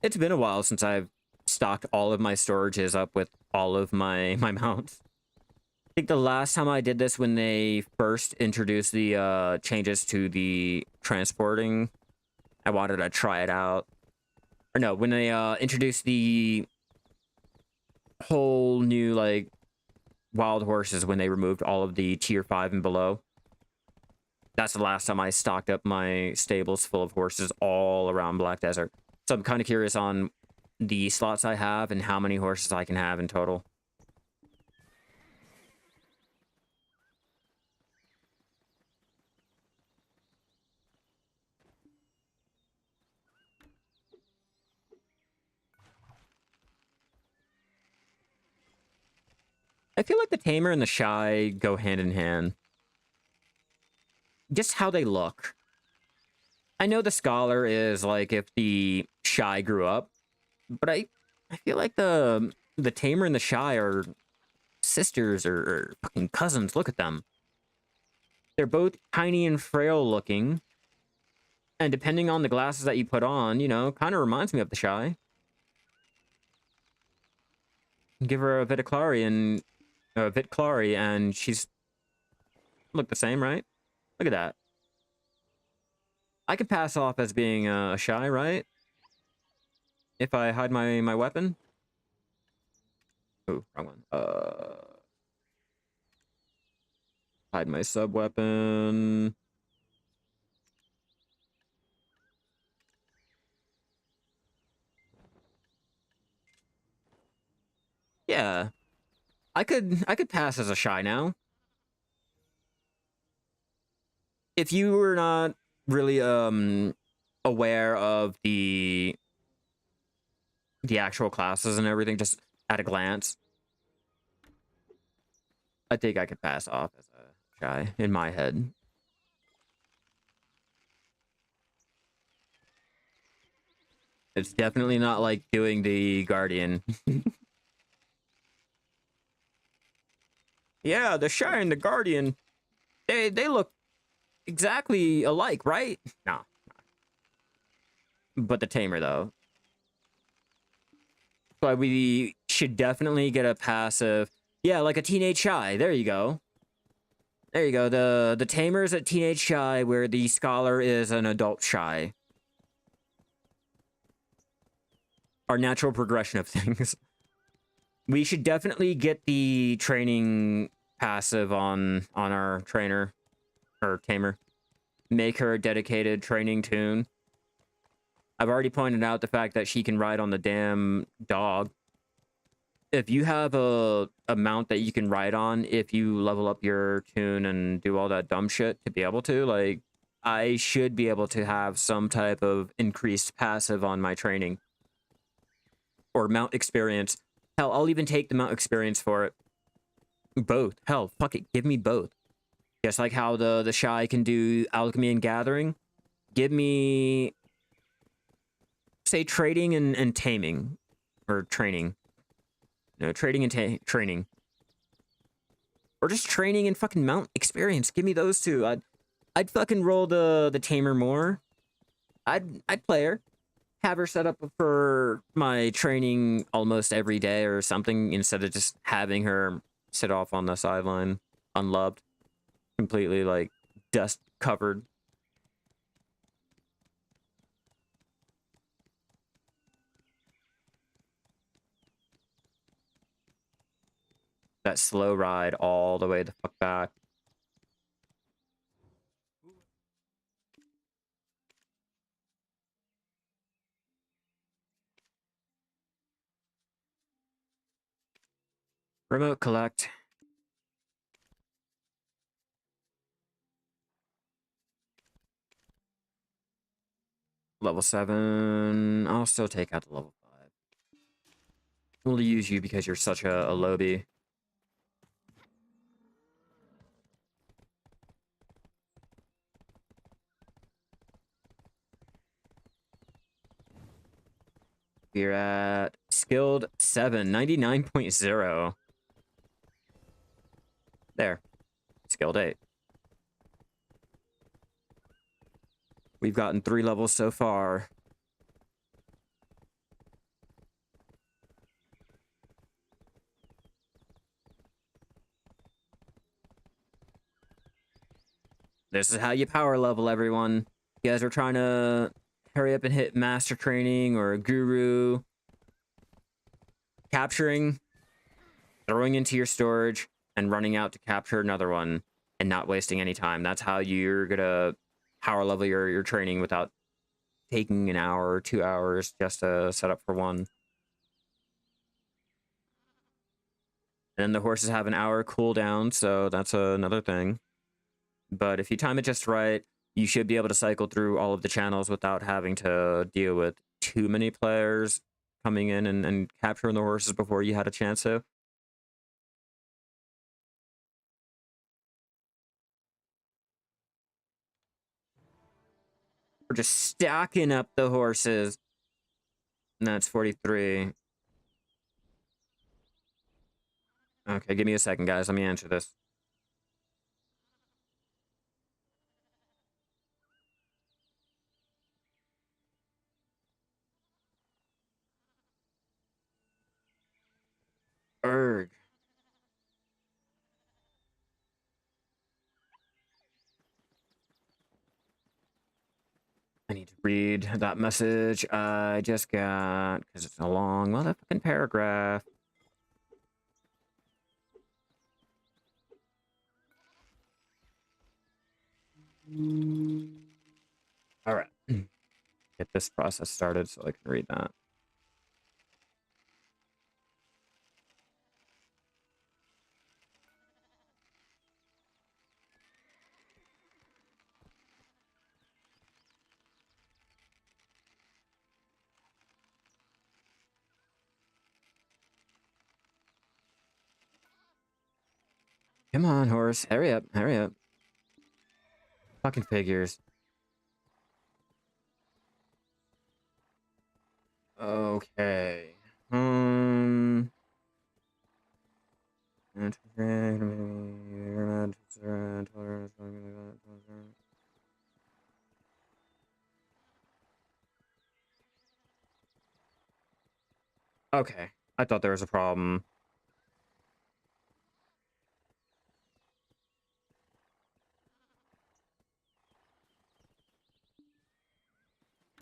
S1: It's been a while since I've stocked all of my storages up with all of my mounts. I think the last time I did this, when they first introduced the changes to the transporting, I wanted to try it out. Or no, when they introduced the whole new, like, wild horses, when they removed all of the tier 5 and below. That's the last time I stocked up my stables full of horses all around Black Desert. So I'm kind of curious on the slots I have and how many horses I can have in total. I feel like the Tamer and the Shai go hand in hand. just how they look. I know the scholar is like if the Shai grew up, but I feel like the tamer and the Shai are sisters or fucking cousins. Look at them. They're both tiny and frail looking. And depending on the glasses that you put on, you know, kind of reminds me of the Shai. Give her a Vitclari and she's look the same, right? Look at that. I could pass off as being a Shai, right? If I hide my weapon. Oh, wrong one. Hide my sub weapon. Yeah, I could pass as a Shai now. If you were not really aware of the actual classes and everything, just at a glance, I think I could pass off as a Shai in my head. It's definitely not like doing the Guardian. Yeah, the Shai and the Guardian, they look exactly alike, right? No. But the Tamer, though. But we should definitely get a passive. Yeah, like a Teenage Shai. There you go. There you go. The Tamer is a Teenage Shai, where the Scholar is an adult Shai. Our natural progression of things. We should definitely get the training passive on our trainer. Or Tamer. Make her a dedicated training toon. I've already pointed out the fact that she can ride on the damn dog. If you have a mount that you can ride on, if you level up your toon and do all that dumb shit to be able to, like, I should be able to have some type of increased passive on my training. Or mount experience. Hell, I'll even take the mount experience for it. Both. Hell, fuck it. Give me both. Just like how the Shai can do alchemy and gathering. Give me, say, trading and taming. Or training. No, trading and training. Or just training and fucking mount experience. Give me those two. I'd fucking roll the tamer more. I'd play her. Have her set up for my training almost every day or something, instead of just having her sit off on the sideline unloved. Completely, like, dust covered. That slow ride all the way the fuck back. Remote collect. Level 7. I'll still take out the level 5. We'll use you because you're such a lobby. We're at skilled 7, 99.0. There. Skilled 8. We've gotten 3 levels so far. This is how you power level, everyone. You guys are trying to hurry up and hit master training or guru. Capturing, throwing into your storage, and running out to capture another one and not wasting any time. That's how you're gonna power level your training without taking an hour or 2 hours just to set up for one. And then the horses have an hour cooldown, so that's another thing. But if you time it just right, you should be able to cycle through all of the channels without having to deal with too many players coming in and capturing the horses before you had a chance to. We're just stacking up the horses. And that's 43. Okay, give me a second, guys. Let me answer this. Erg. I need to read that message I just got because it's a long motherfucking paragraph. All right. Get this process started so I can read that. Come on, horse. Hurry up. Hurry up. Fucking figures. Okay. Okay. I thought there was a problem.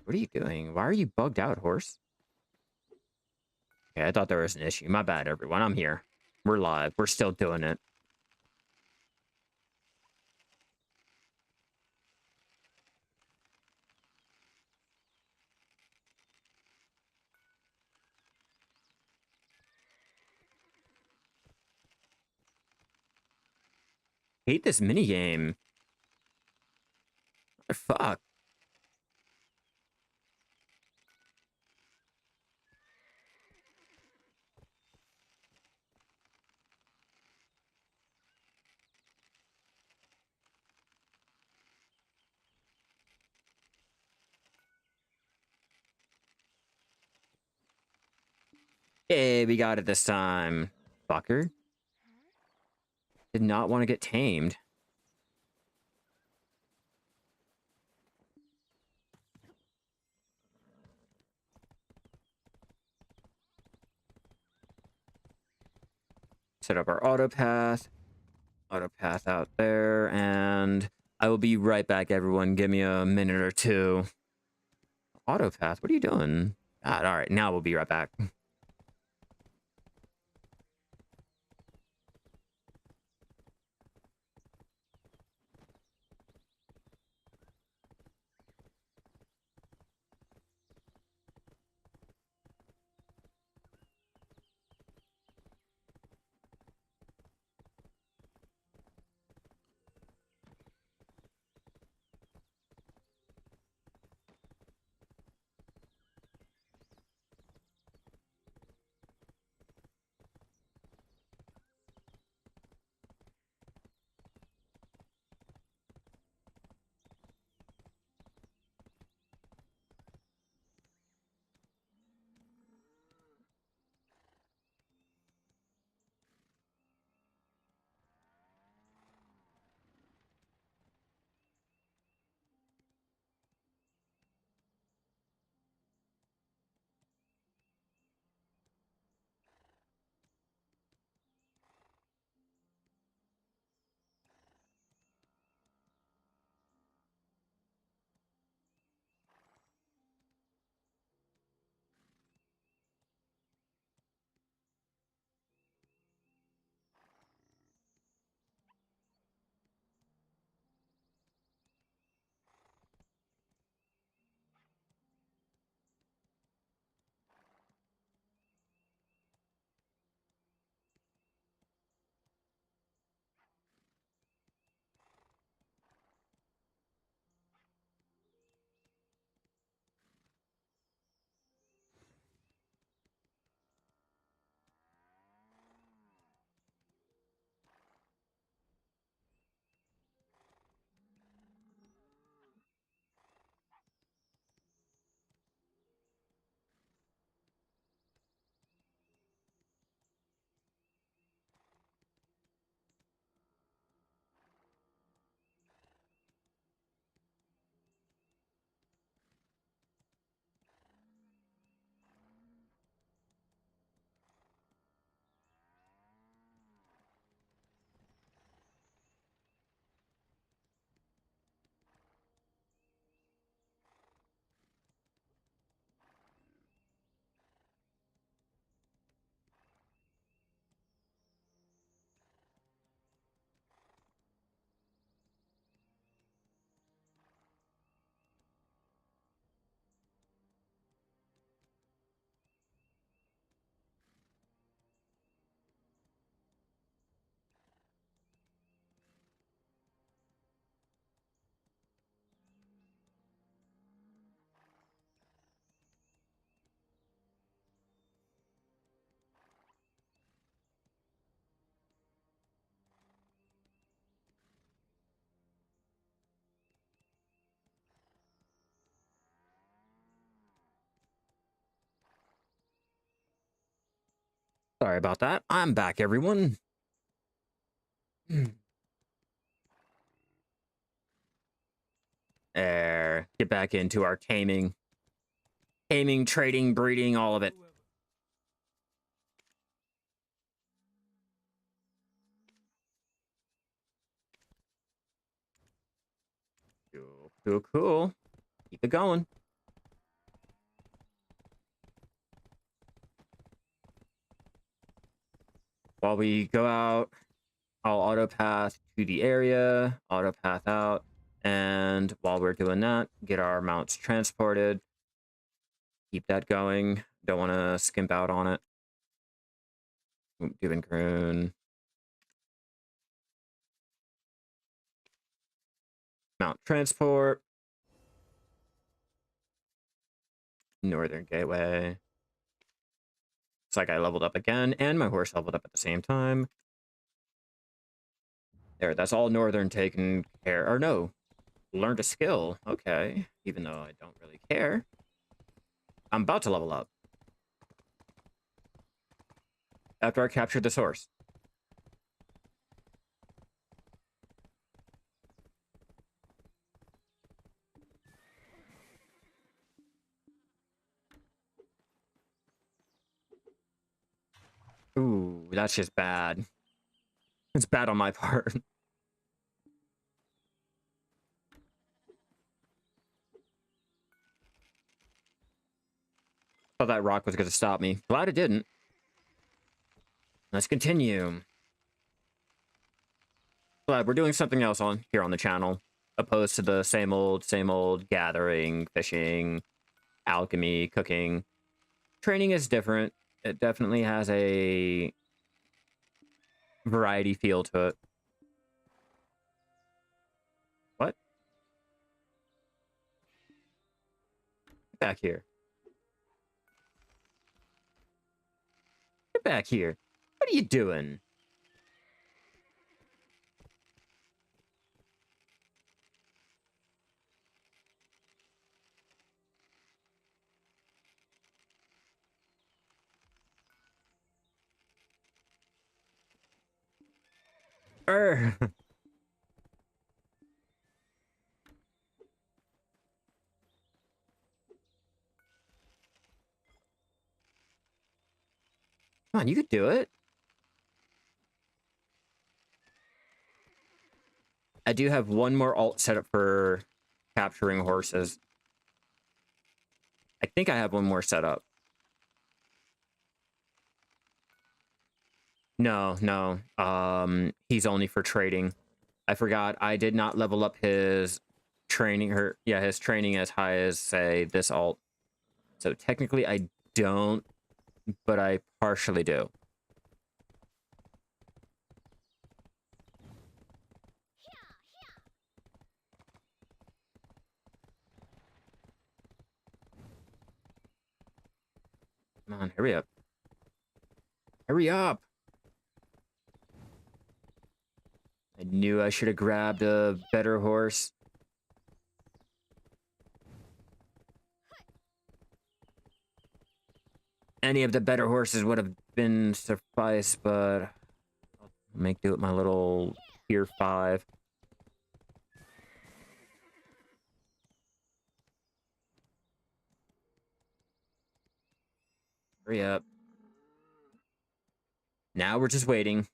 S1: What are you doing? Why are you bugged out, horse? Okay, I thought there was an issue. My bad, everyone. I'm here. We're live. We're still doing it. Hate this minigame. What the fuck? Hey, we got it this time. Fucker. Did not want to get tamed. Set up our auto path out there, and I will be right back, everyone. Give me a minute or two. Auto path, what are you doing? God, all right, now we'll be right back. Sorry about that. I'm back, everyone. There. Get back into our taming. Taming, trading, breeding, all of it. Cool, cool, cool. Keep it going. While we go out, I'll auto path to the area, auto path out, and while we're doing that, get our mounts transported. Keep that going. Don't want to skimp out on it. Doing croon. Mount transport. Northern Gateway. It's like I leveled up again, and my horse leveled up at the same time. There, that's all Northern taken care. Or no, learned a skill. Okay, even though I don't really care. I'm about to level up. After I captured this horse. Ooh, that's just bad. It's bad on my part. Thought that rock was going to stop me. Glad it didn't. Let's continue. Glad we're doing something else on here on the channel, opposed to the same old gathering, fishing, alchemy, cooking. Training is different. It definitely has a variety feel to it. What? Get back here. Get back here. What are you doing? Come on, you could do it. I do have one more alt set up for capturing horses. I think I have one more set up. No, no. He's only for trading. I forgot. I did not level up his training. His training as high as, say, this alt. So technically, I don't, but I partially do. Come on, hurry up. Hurry up! I knew I should have grabbed a better horse. Any of the better horses would have been suffice, but I'll make do with my little tier 5. Hurry up. Now we're just waiting.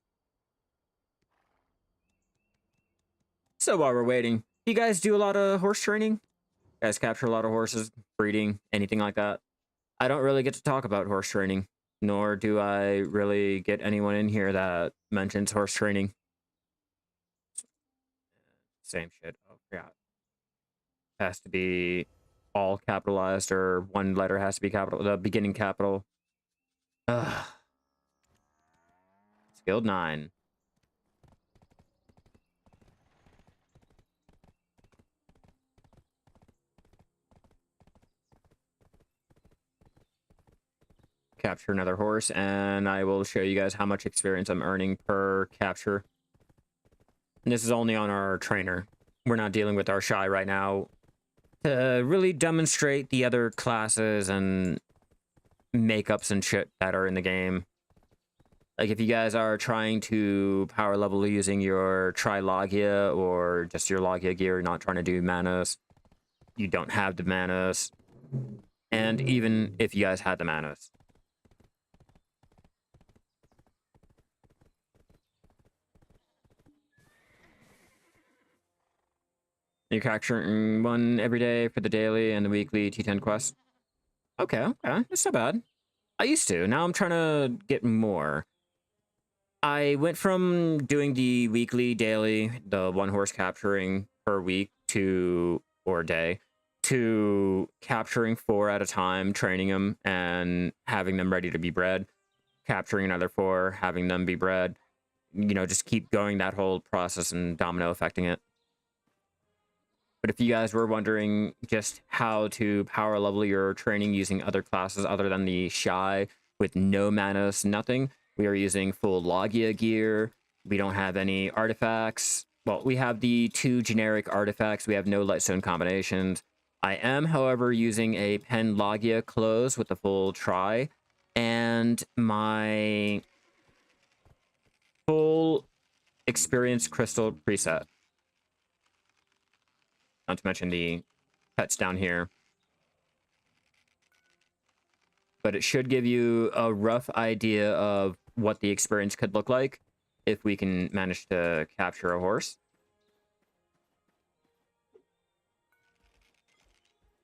S1: So while we're waiting, you guys do a lot of horse training? You guys capture a lot of horses, breeding, anything like that? I don't really get to talk about horse training, nor do I really get anyone in here that mentions horse training. Same shit. Oh, yeah. Has to be all capitalized, or one letter has to be capital, the beginning capital. Ugh. Skilled 9. Capture another horse, and I will show you guys how much experience I'm earning per capture. And this is only on our trainer. We're not dealing with our Shai right now to really demonstrate the other classes and makeups and shit that are in the game. Like if you guys are trying to power level using your Trilogia or just your Logia gear, not trying to do Manos, you don't have the Manos. And even if you guys had the Manos. You're capturing one every day for the daily and the weekly T10 quest. Okay, okay, that's not bad. I used to. Now I'm trying to get more. I went from doing the weekly, daily, the one horse capturing per week to, or day, to capturing 4 at a time, training them and having them ready to be bred, capturing another 4, having them be bred, you know, just keep going that whole process and domino affecting it. But if you guys were wondering just how to power level your training using other classes other than the Shai with no Manos, nothing, we are using full Logia gear. We don't have any artifacts. Well, we have the 2 generic artifacts. We have no Lightstone combinations. I am, however, using a Pen Logia close with the full Tri and my full Experience Crystal preset. Not to mention the pets down here. But it should give you a rough idea of what the experience could look like if we can manage to capture a horse.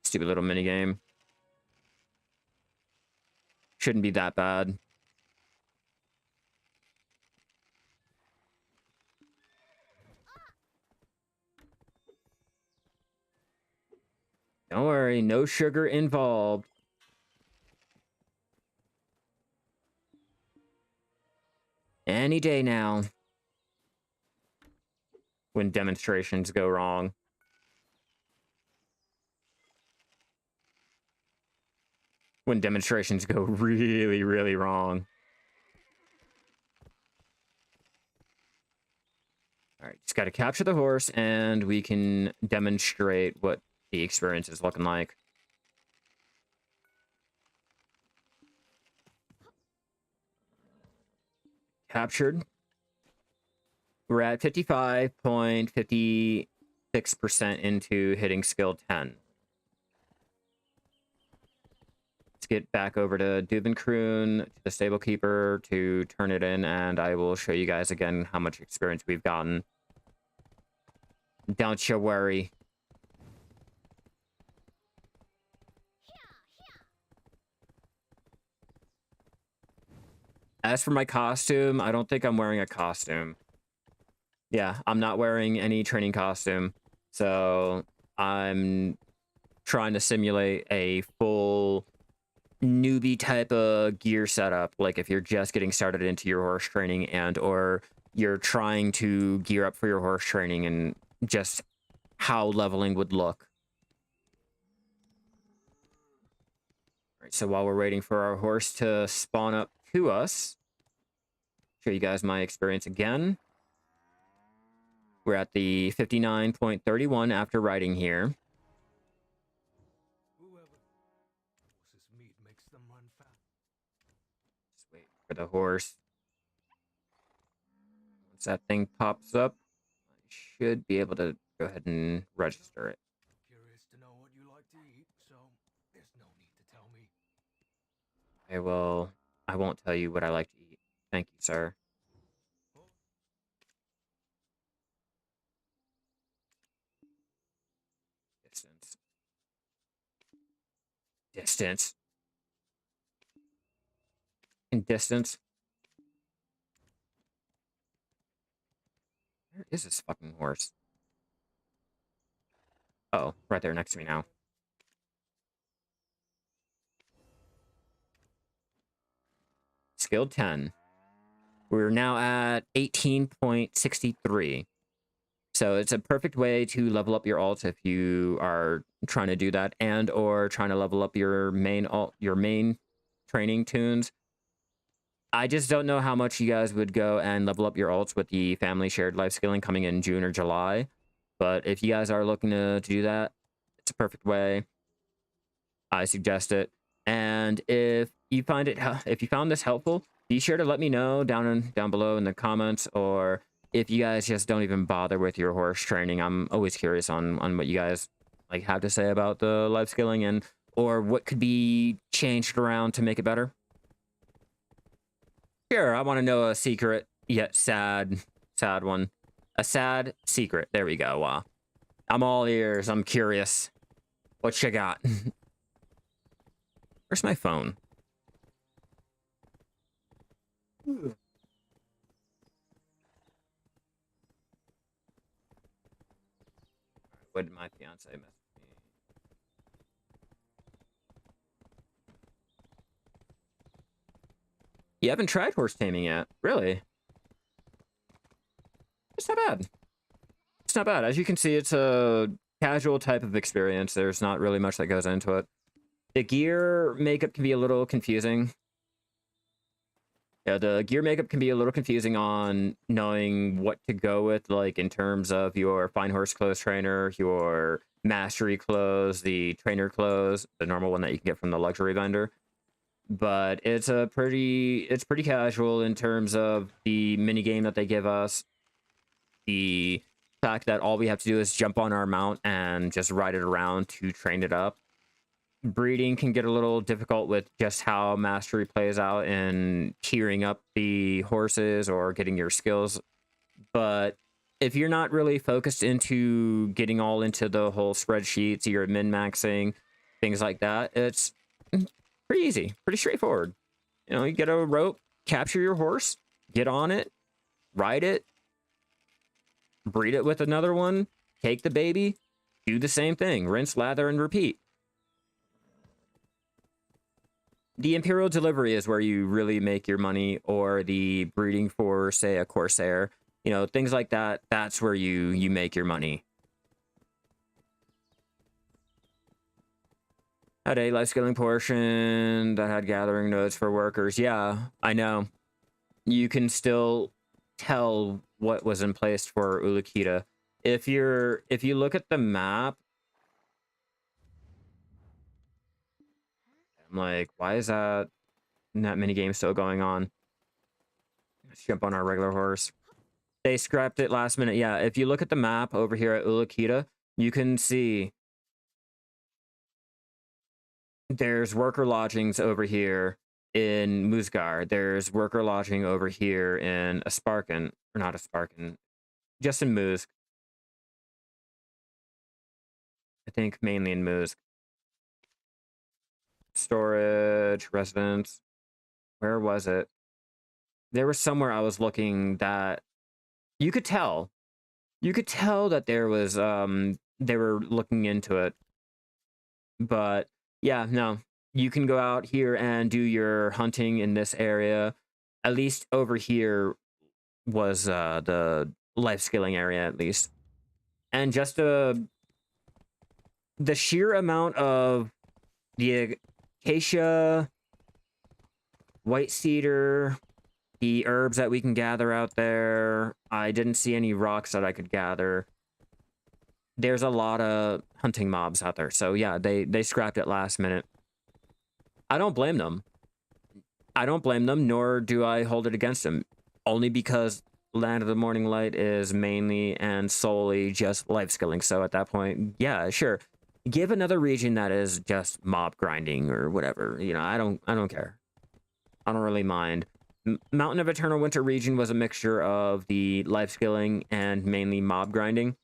S1: Stupid little minigame. Shouldn't be that bad. Don't worry, no sugar involved. Any day now. When demonstrations go wrong. When demonstrations go really, really wrong. Alright, just gotta capture the horse and we can demonstrate what the experience is looking like. Captured. We're at 55.56% into hitting skill 10. Let's get back over to Duvenkroon, to the stable keeper, to turn it in, and I will show you guys again how much experience we've gotten. Don't you worry. As for my costume, I don't think I'm wearing a costume. Yeah, I'm not wearing any training costume. So I'm trying to simulate a full newbie type of gear setup. Like if you're just getting started into your horse training and or you're trying to gear up for your horse training and just how leveling would look. All right, so while we're waiting for our horse to spawn up to us, show you guys my experience again. We're at the 59.31 after riding here.
S2: Horse's meat makes them run fast.
S1: Just wait for the horse. Once that thing pops up, I should be able to go ahead and register it.
S2: Curious to know what you like to eat, so there's no need to tell me.
S1: I won't tell you what I like to eat. Thank you, sir. Distance. Distance. In distance. Where is this fucking horse? Oh, right there next to me now. Skill 10. We're now at 18.63. So it's a perfect way to level up your alt if you are trying to do that and or trying to level up your main alt, your main training tunes. I just don't know how much you guys would go and level up your alts with the family shared life skilling coming in June or July. But if you guys are looking to do that, it's a perfect way. I suggest it. And if you found this helpful, be sure to let me know down below in the comments, or if you guys just don't even bother with your horse training. I'm always curious on what you guys like have to say about the life skilling, and or what could be changed around to make it better. Sure, I want to know a secret yet sad one. A sad secret. There we go. Wow. I'm all ears. I'm curious. What you got? Where's my phone? What did my fiance message me? You haven't tried horse taming yet? Really? It's not bad. It's not bad. As you can see, it's a casual type of experience. There's not really much that goes into it. The gear makeup can be a little confusing. Yeah, the gear makeup can be a little confusing on knowing what to go with, like in terms of your fine horse clothes trainer, your mastery clothes, the trainer clothes, the normal one that you can get from the luxury vendor. But it's pretty casual in terms of the mini game that they give us. The fact that all we have to do is jump on our mount and just ride it around to train it up. Breeding can get a little difficult with just how mastery plays out in tiering up the horses or getting your skills. But if you're not really focused into getting all into the whole spreadsheets, you're min-maxing, things like that, it's pretty easy, pretty straightforward. You know, you get a rope, capture your horse, get on it, ride it, breed it with another one, take the baby, do the same thing, rinse, lather, and repeat. The Imperial delivery is where you really make your money, or the breeding for, say, a Corsair. You know, things like that, that's where you make your money. Had a life skilling portion that had gathering nodes for workers. Yeah, I know. You can still tell what was in place for Ulukita. If you look at the map, I'm like, why is that mini game still going on? Let's jump on our regular horse. They scrapped it last minute. Yeah, if you look at the map over here at Ulukita, you can see there's worker lodgings over here in Musgar. There's worker lodging over here in Asparkin, or not Asparkin, just in Musk. I think mainly in Musk. Storage, residence. Where was it? There was somewhere I was looking that you could tell. You could tell that there was they were looking into it. But yeah, no. You can go out here and do your hunting in this area. At least over here was the life skilling area, at least. And just the sheer amount of the acacia, white cedar, the herbs that we can gather out there. I didn't see any rocks that I could gather. There's a lot of hunting mobs out there. So yeah, they scrapped it last minute. I don't blame them. I don't blame them, nor do I hold it against them. Only because Land of the Morning Light is mainly and solely just life skilling. So at that point, yeah, sure. Give another region that is just mob grinding or whatever. You know, I don't care. I don't really mind. Mountain of Eternal Winter region was a mixture of the life skilling and mainly mob grinding.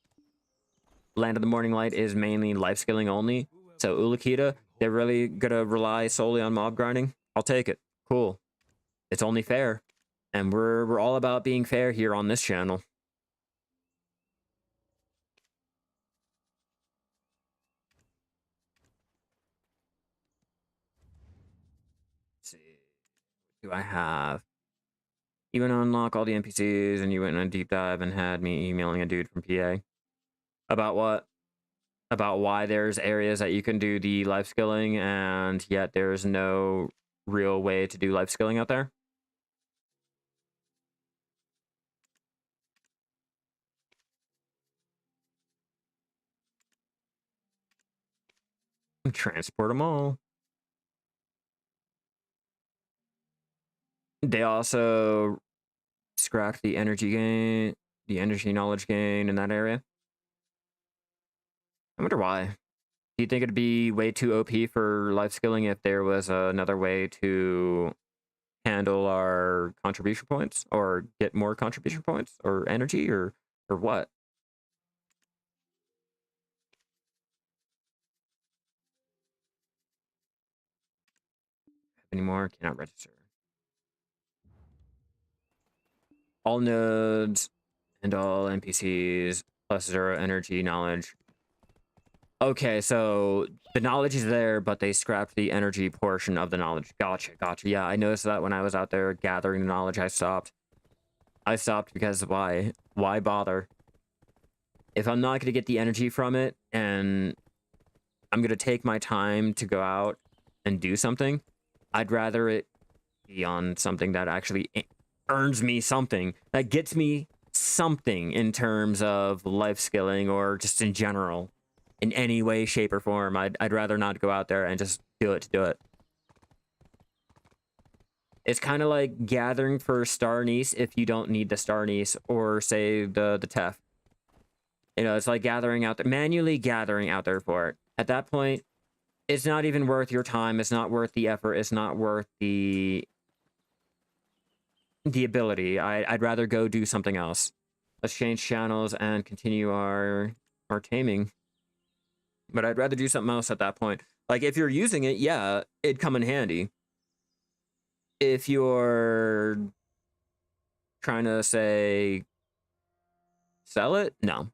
S1: Land of the Morning Light is mainly life skilling only. So Ulukita, they're really gonna rely solely on mob grinding. I'll take it. Cool. It's only fair. And we're all about being fair here on this channel. Let's see. What do I have? You went to unlock all the NPCs and you went on a deep dive and had me emailing a dude from PA. About what? About why there's areas that you can do the life skilling and yet there's no real way to do life skilling out there? Transport them all. They also scrapped the energy gain, the energy knowledge gain in that area. I wonder why. Do you think it'd be way too OP for life skilling if there was another way to handle our contribution points or get more contribution points or energy or what? Anymore? Cannot register. All nodes and all NPCs plus 0 energy knowledge. Okay, so the knowledge is there, but they scrapped the energy portion of the knowledge. Gotcha, gotcha. Yeah, I noticed that when I was out there gathering the knowledge, I stopped. I stopped because why? Why bother? If I'm not going to get the energy from it and I'm going to take my time to go out and do something, I'd rather it be on something that actually earns me something, that gets me something in terms of life skilling or just in general. In any way, shape, or form, I'd rather not go out there and just do it to do it. It's kind of like gathering for Star Anise if you don't need the Star Anise or say the Tef. You know, it's like gathering out there, manually gathering out there for it. At that point, it's not even worth your time. It's not worth the effort. It's not worth the ability. I'd rather go do something else. Let's change channels and continue our taming. But I'd rather do something else at that point. Like, if you're using it, yeah, it'd come in handy. If you're trying to, say, sell it, no.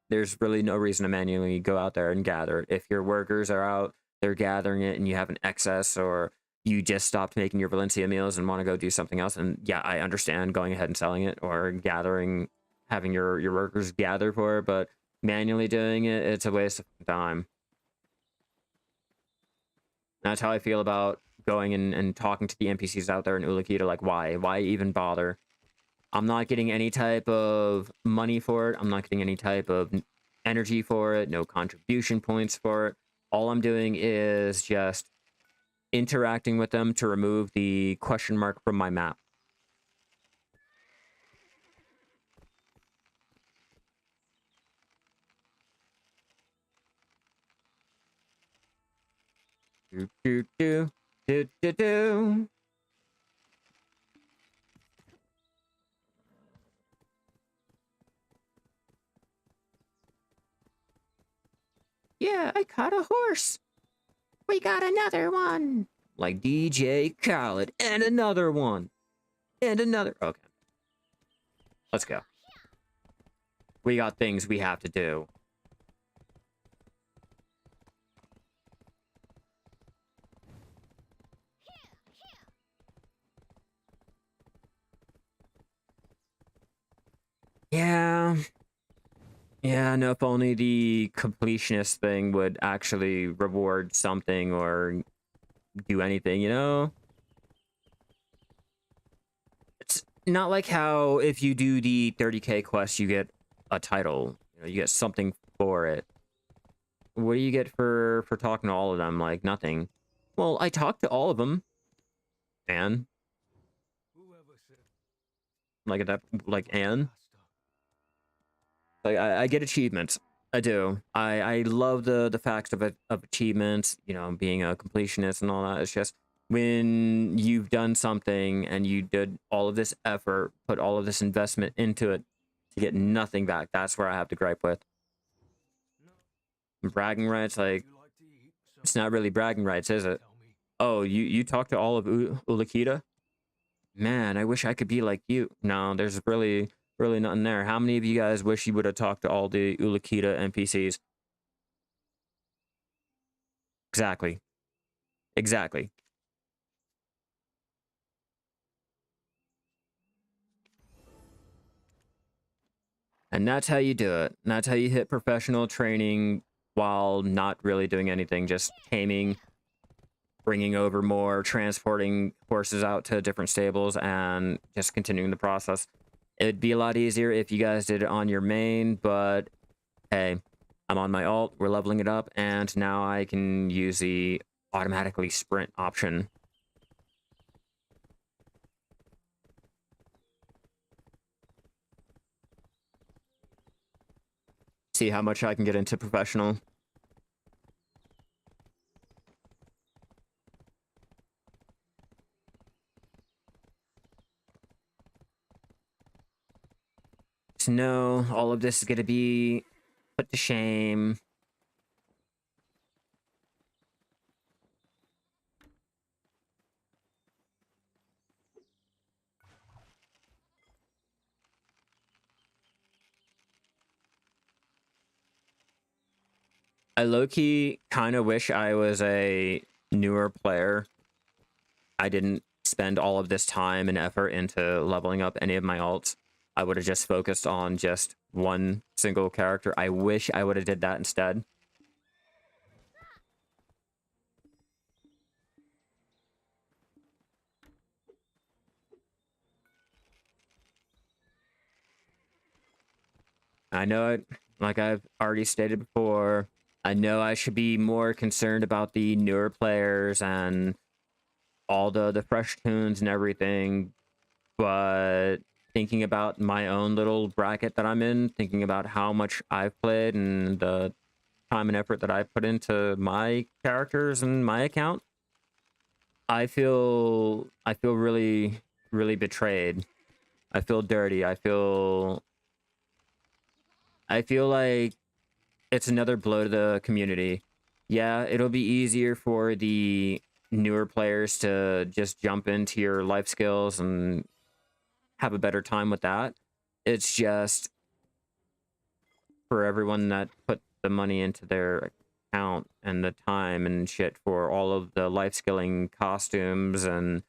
S1: There's really no reason to manually go out there and gather it. If your workers are out, they're gathering it, and you have an excess, or you just stopped making your Valencia meals and want to go do something else, and yeah, I understand going ahead and selling it, or gathering, having your workers gather for it, but manually doing it, it's a waste of time. That's how I feel about going and talking to the NPCs out there in Ulukita. Like, why? Why even bother? I'm not getting any type of money for it. I'm not getting any type of energy for it. No contribution points for it. All I'm doing is just interacting with them to remove the question mark from my map. Do, do, do, do, do, do. Yeah, I caught a horse. We got another one. Like DJ Khaled. And another one. And another. Okay. Let's go. We got things we have to do. Yeah. Yeah, no, if only the completionist thing would actually reward something or do anything, you know? It's not like how if you do the 30k quest, you get a title. You know, you get something for it. What do you get for talking to all of them? Like, nothing. Well, I talked to all of them. And? Like, at that, like, and? Like, I get achievements. I do. I love the facts of achievements, you know, being a completionist and all that. It's just when you've done something and you did all of this effort, put all of this investment into it to get nothing back, that's where I have to gripe with. Bragging rights, like, it's not really bragging rights, is it? Oh, you talked to all of Ulukita? Man, I wish I could be like you. No, there's really nothing there. How many of you guys wish you would have talked to all the Ulukita NPCs? Exactly. Exactly. And that's how you do it. And that's how you hit professional training while not really doing anything, just taming, bringing over more, transporting horses out to different stables, and just continuing the process. It'd be a lot easier if you guys did it on your main, but hey, I'm on my alt, we're leveling it up, and now I can use the automatically sprint option. see how much I can get into professional. So no, all of this is going to be put to shame. I low-key kind of wish I was a newer player. I didn't spend all of this time and effort into leveling up any of my alts. I would have just focused on just one single character. I wish I would have did that instead. I know it, like I've already stated before, I know I should be more concerned about the newer players and all the fresh tunes and everything, but thinking about my own little bracket that I'm in, thinking about how much I've played and the time and effort that I put into my characters and my account, I feel really betrayed. I feel dirty. I feel like it's another blow to the community. Yeah, it'll be easier for the newer players to just jump into your life skills and have a better time with that. It's just for everyone that put the money into their account and the time and shit for all of the life skilling costumes and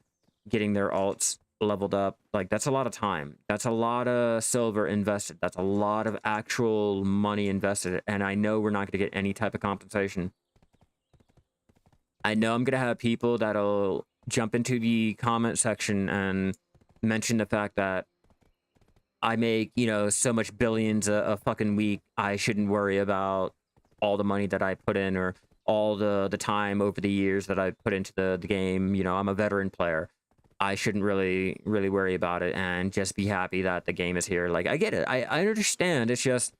S1: getting their alts leveled up. Like, that's a lot of time. That's a lot of silver invested. That's a lot of actual money invested. And I know we're not going to get any type of compensation. I know I'm going to have people that'll jump into the comment section and mention the fact that I make, you know, so much billions a fucking week. I shouldn't worry about all the money that I put in or all the time over the years that I put into the game. You know, I'm a veteran player. I shouldn't really worry about it and just be happy that the game is here. Like, I get it. I understand. It's just,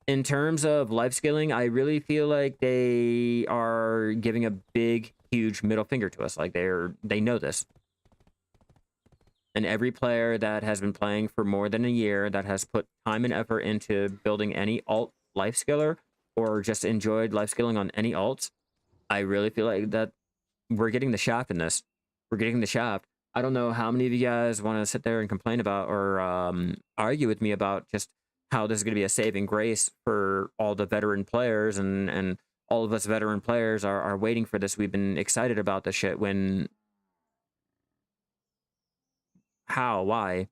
S1: in terms of life skilling, I really feel like they are giving a big, huge middle finger to us. Like, they know this. And every player that has been playing for more than a year, that has put time and effort into building any alt life skiller or just enjoyed life skilling on any alts, I really feel like that we're getting the shaft in this. We're getting the shaft. I don't know how many of you guys want to sit there and complain about or argue with me about just how this is going to be a saving grace for all the veteran players and all of us veteran players are waiting for this. We've been excited about this shit when... How? Why?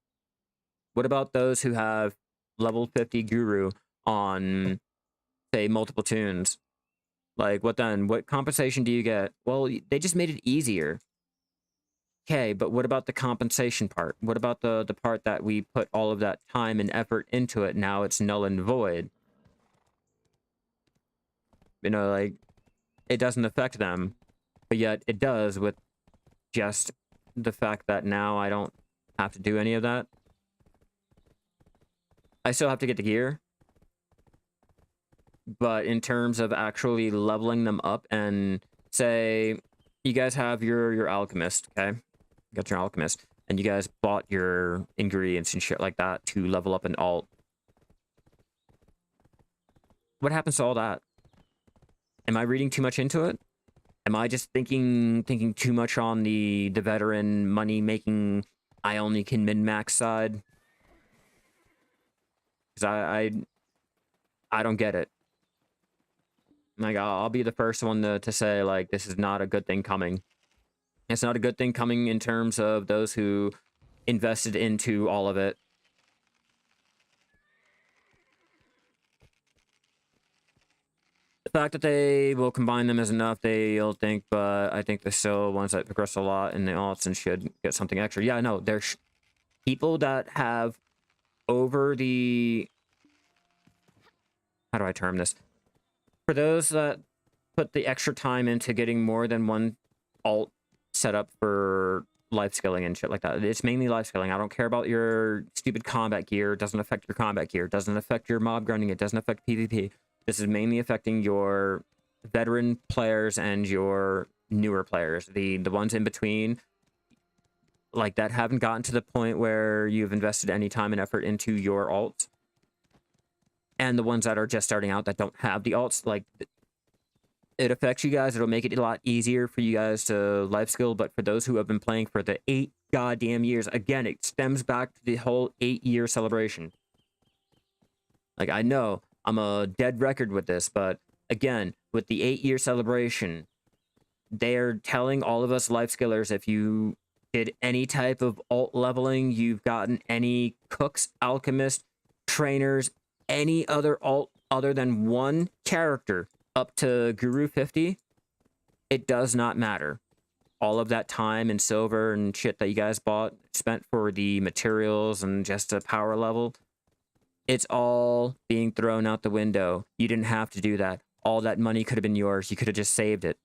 S1: What about those who have level 50 guru on, say, multiple tunes? Like, what then? What compensation do you get? Well, they just made it easier. Okay, but what about the compensation part? What about the part that we put all of that time and effort into it? Now it's null and void. You know, like, it doesn't affect them, but yet it does with just the fact that now I don't have to do any of that. I still have to get the gear, but in terms of actually leveling them up, and say you guys have your alchemist, okay? You got your alchemist, and you guys bought your ingredients and shit like that to level up an alt. What happens to all that? Am I reading too much into it? Am I just thinking too much on the veteran money making, I only can min-max side? Because I don't get it. Like, I'll be the first one to say, like, this is not a good thing coming. It's not a good thing coming in terms of those who invested into all of it. The fact that they will combine them is enough, they'll think, but I think they're still ones that progress a lot in the alts and should get something extra. Yeah, no, there's people that have over the... How do I term this? For those that put the extra time into getting more than one alt set up for life skilling and shit like that. It's mainly life skilling. I don't care about your stupid combat gear. It doesn't affect your combat gear. It doesn't affect your mob grinding. It doesn't affect PvP. This is mainly affecting your veteran players and your newer players. The ones in between, like, that haven't gotten to the point where you've invested any time and effort into your alts. And the ones that are just starting out that don't have the alts, like, it affects you guys. It'll make it a lot easier for you guys to life skill. But for those who have been playing for the 8 goddamn years, again, it stems back to the whole 8-year celebration. Like, I know I'm a dead record with this, but again, with the 8-year celebration, they're telling all of us life skillers, if you did any type of alt leveling, you've gotten any cooks, alchemists, trainers, any other alt other than one character up to Guru 50, it does not matter. All of that time and silver and shit that you guys spent for the materials and just a power level, it's all being thrown out the window. You didn't have to do that. All that money could have been yours. You could have just saved it.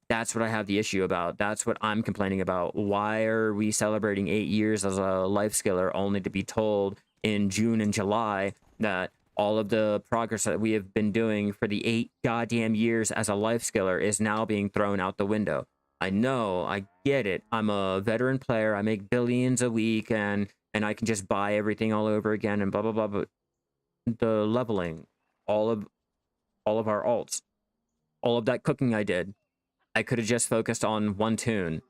S1: That's what I have the issue about. That's what I'm complaining about. Why are we celebrating 8 years as a life skiller only to be told in June and July that all of the progress that we have been doing for the 8 goddamn years as a life skiller is now being thrown out the window? I know, I get it. I'm a veteran player. I make billions a week, and I can just buy everything all over again and blah blah blah. But the leveling, all of our alts, all of that cooking I did, I could have just focused on one tune.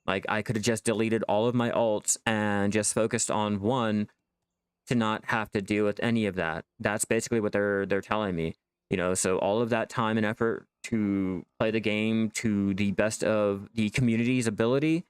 S1: Like, I could have just deleted all of my alts and just focused on one to not have to deal with any of that. That's basically what they're telling me. You know, so all of that time and effort to play the game to the best of the community's ability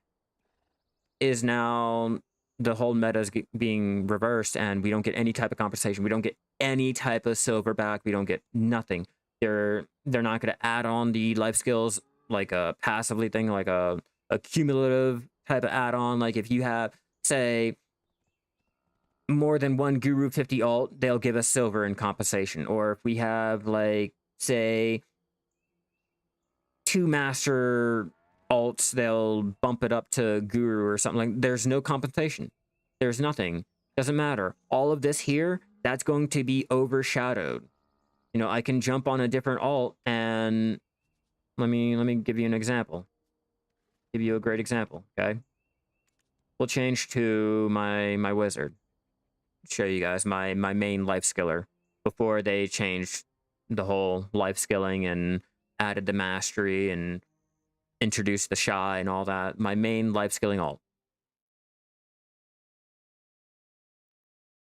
S1: is now, the whole meta is being reversed, and we don't get any type of compensation. We don't get any type of silver back. We don't get nothing. They're not going to add on the life skills like a passively thing, like a cumulative type of add-on. Like, if you have, say, more than one Guru 50 alt, they'll give us silver in compensation. Or if we have, like, say, 2 master alts, they'll bump it up to Guru or something. Like, there's no compensation. There's nothing. Doesn't matter. All of this here, that's going to be overshadowed. You know, I can jump on a different alt, and let me give you an example. Give you a great example, okay? We'll change to my wizard. Show you guys my main life skiller before they changed the whole life skilling and added the mastery and introduced the Shai and all that. My main life skilling alt,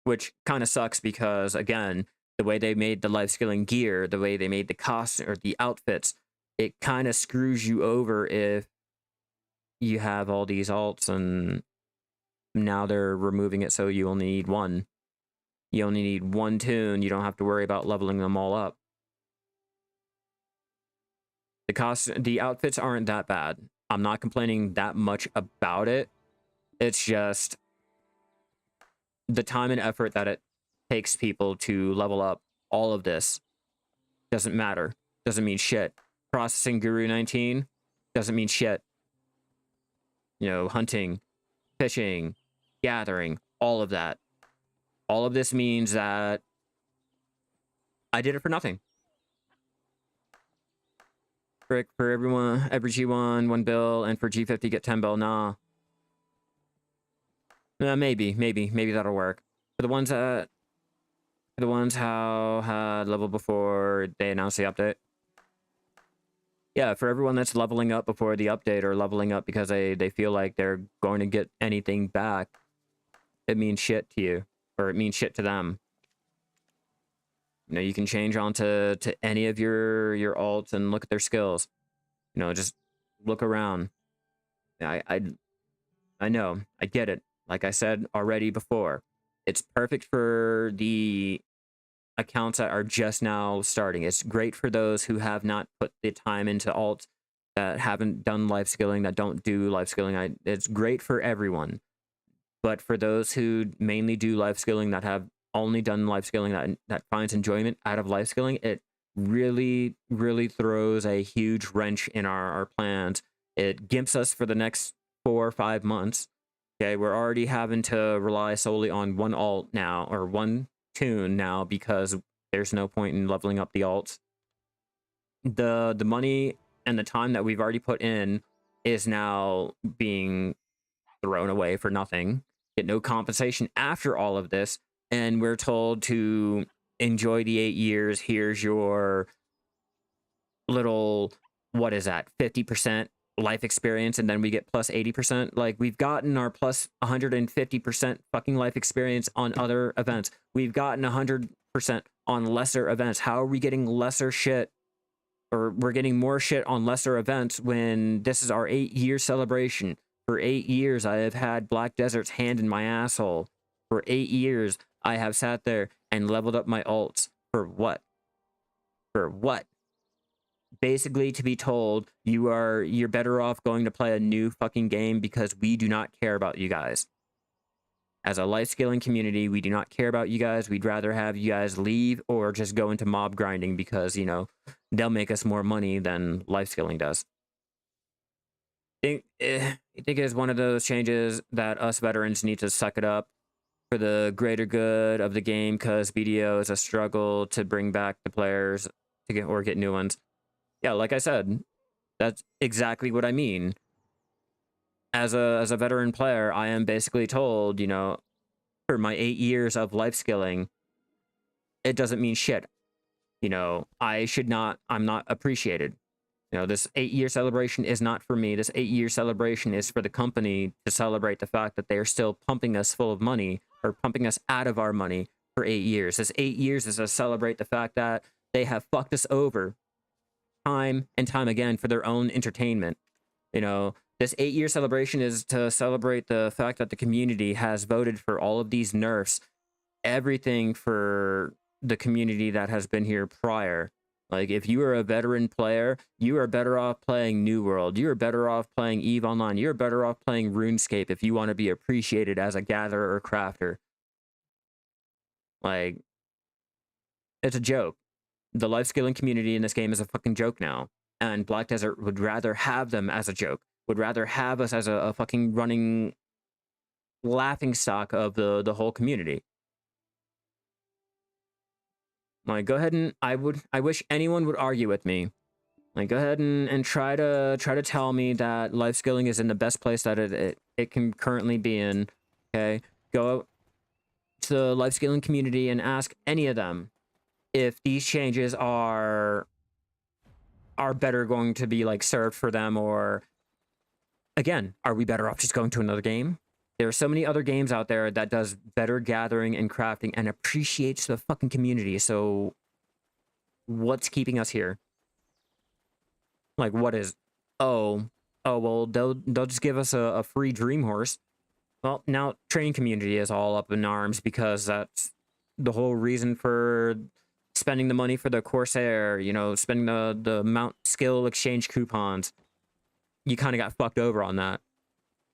S1: which kind of sucks because, again, the way they made the life skilling gear, the way they made the costume or the outfits, it kind of screws you over if you have all these alts, and now they're removing it so you only need one. You only need one tune. You don't have to worry about leveling them all up. The outfits aren't that bad. I'm not complaining that much about it. It's just the time and effort that it takes people to level up all of this doesn't matter. Doesn't mean shit. Processing Guru 19 doesn't mean shit. You know, hunting, fishing, gathering, all of that. All of this means that I did it for nothing. For everyone, every G1, 1 bill, and for G50 get 10 bill. Nah. Maybe that'll work. For the ones how had leveled before they announced the update. Yeah, for everyone that's leveling up before the update, or leveling up because they feel like they're going to get anything back, it means shit to you, or it means shit to them. You know, you can change onto any of your alts and look at their skills. You know, just look around. I know, I get it. Like I said already before, it's perfect for the accounts that are just now starting. It's great for those who have not put the time into alts, that haven't done life skilling, that don't do life skilling. It's great for everyone. But for those who mainly do life skilling, that have only done life skilling, that finds enjoyment out of life skilling, it really, really throws a huge wrench in our plans. It gimps us for the next 4 or 5 months. Okay, we're already having to rely solely on one alt now, or one tune now, because there's no point in leveling up the alts. The money and the time that we've already put in is now being thrown away for nothing. Get no compensation after all of this, and we're told to enjoy the 8 years. Here's your little, what is that, 50% life experience, and then we get plus 80%. Like, we've gotten our plus 150% fucking life experience on other events. We've gotten 100% on lesser events. How are we getting lesser shit, or we're getting more shit on lesser events when this is our 8-year celebration? For 8 years, I have had Black Desert's hand in my asshole. For 8 years, I have sat there and leveled up my alts. For what? For what? Basically, to be told you're better off going to play a new fucking game because we do not care about you guys. As a life scaling community, we do not care about you guys. We'd rather have you guys leave or just go into mob grinding because, you know, they'll make us more money than life scaling does. I think it's one of those changes that us veterans need to suck it up for the greater good of the game, because BDO is a struggle to bring back the players to get new ones. Yeah, like I said, that's exactly what I mean. As a veteran player, I am basically told, you know, for my 8 years of life skilling, it doesn't mean shit. You know, I'm not appreciated. You know, this 8-year celebration is not for me. This 8-year celebration is for the company to celebrate the fact that they are still pumping us full of money, or pumping us out of our money for 8 years. This 8 years is to celebrate the fact that they have fucked us over time and time again for their own entertainment. You know, this 8-year celebration is to celebrate the fact that the community has voted for all of these nerfs, everything for the community that has been here prior. Like, if you are a veteran player, you are better off playing New World. You are better off playing EVE Online. You're better off playing RuneScape if you want to be appreciated as a gatherer or crafter. Like, it's a joke. The life scaling community in this game is a fucking joke now. And Black Desert would rather have them as a joke. Would rather have us as a fucking running laughing stock of the whole community. Like, go ahead and I wish anyone would argue with me. Like, go ahead and try to tell me that life skilling is in the best place that it can currently be in. Okay, go to the life scaling community and ask any of them if these changes are better going to be like served for them, or again, are we better off just going to another game? There are so many other games out there that does better gathering and crafting and appreciates the fucking community. So what's keeping us here? Like, what is... Oh, well, they'll just give us a free dream horse. Well, now training community is all up in arms because that's the whole reason for spending the money for the Corsair, you know, spending the Mount skill exchange coupons. You kind of got fucked over on that.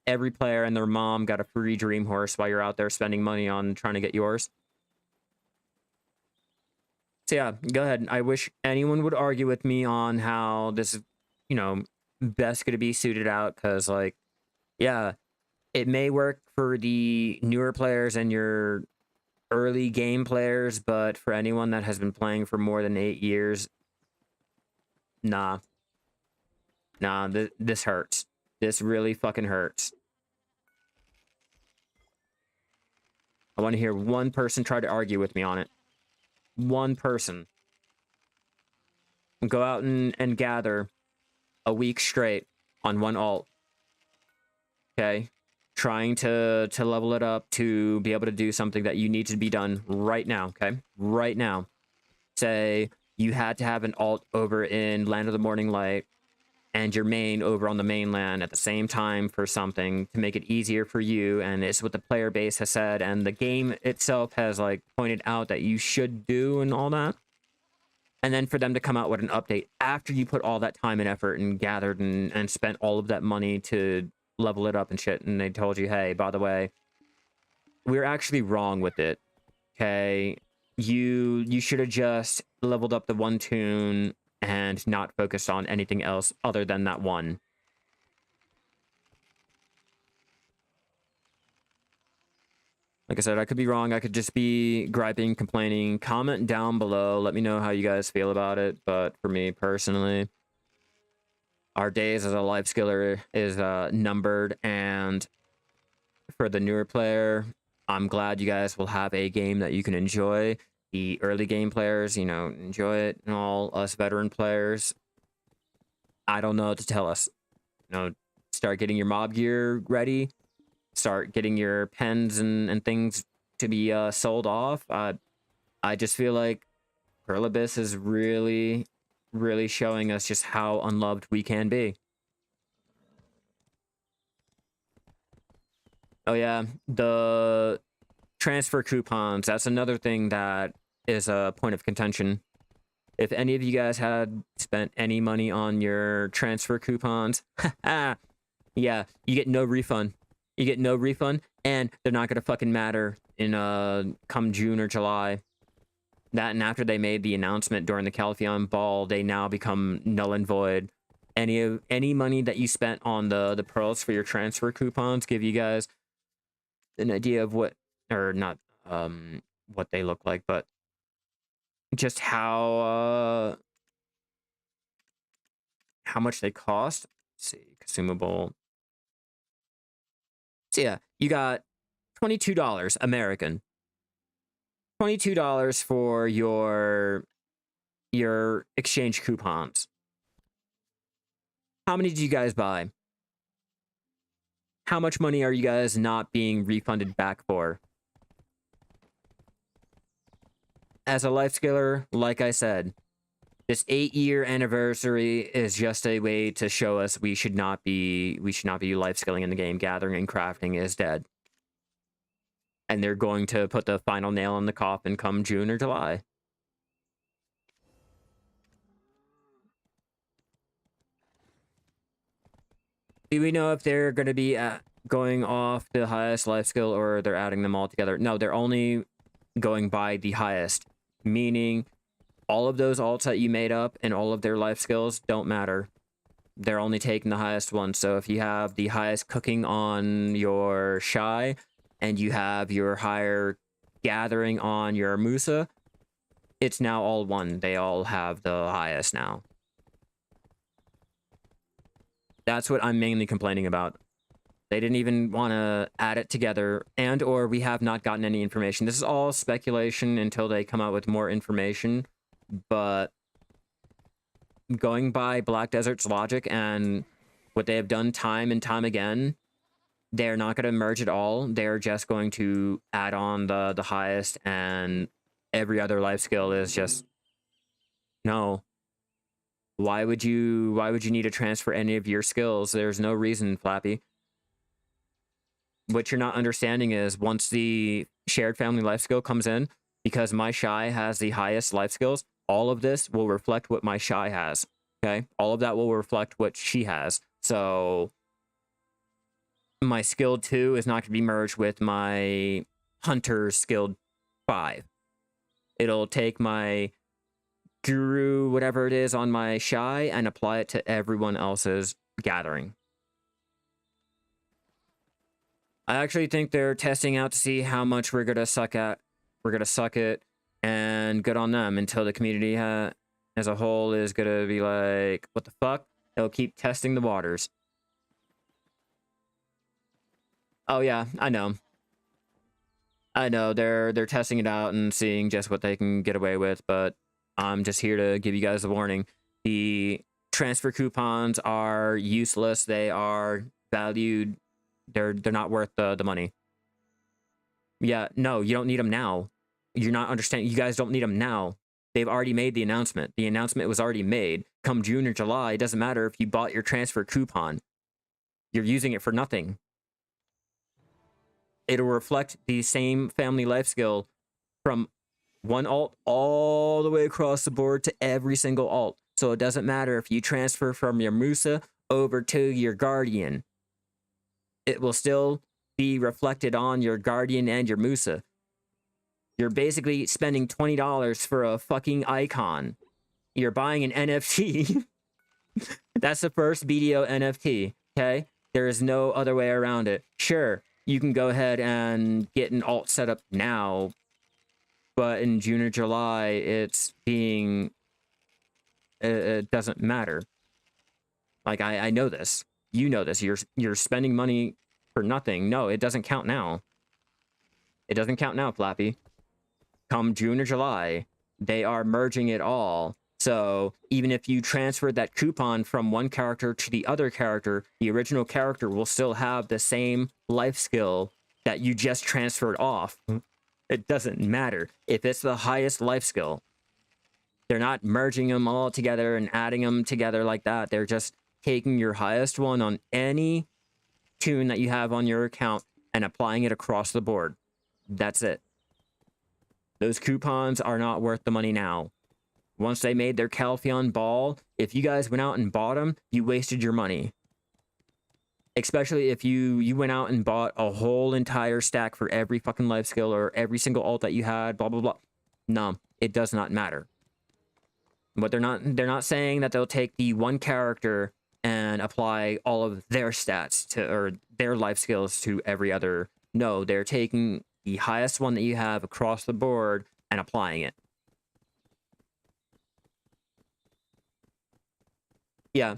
S1: Every player and their mom got a free dream horse while you're out there spending money on trying to get yours. So yeah, go ahead. I wish anyone would argue with me on how this is, you know, best going to be suited out, because, like, yeah, it may work for the newer players and your early game players, but for anyone that has been playing for more than 8 years, nah. Nah, this hurts. This really fucking hurts. I want to hear one person try to argue with me on it. One person. Go out and gather a week straight on one alt. Okay? Trying to level it up to be able to do something that you need to be done right now, okay? Right now. Say you had to have an alt over in Land of the Morning Light and your main over on the mainland at the same time for something to make it easier for you, and it's what the player base has said and the game itself has, like, pointed out that you should do and all that. And then for them to come out with an update after you put all that time and effort and gathered and spent all of that money to level it up and shit, and they told you, hey, by the way, we're actually wrong with it. Okay, you should have just leveled up the one tune and not focused on anything else other than that one. Like I said, I could be wrong. I could just be griping, complaining. Comment down below. Let me know how you guys feel about it. But for me personally, our days as a life skiller is numbered. And for the newer player, I'm glad you guys will have a game that you can enjoy. The early game players, you know, enjoy it. And all us veteran players, I don't know what to tell us. You know, start getting your mob gear ready. Start getting your pens and things to be sold off. I just feel like Pearl Abyss is really, really showing us just how unloved we can be. Oh yeah, the transfer coupons. That's another thing that is a point of contention. If any of you guys had spent any money on your transfer coupons, yeah, you get no refund. You get no refund, and they're not gonna fucking matter in come June or July. That and after they made the announcement during the Calpheon Ball, they now become null and void. Any money that you spent on the pearls for your transfer coupons give you guys an idea of what, or not what they look like, but just how much they cost. Let's see, consumable. So yeah, you got $22 American. $22 for your exchange coupons. How many did you guys buy? How much money are you guys not being refunded back for? As a life skiller, like I said, this 8-year anniversary is just a way to show us we should not be life skilling in the game. Gathering and crafting is dead. And they're going to put the final nail in the coffin come June or July. Do we know if they're going to be going off the highest life skill or they're adding them all together? No, they're only going by the highest. Meaning, all of those alts that you made up and all of their life skills don't matter. They're only taking the highest one. So if you have the highest cooking on your Shai, and you have your higher gathering on your Musa, it's now all one. They all have the highest now. That's what I'm mainly complaining about. They didn't even want to add it together, and or we have not gotten any information. This is all speculation until they come out with more information, but going by Black Desert's logic and what they have done time and time again, they're not going to merge it all. They're just going to add on the highest, and every other life skill is just no. Why would you need to transfer any of your skills? There's no reason, Flappy. What you're not understanding is once the shared family life skill comes in, because my Shai has the highest life skills, all of this will reflect what my Shai has. Okay? All of that will reflect what she has. So my skilled 2 is not going to be merged with my hunter skilled 5. It'll take my guru, whatever it is, on my Shai and apply it to everyone else's gathering. I actually think they're testing out to see how much we're gonna suck at. We're gonna suck it, and good on them until the community as a whole is gonna be like, what the fuck? They'll keep testing the waters. Oh yeah, I know. I know, they're testing it out and seeing just what they can get away with, but I'm just here to give you guys a warning. The transfer coupons are useless. They are valued. They're not worth the money. Yeah, no, you don't need them now. You're not understanding. You guys don't need them now. They've already made the announcement. The announcement was already made. Come June or July, it doesn't matter if you bought your transfer coupon. You're using it for nothing. It'll reflect the same family life skill from one alt all the way across the board to every single alt. So it doesn't matter if you transfer from your Musa over to your Guardian. It will still be reflected on your Guardian and your Musa. You're basically spending $20 for a fucking icon. You're buying an NFT. That's the first BDO NFT, okay? There is no other way around it. Sure, you can go ahead and get an alt set up now, but in June or July, it's being... it doesn't matter. Like, I know this. You know this. You're spending money for nothing. No, it doesn't count now. It doesn't count now, Flappy. Come June or July, they are merging it all. So even if you transferred that coupon from one character to the other character, the original character will still have the same life skill that you just transferred off. It doesn't matter if it's the highest life skill. They're not merging them all together and adding them together like that. They're just taking your highest one on any tune that you have on your account and applying it across the board. That's it. Those coupons are not worth the money now. Once they made their Calpheon ball, if you guys went out and bought them, you wasted your money. Especially if you went out and bought a whole entire stack for every fucking life skill or every single alt that you had, blah, blah, blah. No, it does not matter. But they're not saying that they'll take the one character and apply all of their stats to, or their life skills to every other. No, they're taking the highest one that you have across the board and applying it. Yeah,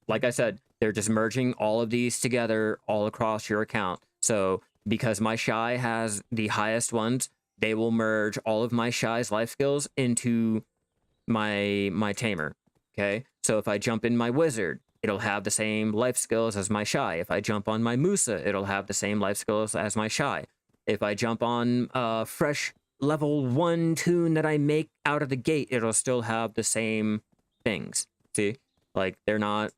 S1: like I said, they're just merging all of these together all across your account. So because my Shai has the highest ones, they will merge all of my Shai's life skills into my tamer. Okay, so if I jump in my wizard, it'll have the same life skills as my Shai. If I jump on my Musa, it'll have the same life skills as my Shai. If I jump on a fresh level 1 tune that I make out of the gate, it'll still have the same things. See? Like, they're not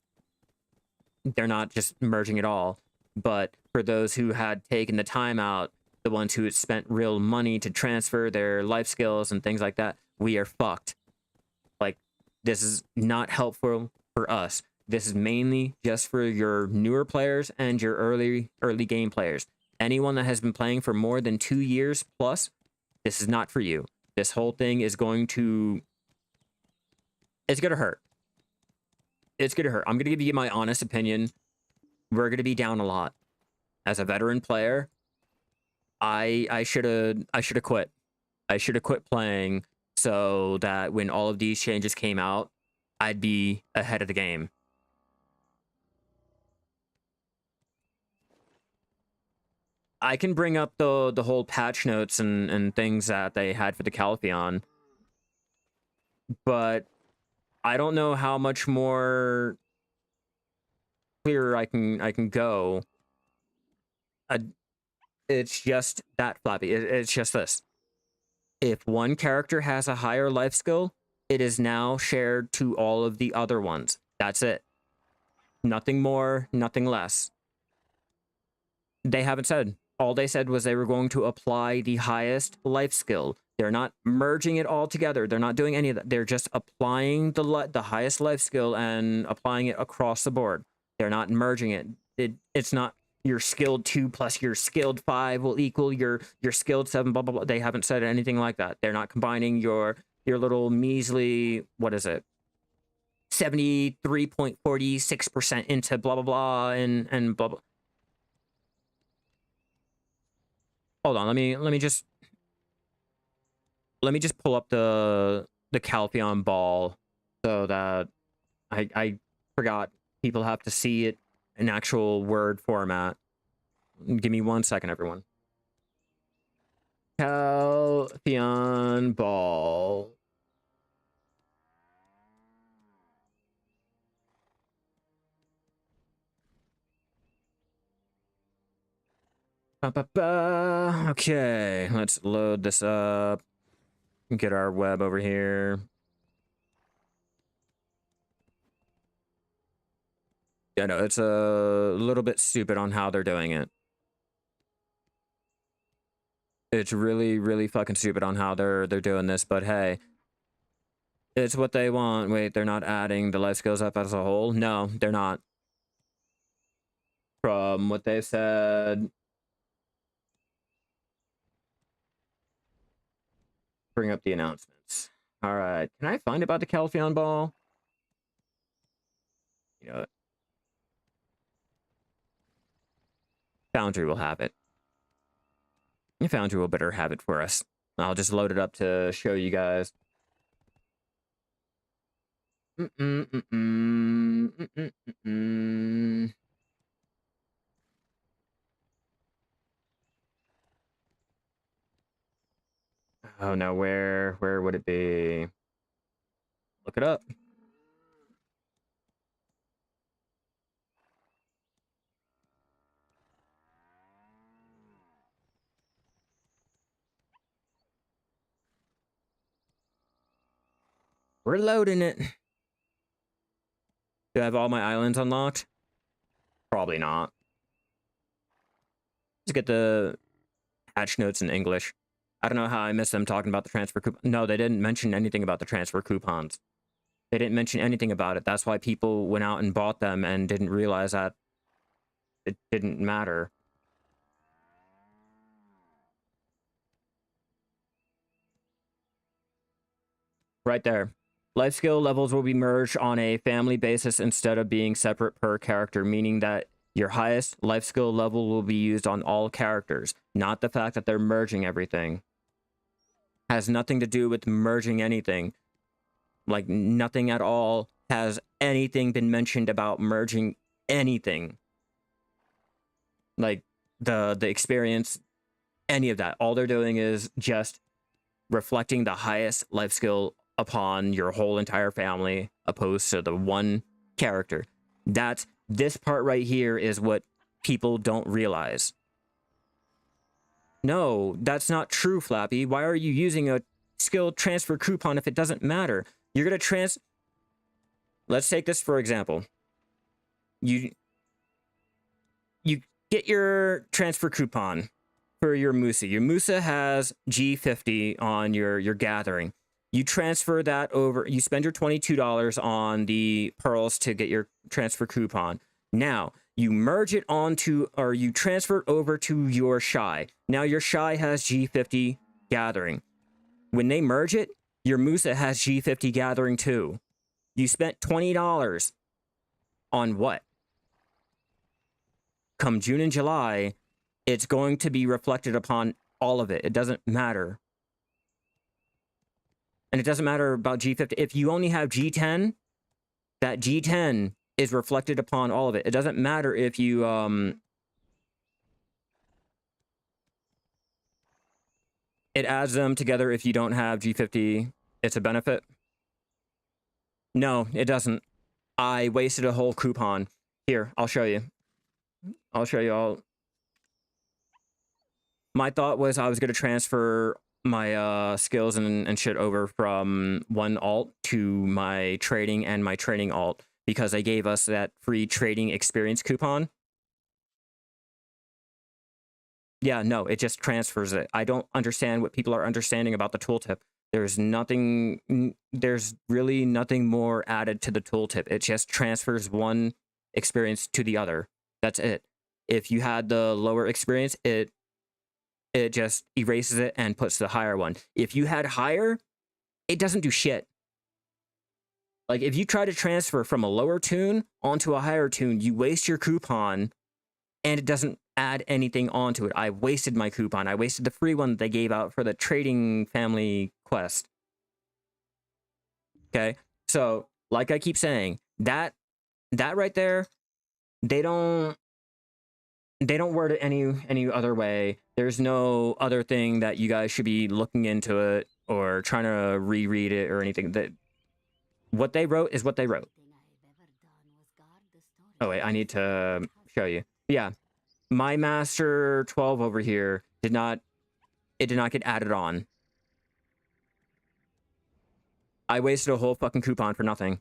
S1: just merging it all. But for those who had taken the time out, the ones who had spent real money to transfer their life skills and things like that, we are fucked. Like, this is not helpful for us. This is mainly just for your newer players and your early game players. Anyone that has been playing for more than 2 years plus, this is not for you. This whole thing is going to... it's going to hurt. It's going to hurt. I'm going to give you my honest opinion. We're going to be down a lot. As a veteran player, I should have quit. I should have quit playing so that when all of these changes came out, I'd be ahead of the game. I can bring up the whole patch notes and things that they had for the Calpheon, but I don't know how much more clearer I can go. It's just that, Flappy. It's just this. If one character has a higher life skill, it is now shared to all of the other ones. That's it. Nothing more, nothing less. They haven't said. All they said was they were going to apply the highest life skill. They're not merging it all together. They're not doing any of that. They're just applying the highest life skill and applying it across the board. They're not merging it. It's not your skilled 2 plus your skilled 5 will equal your skilled 7, blah, blah, blah. They haven't said anything like that. They're not combining your little measly, what is it? 73.46% into blah, blah, blah, and blah, blah. Hold on, let me just pull up the Calpheon ball so that I forgot people have to see it in actual word format. Give me 1 second, everyone. Calpheon ball. Okay, let's load this up. Get our web over here. Yeah, no, it's a little bit stupid on how they're doing it. It's really, really fucking stupid on how they're doing this, but hey. It's what they want. Wait, they're not adding the life skills up as a whole? No, they're not. From what they said... bring up the announcements. All right. Can I find about the Calpheon ball? You know, Foundry will have it. I found you a better habit for us. I'll just load it up to show you guys. Oh no, where would it be? Look it up. We're loading it. Do I have all my islands unlocked? Probably not. Let's get the patch notes in English. I don't know how I missed them talking about the transfer coupon. No, they didn't mention anything about the transfer coupons. They didn't mention anything about it. That's why people went out and bought them and didn't realize that it didn't matter. Right there. Life skill levels will be merged on a family basis instead of being separate per character, meaning that your highest life skill level will be used on all characters, not the fact that they're merging everything. Has nothing to do with merging anything. Like, nothing at all has anything been mentioned about merging anything. Like, the experience, any of that. All they're doing is just reflecting the highest life skill upon your whole entire family, opposed to the one character. This part right here is what people don't realize. No, that's not true, Flappy. Why are you using a skill transfer coupon if it doesn't matter? You're gonna let's take this for example. You get your transfer coupon for your Musa. Your Musa has G50 on your gathering. You transfer that over, you spend your $22 on the pearls to get your transfer coupon. Now, you merge it onto, or you transfer it over to your Shai. Now your Shai has G50 gathering. When they merge it, your Musa has G50 gathering too. You spent $20 on what? Come June and July, it's going to be reflected upon all of it. It doesn't matter. And it doesn't matter about G50. If you only have G10, that G10 is reflected upon all of it. It doesn't matter if you it adds them together. If you don't have G50, it's a benefit. No, it doesn't. I wasted a whole coupon. Here, I'll show you. I'll show you all. My thought was I was going to transfer my skills and shit over from one alt to my trading and my training alt, because they gave us that free trading experience coupon. Yeah, no, it just transfers it. I don't understand what people are understanding about the tooltip. There's really nothing more added to the tooltip. It just transfers one experience to the other. That's it. If you had the lower experience, it just erases it and puts the higher one. If you had higher, it doesn't do shit. Like, if you try to transfer from a lower tune onto a higher tune, you waste your coupon, and it doesn't add anything onto it. I wasted my coupon. I wasted the free one that they gave out for the trading family quest. Okay? So, like I keep saying, that right there, they don't word it any other way. There's no other thing that you guys should be looking into it or trying to reread it or anything. That what they wrote is what they wrote. Oh wait, I need to show you. Yeah, my Master 12 over here did not get added on. I wasted a whole fucking coupon for nothing.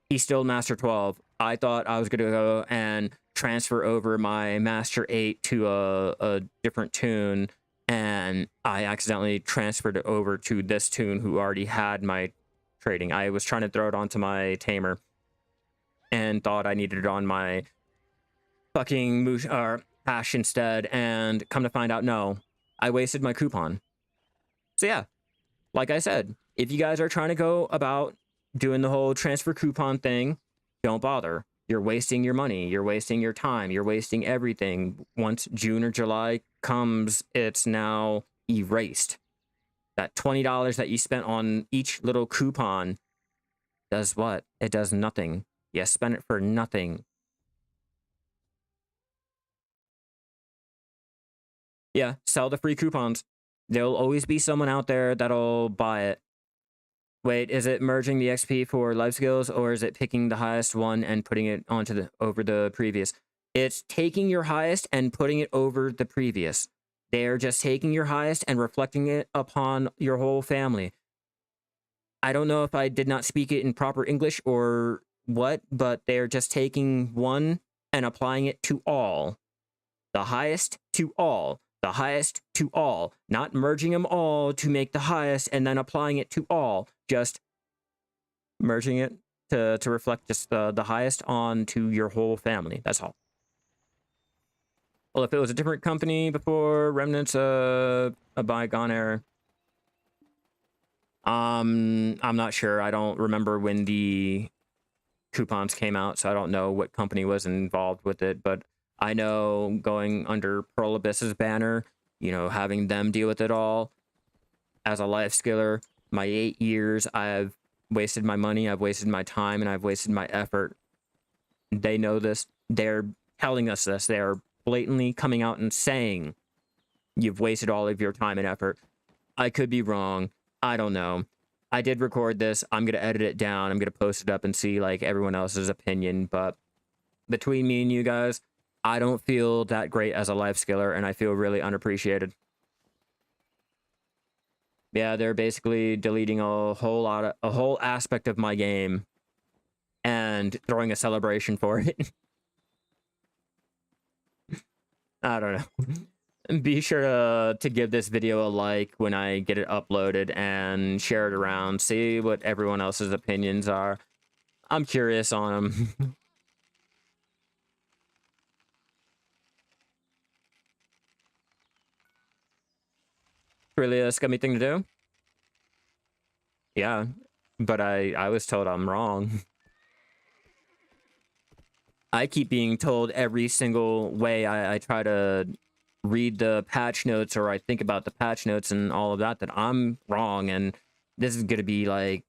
S1: He's still Master 12. I thought I was gonna go and transfer over my Master 8 to a different tune, and I accidentally transferred it over to this tune who already had my trading. I was trying to throw it onto my tamer and thought I needed it on my fucking hash instead, and come to find out, no, I wasted my coupon. So yeah, like I said, if you guys are trying to go about doing the whole transfer coupon thing, don't bother. You're wasting your money, you're wasting your time, you're wasting everything. Once June or July comes, it's now erased. That $20 that you spent on each little coupon does what? It does nothing. You spend it for nothing. Yeah, sell the free coupons. There'll always be someone out there that'll buy it. Wait, is it merging the XP for life skills, or is it picking the highest one and putting it onto over the previous? It's taking your highest and putting it over the previous. They're just taking your highest and reflecting it upon your whole family. I don't know if I did not speak it in proper English or what, but they're just taking one and applying it to all. The highest to all. The highest to all. Not merging them all to make the highest and then applying it to all. Just merging it to reflect just the highest onto your whole family. That's all. Well, if it was a different company before, remnants of a bygone era. I'm not sure. I don't remember when the coupons came out, so I don't know what company was involved with it, but I know going under Pearl Abyss's banner, you know, having them deal with it all. As a life skiller, my 8 years, I've wasted my money, I've wasted my time, and I've wasted my effort. They know this. They're telling us this. They're blatantly coming out and saying, you've wasted all of your time and effort. I could be wrong. I don't know. I did record this. I'm going to edit it down. I'm going to post it up and see, like, everyone else's opinion. But between me and you guys, I don't feel that great as a life skiller, and I feel really unappreciated. Yeah, they're basically deleting a whole aspect of my game and throwing a celebration for it. I don't know. Be sure to give this video a like when I get it uploaded and share it around. See what everyone else's opinions are. I'm curious on them. Really a scummy thing to do? Yeah, but I was told I'm wrong. I keep being told every single way I try to read the patch notes or I think about the patch notes and all of that, that I'm wrong, and this is going to be, like,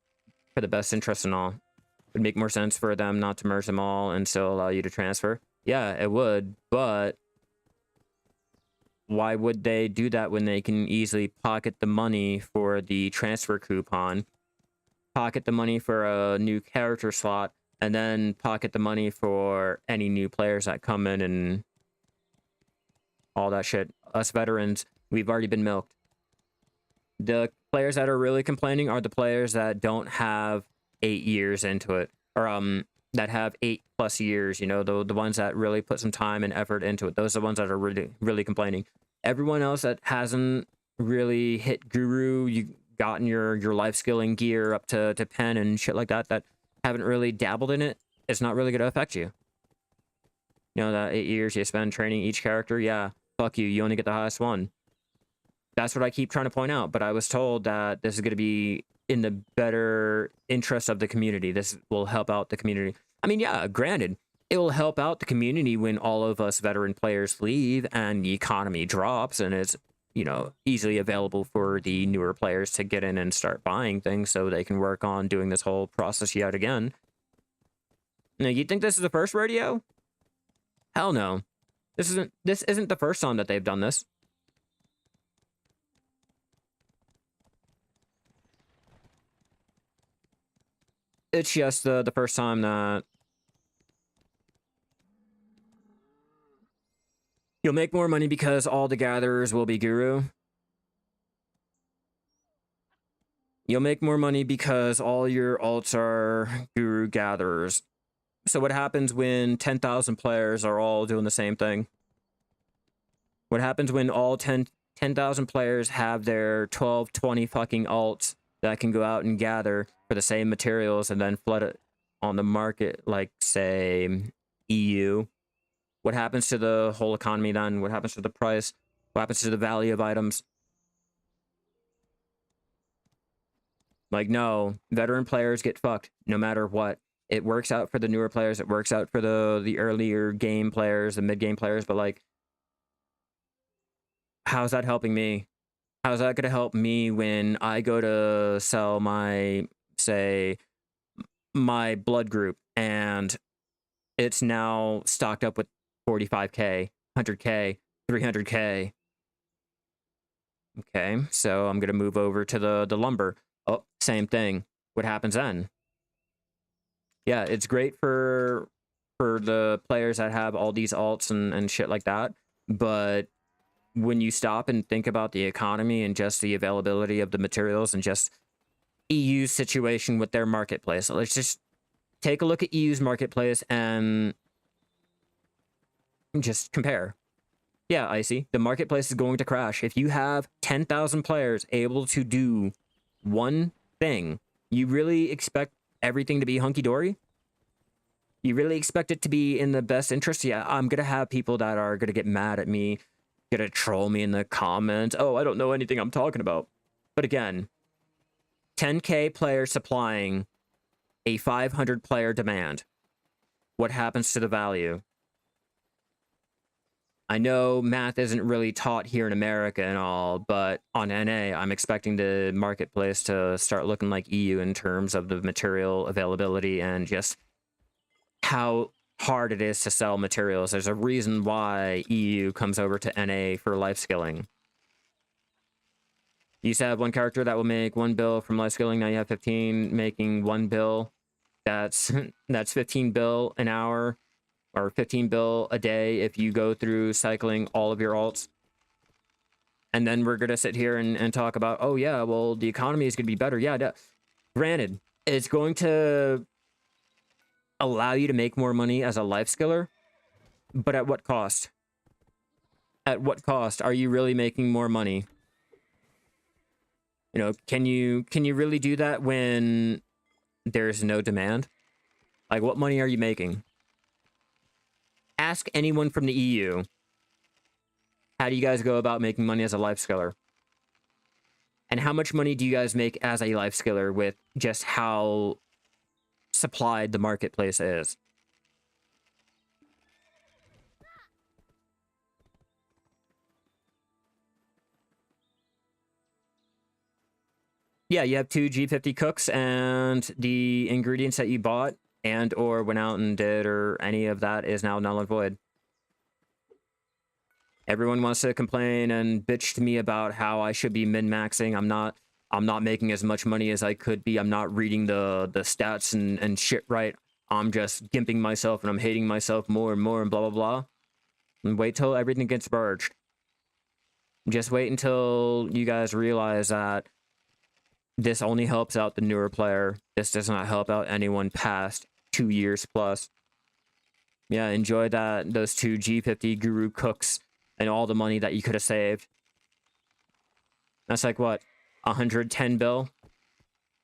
S1: for the best interest and all. It would make more sense for them not to merge them all and still allow you to transfer. Yeah, it would, but why would they do that when they can easily pocket the money for the transfer coupon, pocket the money for a new character slot, and then pocket the money for any new players that come in and all that shit? Us veterans, we've already been milked. The players that are really complaining are the players that don't have 8 years into it, or that have 8+ years, you know, the ones that really put some time and effort into it. Those are the ones that are really complaining. Everyone else that hasn't really hit guru, you gotten your life skilling gear up to pen and shit like that, that haven't really dabbled in it, it's not really going to affect you. You know, that 8 years you spend training each character, yeah, fuck you, you only get the highest one. That's what I keep trying to point out, but I was told that this is going to be in the better interest of the community. This will help out the community. I mean, yeah, granted, it will help out the community when all of us veteran players leave and the economy drops and it's, you know, easily available for the newer players to get in and start buying things so they can work on doing this whole process yet again. Now, you think this is the first rodeo? Hell no. This isn't the first time that they've done this. It's just the first time that you'll make more money because all the gatherers will be guru. You'll make more money because all your alts are guru gatherers. So what happens when 10,000 players are all doing the same thing? What happens when all 10,000 players have their 12, 20 fucking alts that can go out and gather for the same materials and then flood it on the market, like, say, EU? What happens to the whole economy then? What happens to the price? What happens to the value of items? Like, no, veteran players get fucked no matter what. It works out for the newer players. It works out for the earlier game players, the mid game players. But like, how's that helping me? How's that gonna help me when I go to sell my, say, my blood group and it's now stocked up with 45k, 100k, 300k. Okay, so I'm gonna move over to the lumber. Oh, same thing. What happens then? Yeah, it's great for the players that have all these alts and shit like that. But when you stop and think about the economy and just the availability of the materials and just EU's situation with their marketplace, let's just take a look at EU's marketplace and just compare. Yeah, Icy, the marketplace is going to crash. If you have 10,000 players able to do one thing, you really expect everything to be hunky-dory? You really expect it to be in the best interest? Yeah, I'm going to have people that are going to get mad at me, going to troll me in the comments. Oh, I don't know anything I'm talking about. But again, 10k players supplying a 500 player demand. What happens to the value? I know math isn't really taught here in America and all, but on NA, I'm expecting the marketplace to start looking like EU in terms of the material availability and just how hard it is to sell materials. There's a reason why EU comes over to NA for life skilling. You used to have one character that will make 1 bill from life skilling. Now you have 15 making 1 bill. That's 15 bill an hour or 15 bill a day if you go through cycling all of your alts. And then we're going to sit here and talk about, oh yeah, well, the economy is going to be better. Yeah, granted, it's going to allow you to make more money as a life skiller, but at what cost? At what cost are you really making more money? You know, can you really do that when there's no demand? Like, what money are you making? Ask anyone from the EU. How do you guys go about making money as a life skiller? And how much money do you guys make as a life skiller with just how supplied the marketplace is? Yeah, you have 2 G50 cooks and the ingredients that you bought and or went out and did or any of that is now null and void. Everyone wants to complain and bitch to me about how I should be min-maxing. I'm not making as much money as I could be. I'm not reading the stats and shit right. I'm just gimping myself and I'm hating myself more and more and blah, blah, blah. And wait till everything gets purged. Just wait until you guys realize that this only helps out the newer player. This does not help out anyone past 2 years plus. Yeah, enjoy those 2 G50 guru cooks and all the money that you could have saved. That's like what? 110 bill?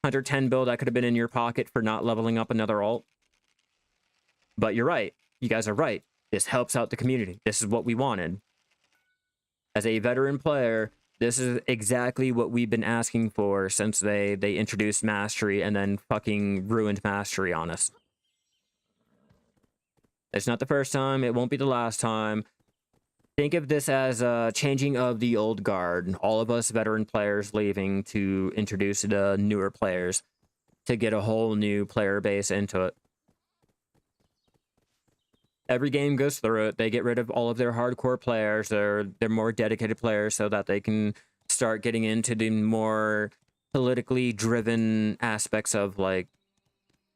S1: 110 bill that could have been in your pocket for not leveling up another alt. But you're right. You guys are right. This helps out the community. This is what we wanted. As a veteran player, this is exactly what we've been asking for since they introduced Mastery and then fucking ruined Mastery on us. It's not the first time. It won't be the last time. Think of this as a changing of the old guard. All of us veteran players leaving to introduce the newer players to get a whole new player base into it. Every game goes through it. They get rid of all of their hardcore players. They're more dedicated players so that they can start getting into the more politically driven aspects of like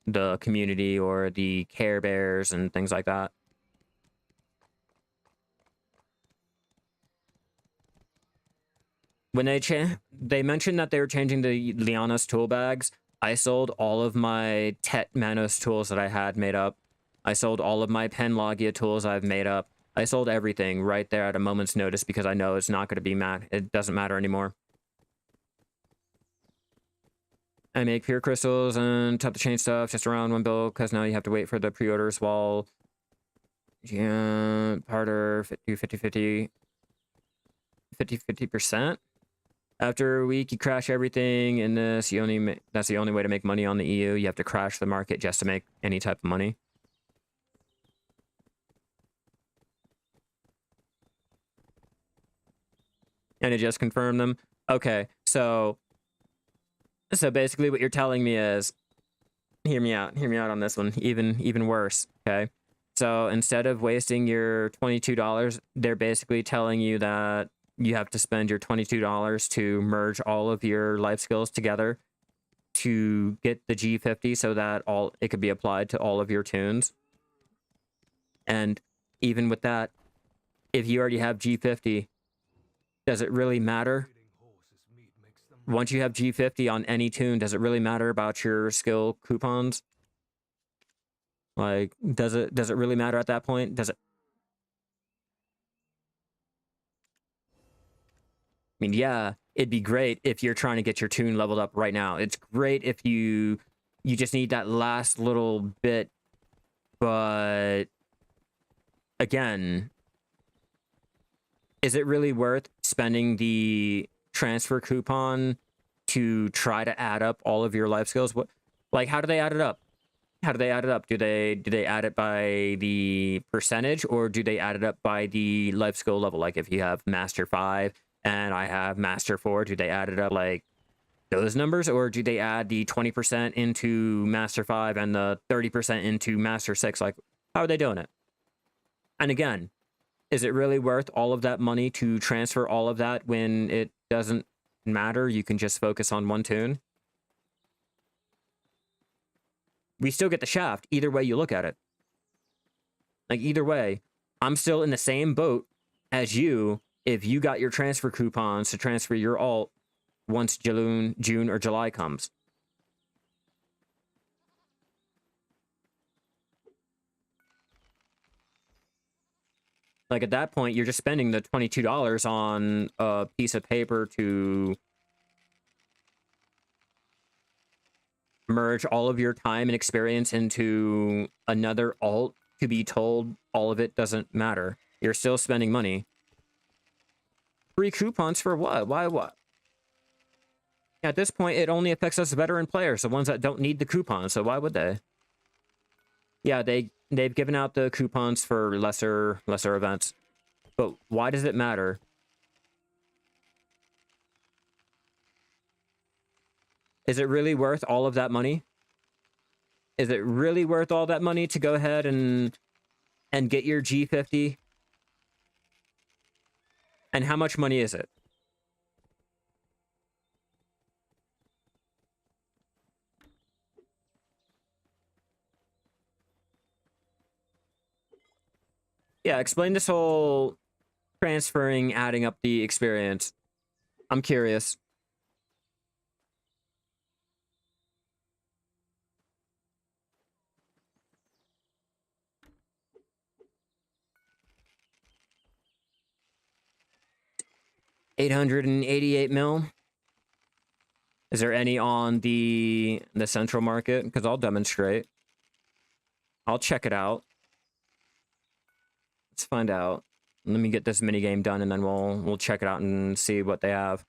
S1: the community or the Care Bears and things like that. When they mentioned that they were changing the Liana's tool bags, I sold all of my Tet Manos tools that I had made up. I sold all of my Pen Logia tools I've made up. I sold everything right there at a moment's notice because I know it's not going to be it doesn't matter anymore. I make pure crystals and top the chain stuff just around 1 bill because now you have to wait for the pre-orders while yeah, harder 50-50%. After a week, you crash everything in this. That's the only way to make money on the EU. You have to crash the market just to make any type of money. And it just confirmed them. Okay, so basically what you're telling me is, hear me out on this one, even worse, okay? So instead of wasting your $22, they're basically telling you that you have to spend your $22 to merge all of your life skills together to get the G50 so that it could be applied to all of your tunes. And even with that, if you already have G50, does it really matter? Once you have G50 on any tune, does it really matter about your skill coupons? Like, does it really matter at that point? Does it? I mean, yeah, it'd be great if you're trying to get your tune leveled up right now. It's great if you just need that last little bit, but again, is it really worth spending the transfer coupon to try to add up all of your life skills? Like, how do they add it up? How do they add it up? Do they add it by the percentage, or do they add it up by the life skill level? Like, if you have Master 5 and I have Master 4, do they add it up like those numbers, or do they add the 20% into Master 5 and the 30% into Master 6? Like, how are they doing it? And again, is it really worth all of that money to transfer all of that when it doesn't matter? You can just focus on one tune. We still get the shaft either way you look at it. Like, either way, I'm still in the same boat as you if you got your transfer coupons to transfer your alt once June or July comes. Like, at that point, you're just spending the $22 on a piece of paper to merge all of your time and experience into another alt to be told all of it doesn't matter. You're still spending money. Free coupons for what? Why what? At this point, it only affects us veteran players, the ones that don't need the coupons, so why would they? Yeah, they've given out the coupons for lesser events. But why does it matter? Is it really worth all of that money? Is it really worth all that money to go ahead and get your G50? And how much money is it? Yeah, explain this whole transferring, adding up the experience. I'm curious. $888 mil. Is there any on the central market? Because I'll demonstrate. I'll check it out. Let's find out. Let me get this mini game done, and then we'll check it out and see what they have.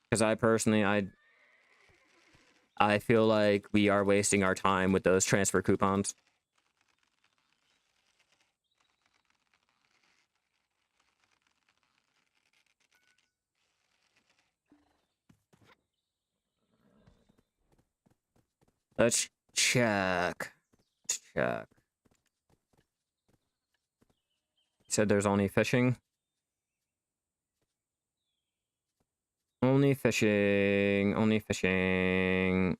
S1: Because I personally, I feel like we are wasting our time with those transfer coupons. Let's check. Let's check. Said there's only fishing. Only fishing. Only fishing.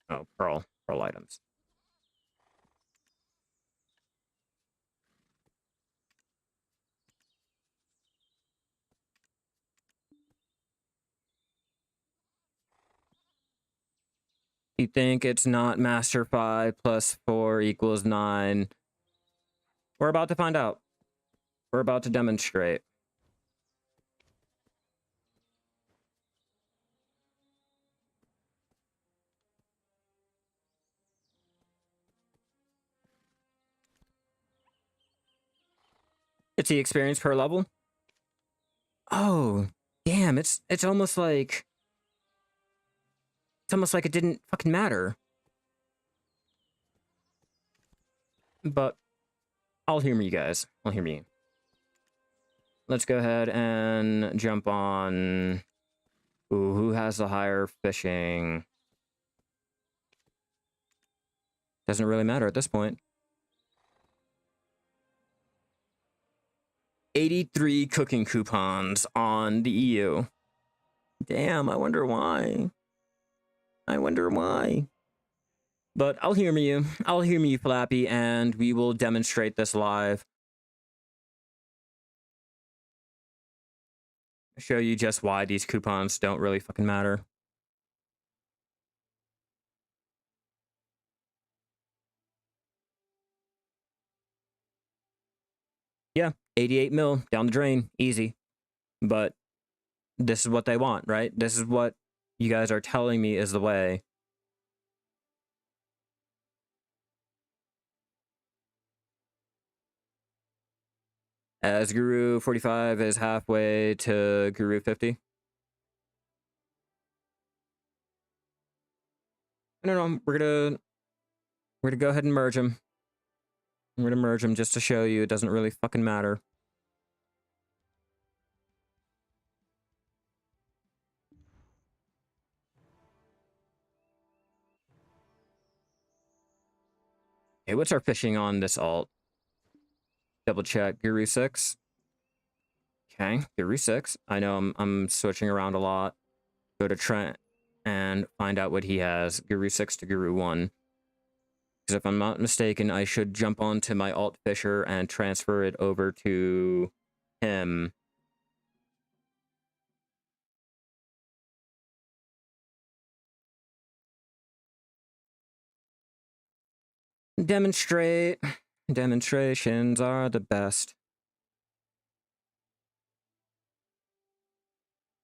S1: Oh, pearl items. You think it's not Master 5 plus 4 equals 9? We're about to find out. We're about to demonstrate. It's the experience per level? Oh, damn. damn, it's almost like it didn't fucking matter. But I'll humor you guys. I'll humor you. Let's go ahead and jump on. Ooh, who has the higher fishing? Doesn't really matter at this point. 83 cooking coupons on the EU. Damn, I wonder why. I wonder why. But I'll humor you. I'll humor you, Flappy, and we will demonstrate this live. Show you just why these coupons don't really fucking matter. Yeah, 88 mil down the drain, easy. But this is what they want, right? This is what you guys are telling me is the way. As Guru 45 is halfway to Guru 50. No, we're gonna go ahead and merge them. We're gonna merge them just to show you it doesn't really fucking matter. Hey, what's our fishing on this alt? Double check Guru 6. Okay, Guru 6. I know I'm switching around a lot. Go to Trent and find out what he has. Guru 6 to Guru 1. Because if I'm not mistaken, I should jump onto my alt fisher and transfer it over to him. Demonstrate. Demonstrations are the best.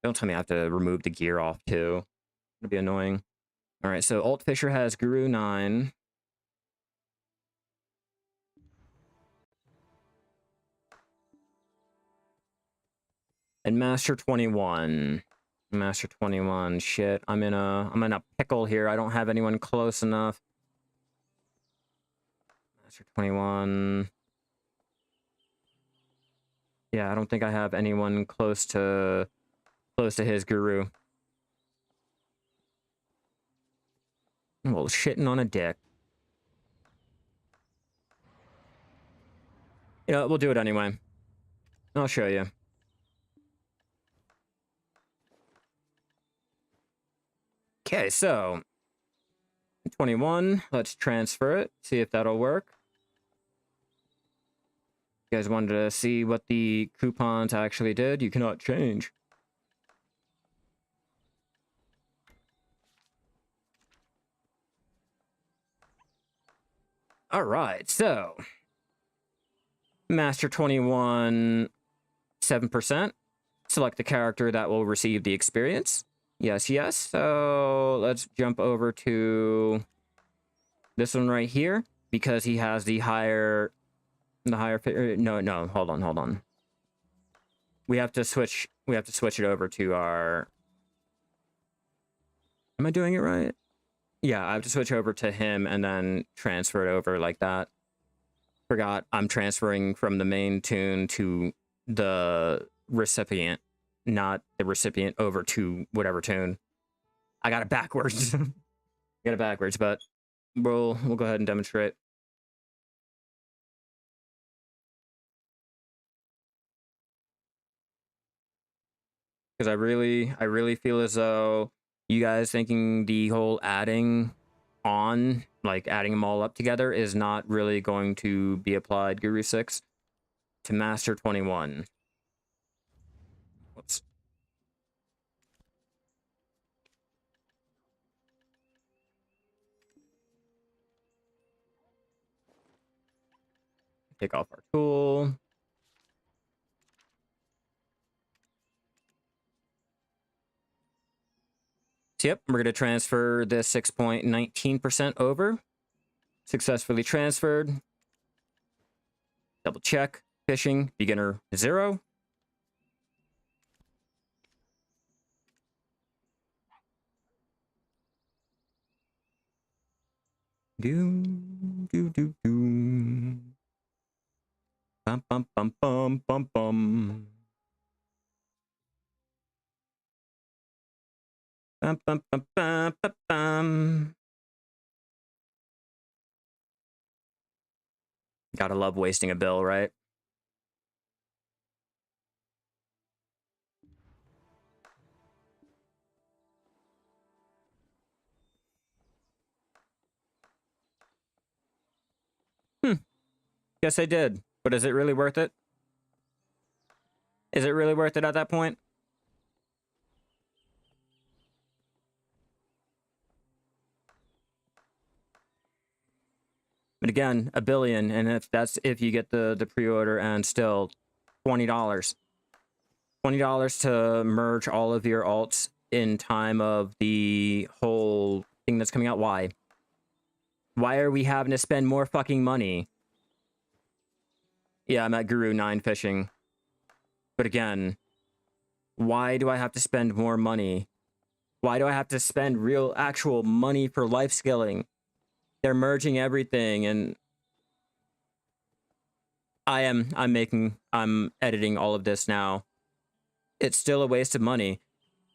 S1: Don't tell me I have to remove the gear off too. It'd be annoying. All right, so alt fisher has Guru 9. And Master 21. Master 21. Shit, I'm in a pickle here. I don't have anyone close enough. Master 21. Yeah, I don't think I have anyone close to his Guru. Well, shitting on a dick. You know, we'll do it anyway. I'll show you. Okay, so 21. Let's transfer it. See if that'll work. You guys wanted to see what the coupons actually did? You cannot change. All right, so Master 21, 7%. Select the character that will receive the experience. Yes, yes. So let's jump over to this one right here because he has the higher. No, hold on. We have to switch it over to our. Am I doing it right? Yeah, I have to switch over to him and then transfer it over like that. Forgot I'm transferring from the main tune to the recipient, not the recipient over to whatever tune. I got it backwards. But we'll go ahead and demonstrate. Because I really feel as though you guys thinking the whole adding on, like adding them all up together, is not really going to be applied Guru 6 to Master 21. Whoops. Take off our tool. So yep, we're going to transfer this 6.19% over. Successfully transferred. Double check. Fishing, beginner 0. Do do do do. Bum bum bum bum bum bum. Bum bum bum bum bum bum. Gotta love wasting a bill, right? Guess I did. But is it really worth it? Is it really worth it at that point? But again, a billion, and if you get the pre-order, and still $20. $20 to merge all of your alts in time of the whole thing that's coming out. Why? Why are we having to spend more fucking money? Yeah, I'm at Guru 9 fishing. But again, why do I have to spend more money? Why do I have to spend real, actual money for life skilling? They're merging everything, and I'm editing all of this now. It's still a waste of money.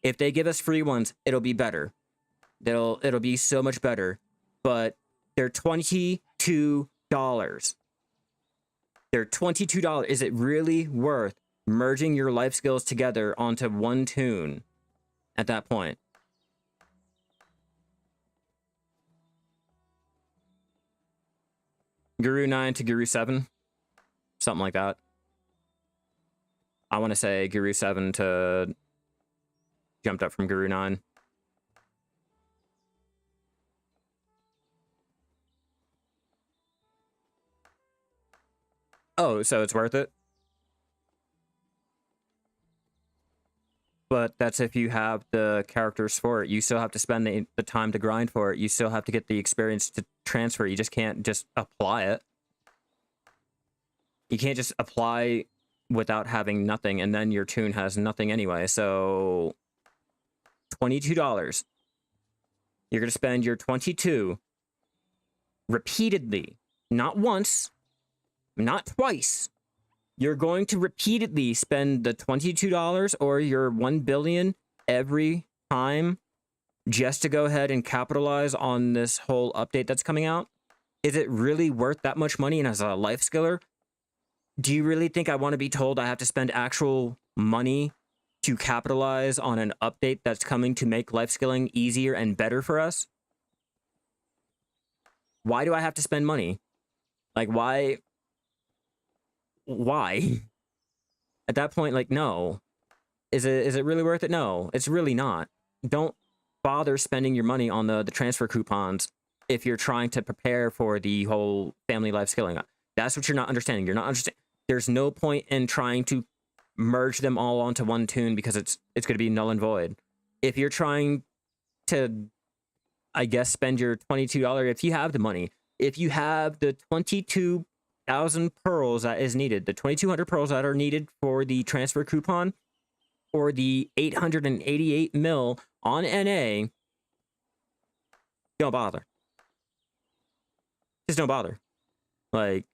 S1: If they give us free ones, it'll be better. It'll be so much better. But they're $22. They're $22. Is it really worth merging your life skills together onto one toon at that point? Guru 9 to Guru 7? Something like that. I want to say Guru 7 to... jumped up from Guru 9. Oh, so it's worth it? But that's if you have the characters for it. You still have to spend the time to grind for it. You still have to get the experience to transfer. You just can't just apply it. You can't just apply without having nothing, and then your toon has nothing anyway. So $22. You're going to spend your 22 repeatedly. Not once, not twice. You're going to repeatedly spend the $22 or your 1 billion every time just to go ahead and capitalize on this whole update that's coming out. Is it really worth that much money? And as a life skiller, do you really think I want to be told I have to spend actual money to capitalize on an update that's coming to make life skilling easier and better for us? Why do I have to spend money? Like, why? At that point, like, no. Is it really worth it? No, it's really not. Don't bother spending your money on the transfer coupons if you're trying to prepare for the whole family life skilling. That's what you're not understanding. You're not understanding. There's no point in trying to merge them all onto one toon because it's going to be null and void. If you're trying to, I guess, spend your $22, if you have the money, if you have the 22,000 pearls that is needed, the 2,200 pearls that are needed for the transfer coupon, or the 888 mil on NA, don't bother. Just don't bother. Like,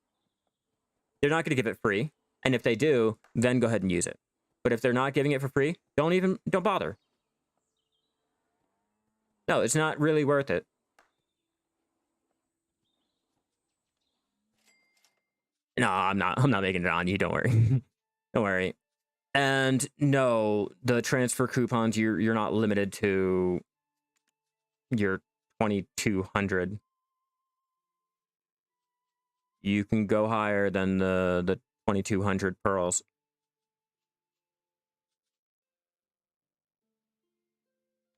S1: they're not going to give it free. And if they do, then go ahead and use it. But if they're not giving it for free, don't bother. No, it's not really worth it. No, I'm not making it on you, don't worry. Don't worry. And no, the transfer coupons, you're not limited to your 2,200. You can go higher than the 2,200 pearls.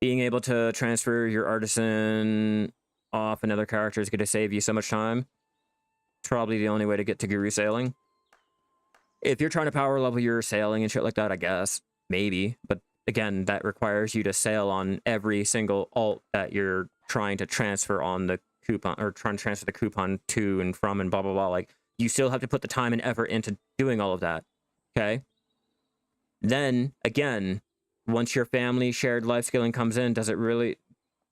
S1: Being able to transfer your artisan off another character is going to save you so much time. It's probably the only way to get to Guru sailing. If you're trying to power level your sailing and shit like that, I guess. Maybe. But again, that requires you to sail on every single alt that you're trying to transfer on the coupon, or trying to transfer the coupon to and from and blah, blah, blah. Like, you still have to put the time and effort into doing all of that. Okay? Then, again, once your family shared life skilling comes in, does it really...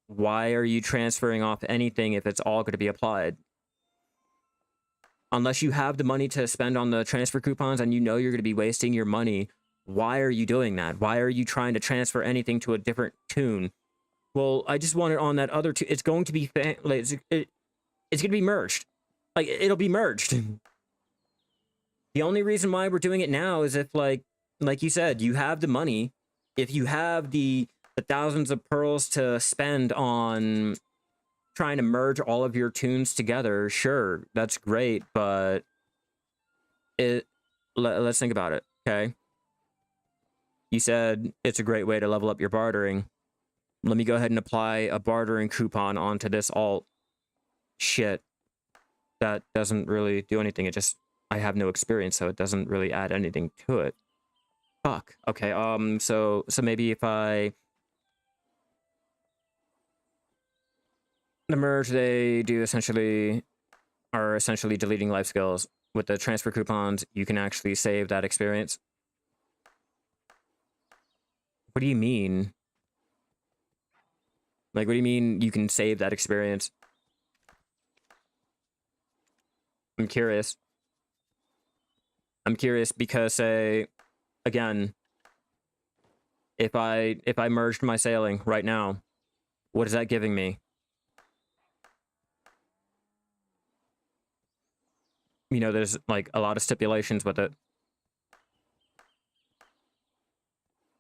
S1: Why are you transferring off anything if it's all going to be applied? Unless you have the money to spend on the transfer coupons and you know you're going to be wasting your money, why are you doing that? Why are you trying to transfer anything to a different tune? Well, I just want it on that other tune. It's going to be it's going to be merged. Like, it'll be merged. The only reason why we're doing it now is if, like you said, you have the money. If you have the thousands of pearls to spend on trying to merge all of your tunes together, sure, that's great, but let's think about it, okay? You said it's a great way to level up your bartering. Let me go ahead and apply a bartering coupon onto this alt. Shit. That doesn't really do anything. I have no experience, so it doesn't really add anything to it. Fuck. Okay, so maybe if I... The merge, they are essentially deleting life skills. With the transfer coupons, you can actually save that experience. What do you mean? Like, what do you mean you can save that experience? I'm curious. I'm curious because, say, again, if I merged my sailing right now, what is that giving me? You know, there's like a lot of stipulations with it.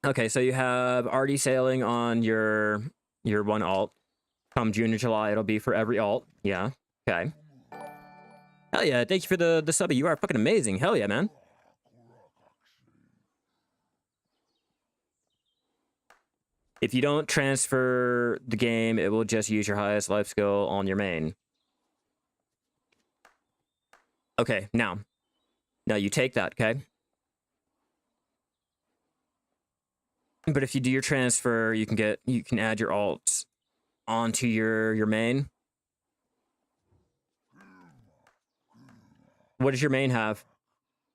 S1: Okay, so you have already sailing on your one alt. Come June and July, it'll be for every alt. Yeah. Okay. Hell yeah! Thank you for the sub. You are fucking amazing. Hell yeah, man. If you don't transfer the game, it will just use your highest life skill on your main. Okay, now you take that, okay? But if you do your transfer, you can add your alts onto your main. What does your main have?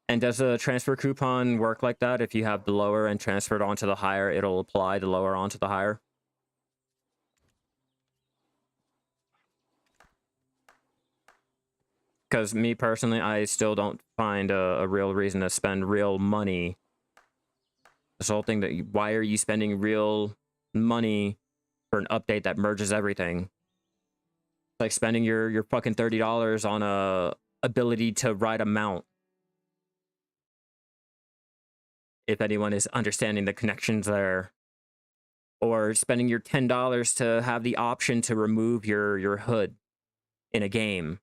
S1: And does a transfer coupon work like that? If you have the lower and transferred onto the higher, it'll apply the lower onto the higher? Because me personally, I still don't find a real reason to spend real money. This whole thing why are you spending real money for an update that merges everything? It's like spending your fucking $30 on a ability to ride a mount. If anyone is understanding the connections there. Or spending your $10 to have the option to remove your hood in a game.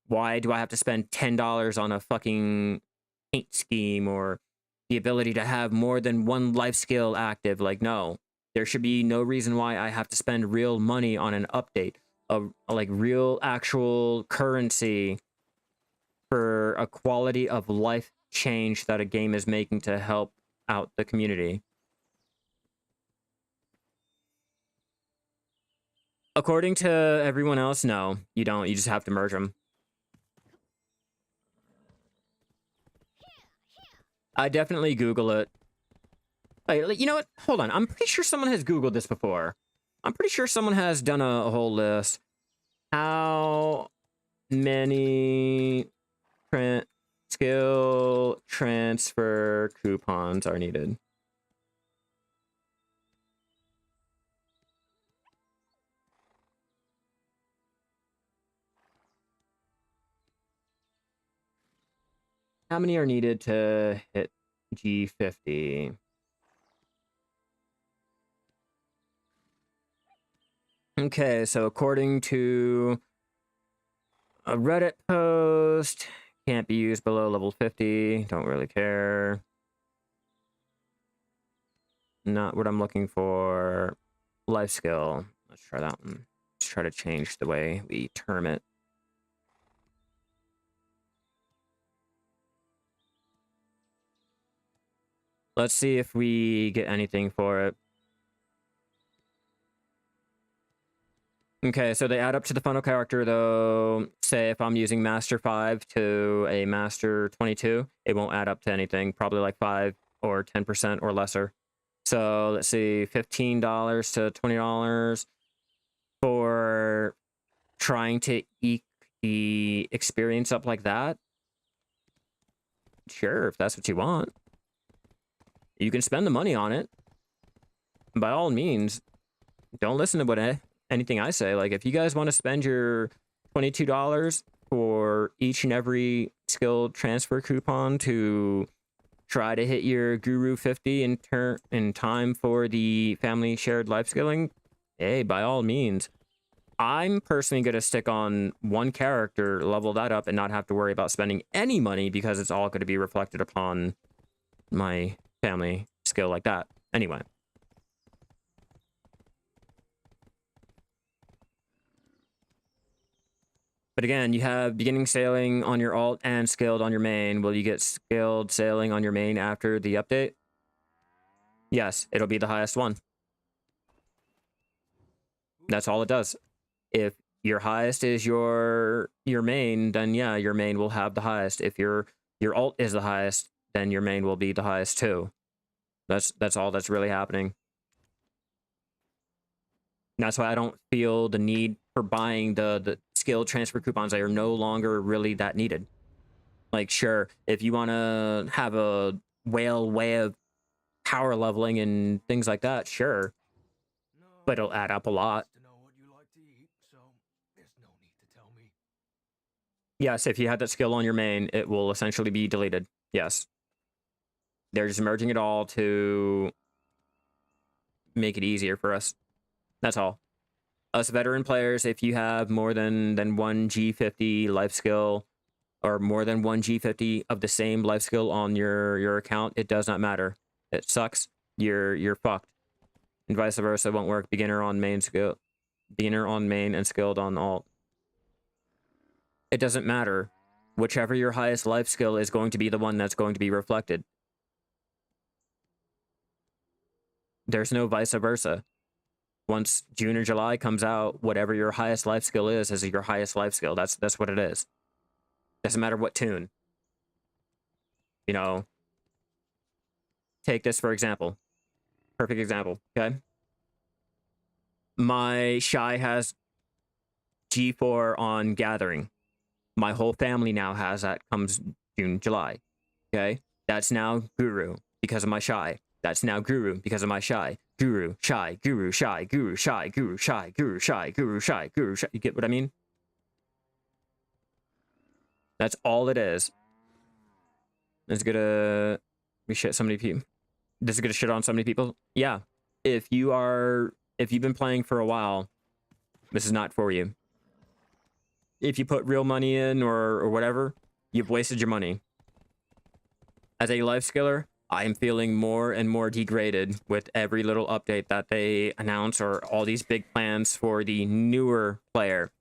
S1: Why do I have to spend $10 on a fucking paint scheme or the ability to have more than one life skill active? Like, no. There should be no reason why I have to spend real money on an update. Like, real, actual currency for a quality of life change that a game is making to help out the community. According to everyone else, no. You don't. You just have to merge them. I definitely Google it. Wait, you know what? Hold on. I'm pretty sure someone has Googled this before. I'm pretty sure someone has done a whole list. How many skill transfer coupons are needed? How many are needed to hit G50? Okay, so according to a Reddit post, can't be used below level 50. Don't really care. Not what I'm looking for. Life skill. Let's try that one. Let's try to change the way we term it. Let's see if we get anything for it. Okay, so they add up to the funnel character, though. Say if I'm using Master 5 to a Master 22, it won't add up to anything. Probably like 5 or 10% or lesser. So let's see, $15 to $20 for trying to eke the experience up like that. Sure, if that's what you want. You can spend the money on it. By all means, don't listen to what anything I say. Like, if you guys want to spend your $22 for each and every skill transfer coupon to try to hit your Guru 50 in time for the family shared life skilling, hey, by all means. I'm personally going to stick on one character, level that up, and not have to worry about spending any money because it's all going to be reflected upon my family skill like that. Anyway. But again, you have beginning sailing on your alt and skilled on your main. Will you get skilled sailing on your main after the update? Yes, it'll be the highest one. That's all it does. If your highest is your main, then yeah, your main will have the highest. If your alt is the highest, then your main will be the highest too. That's all that's really happening. And that's why I don't feel the need for buying the skill transfer coupons. They are no longer really that needed. Like, sure, if you want to have a whale way of power leveling and things like that, sure. But it'll add up a lot. Yes, if you had that skill on your main, it will essentially be deleted. Yes. They're just merging it all to make it easier for us. That's all. Us veteran players, if you have more than one G50 life skill or more than one G50 of the same life skill on your account, it does not matter. It sucks. You're fucked. And vice versa, it won't work. Beginner on main and skilled on alt. It doesn't matter. Whichever your highest life skill is going to be the one that's going to be reflected. There's no vice versa. Once June or July comes out, whatever your highest life skill is your highest life skill. That's what it is. Doesn't matter what tune. You know, take this for example. Perfect example, okay? My Shai has G4 on Gathering. My whole family now has that comes June, July, okay? That's now Guru because of my Shai. That's now Guru because of my Shai. Guru, Shai, Guru, Shai, Guru, Shai, Guru, Shai, Guru, Shai, Guru, Shai, Guru, Shai. You get what I mean? That's all it is. It's gonna be shit so many people. This is gonna shit on so many people. Yeah. If you've been playing for a while, this is not for you. If you put real money in or whatever, you've wasted your money. As a life skiller, I am feeling more and more degraded with every little update that they announce or all these big plans for the newer player.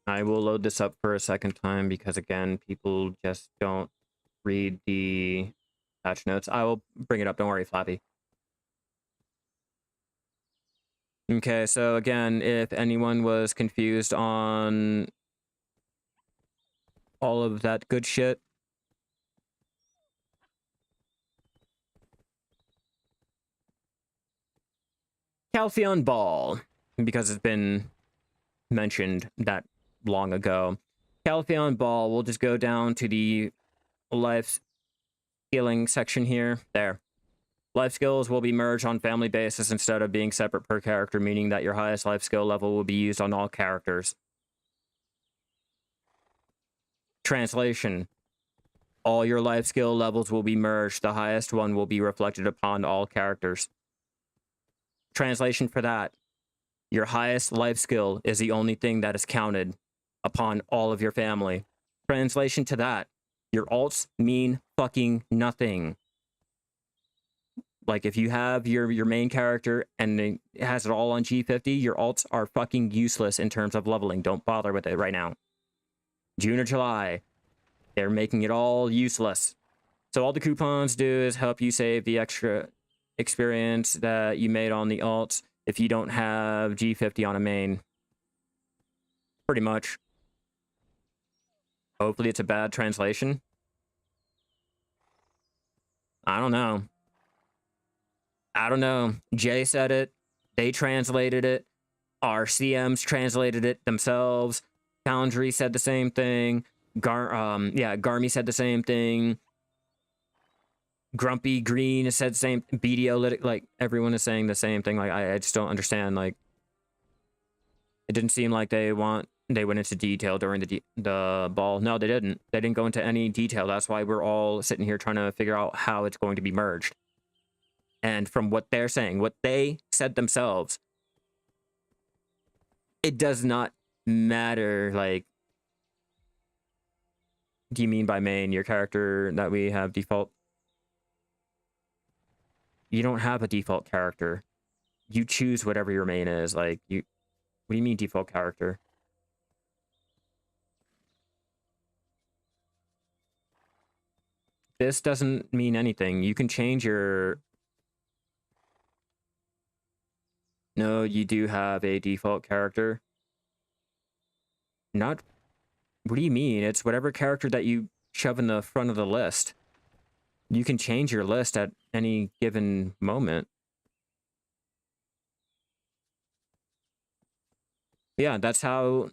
S1: I will load this up for a second time because, again, people just don't read the patch notes. I will bring it up. Don't worry, Flappy. Okay, so again, if anyone was confused on all of that good shit, Calpheon Ball, because it's been mentioned that long ago. Calpheon Ball, we'll just go down to the life skilling section here. There. Life skills will be merged on family basis instead of being separate per character, meaning that your highest life skill level will be used on all characters. Translation. All your life skill levels will be merged. The highest one will be reflected upon all characters. Translation for that. Your highest life skill is the only thing that is counted upon all of your family. Translation to that. Your alts mean fucking nothing. Like, if you have your main character and it has it all on G50, your alts are fucking useless in terms of leveling. Don't bother with it right now. June or July, they're making it all useless. So all the coupons do is help you save the extra experience that you made on the alts if you don't have G50 on a main. Pretty much. Hopefully it's a bad translation. I don't know. I don't know. Jay said it. They translated it. Our CMs translated it themselves. Foundry said the same thing. Garmy said the same thing. Grumpy Green said the same. BDO, like, everyone is saying the same thing. Like, I just don't understand. Like, it didn't seem like they went into detail during the ball. No, they didn't. They didn't go into any detail. That's why we're all sitting here trying to figure out how it's going to be merged. And from what they're saying, what they said themselves, it does not matter. Like, do you mean by main your character that we have default? You don't have a default character. You choose whatever your main is. Like, what do you mean default character? This doesn't mean anything. You can change your... No, you do have a default character. Not... What do you mean? It's whatever character that you shove in the front of the list. You can change your list at any given moment. Yeah, that's how,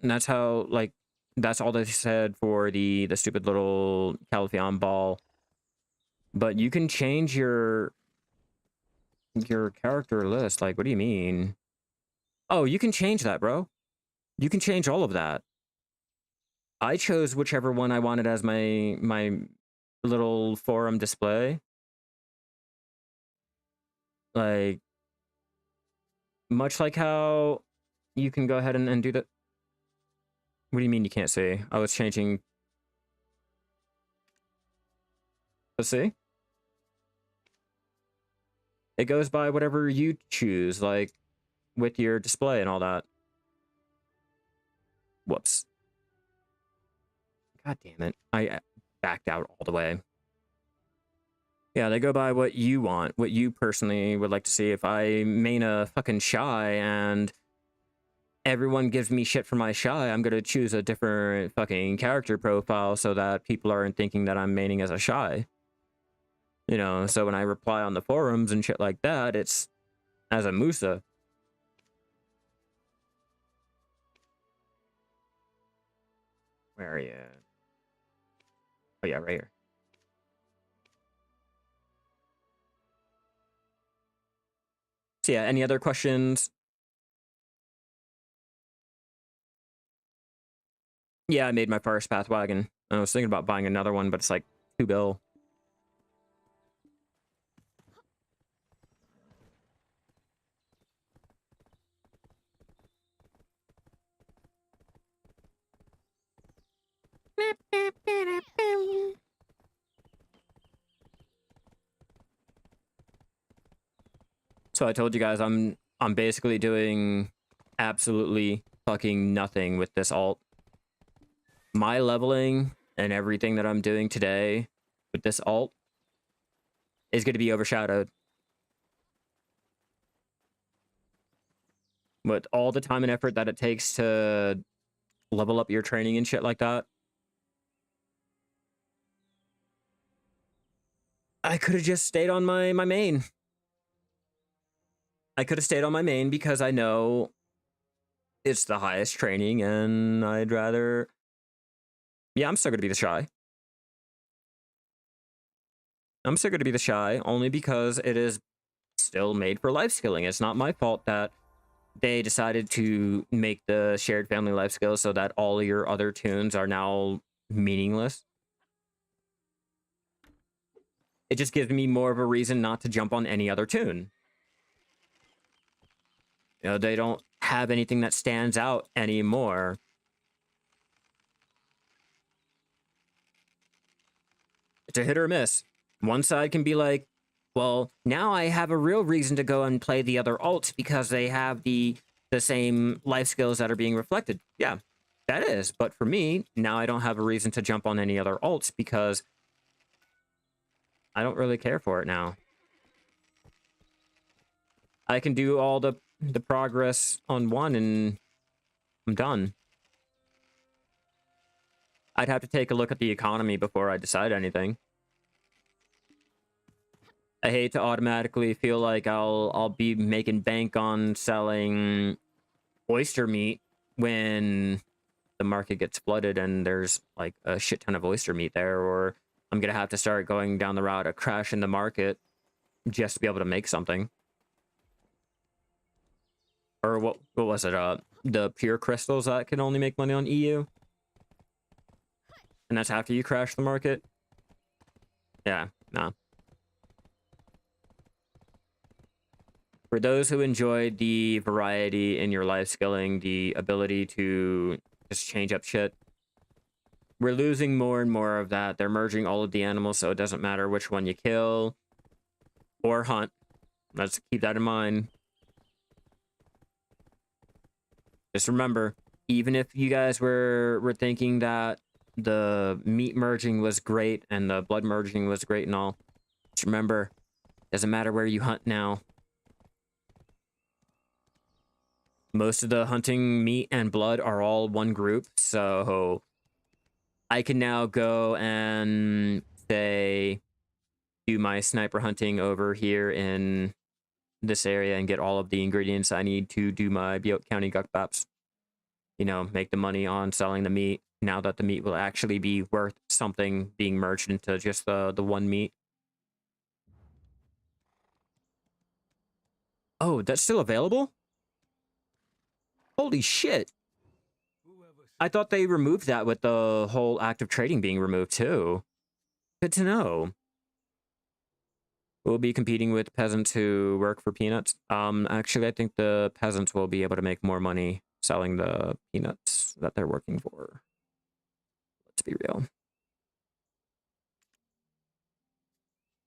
S1: like, that's all they said for the stupid little Califion ball. But you can change your character list. Like, what do you mean? Oh, you can change that, bro. You can change all of that. I chose whichever one I wanted as my little forum display. Like, much like how you can go ahead and do that. What do you mean you can't see? I was changing. Let's see. It goes by whatever you choose, like with your display and all that. Whoops. God damn it. I backed out all the way. Yeah, they go by what you want, what you personally would like to see. If I main a fucking Shai and everyone gives me shit for my Shai, I'm gonna choose a different fucking character profile so that people aren't thinking that I'm maining as a Shai. You know, so when I reply on the forums and shit like that, it's as a Musa. Where are you? Oh yeah, right here. So yeah, any other questions? Yeah, I made my first path wagon. I was thinking about buying another one, but it's like $2 bill. So I told you guys I'm basically doing absolutely fucking nothing with this alt. My leveling and everything that I'm doing today with this alt is going to be overshadowed. With all the time and effort that it takes to level up your training and shit like that, I could have just stayed on my main. I could have stayed on my main because I know it's the highest training and I'd rather... Yeah, I'm still going to be the Shai. I'm still going to be the Shai only because it is still made for life skilling. It's not my fault that they decided to make the shared family life skills so that all your other tunes are now meaningless. It just gives me more of a reason not to jump on any other tune. You know, they don't have anything that stands out anymore. It's a hit or miss. One side can be like, well, now I have a real reason to go and play the other alts because they have the same life skills that are being reflected. Yeah, that is. But for me, now I don't have a reason to jump on any other alts because I don't really care for it now. I can do all the progress on one and I'm done. I'd have to take a look at the economy before I decide anything. I hate to automatically feel like I'll be making bank on selling oyster meat when the market gets flooded and there's like a shit ton of oyster meat there, or I'm gonna have to start going down the route of crashing the market just to be able to make something. Or what was it? The pure crystals that can only make money on EU? And that's after you crash the market? Yeah, nah. For those who enjoyed the variety in your life skilling, the ability to just change up shit, we're losing more and more of that. They're merging all of the animals, so it doesn't matter which one you kill or hunt. Let's keep that in mind. Just remember, even if you guys were thinking that the meat merging was great and the blood merging was great and all, just remember, doesn't matter where you hunt now. Most of the hunting meat and blood are all one group, so I can now go and say do my sniper hunting over here in this area and get all of the ingredients I need to do my Butte County Gukbaps. You know, make the money on selling the meat now that the meat will actually be worth something being merged into just the one meat. Oh, that's still available? Holy shit. I thought they removed that with the whole active trading being removed too. Good to know. We'll be competing with peasants who work for peanuts. Actually, I think the peasants will be able to make more money selling the peanuts that they're working for. Let's be real.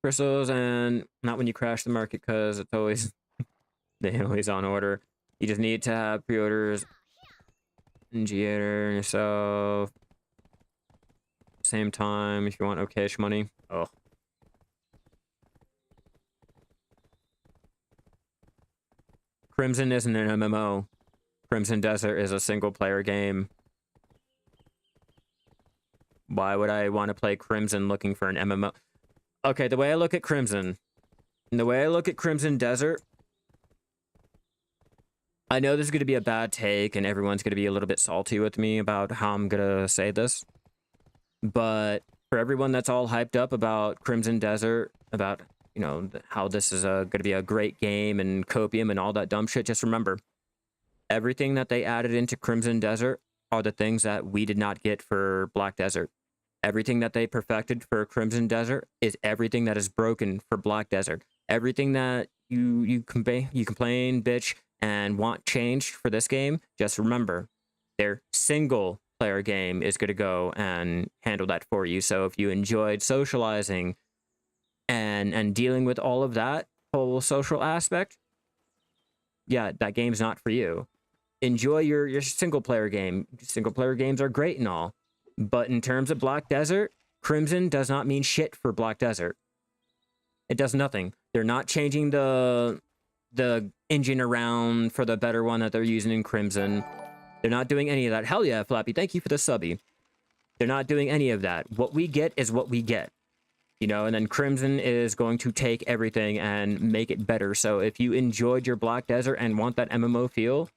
S1: Crystals, and not when you crash the market, because it's always they're always on order. You just need to have pre-orders, initiator yourself. Same time if you want okayish money. Oh. Crimson isn't an MMO. Crimson Desert is a single player game. Why would I want to play Crimson looking for an MMO? Okay, the way I look at Crimson, and the way I look at Crimson Desert, I know this is going to be a bad take and everyone's going to be a little bit salty with me about how I'm going to say this. But for everyone that's all hyped up about Crimson Desert, about, you know, how this is going to be a great game and copium and all that dumb shit, just remember, everything that they added into Crimson Desert are the things that we did not get for Black Desert. Everything that they perfected for Crimson Desert is everything that is broken for Black Desert. Everything that you complain, bitch, and want changed for this game, just remember, their single player game is going to go and handle that for you. So if you enjoyed socializing and dealing with all of that whole social aspect, yeah, that game's not for you. Enjoy your single player game. Single player games are great and all, but in terms of Black Desert, Crimson does not mean shit for Black Desert. It does nothing. They're not changing the engine around for the better one that they're using in Crimson. They're not doing any of that. Hell yeah, Flappy, thank you for the subby. They're not doing any of that. What we get is what we get. You know, and then Crimson is going to take everything and make it better. So if you enjoyed your Black Desert and want that MMO feel,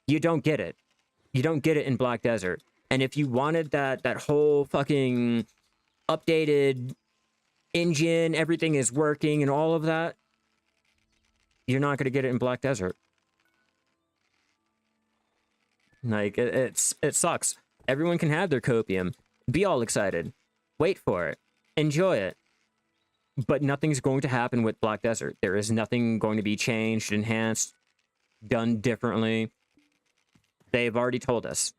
S1: you don't get it. You don't get it in Black Desert. And if you wanted that whole fucking updated engine, everything is working and all of that, you're not going to get it in Black Desert. Like, it sucks. Everyone can have their copium. Be all excited. Wait for it. Enjoy it. But nothing's going to happen with Black Desert. There is nothing going to be changed, enhanced, done differently. They've already told us.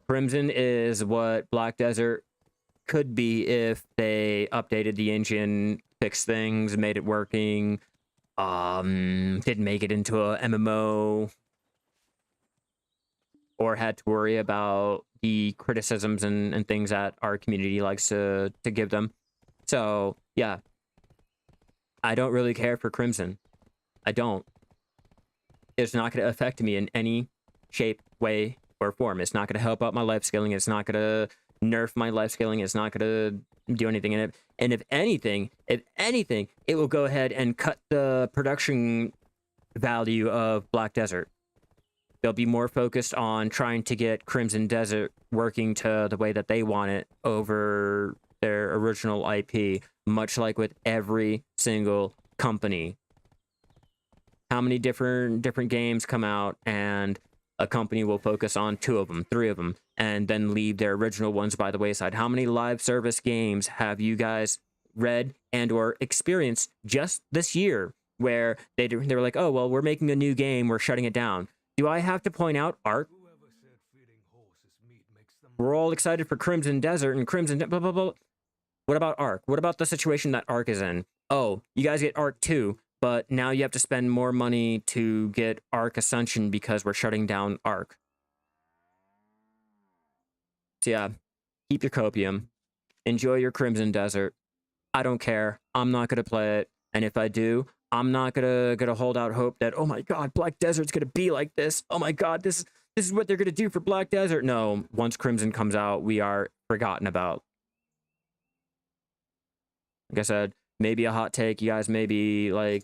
S1: Crimson is what Black Desert could be if they updated the engine, fixed things, made it working, didn't make it into a MMO, or had to worry about the criticisms and things that our community likes to give them. So, yeah. I don't really care for Crimson. I don't. It's not going to affect me in any shape, way, or form. It's not going to help out my life skilling. It's not going to nerf my life scaling. It's not gonna do anything in it. And if anything, it will go ahead and cut the production value of Black Desert. They'll be more focused on trying to get Crimson Desert working to the way that they want it over their original IP, much like with every single company. How many different games come out and a company will focus on 2 of them, 3 of them, and then leave their original ones by the wayside? How many live service games have you guys read and or experienced just this year where they were like, oh, well, we're making a new game, we're shutting it down? Do I have to point out Ark?
S2: Whoever said feeding horses meat makes them
S1: We're all excited for Crimson Desert and blah, blah, blah. What about Ark? What about the situation that Ark is in? Oh, you guys get Ark 2, but now you have to spend more money to get Ark Ascension because we're shutting down Ark. So yeah, keep your copium. Enjoy your Crimson Desert. I don't care. I'm not going to play it. And if I do, I'm not gonna hold out hope that, oh my god, Black Desert's gonna be like this. Oh my god, this is what they're gonna do for Black Desert. No, once Crimson comes out, we are forgotten about. Like I said, maybe a hot take. You guys may be like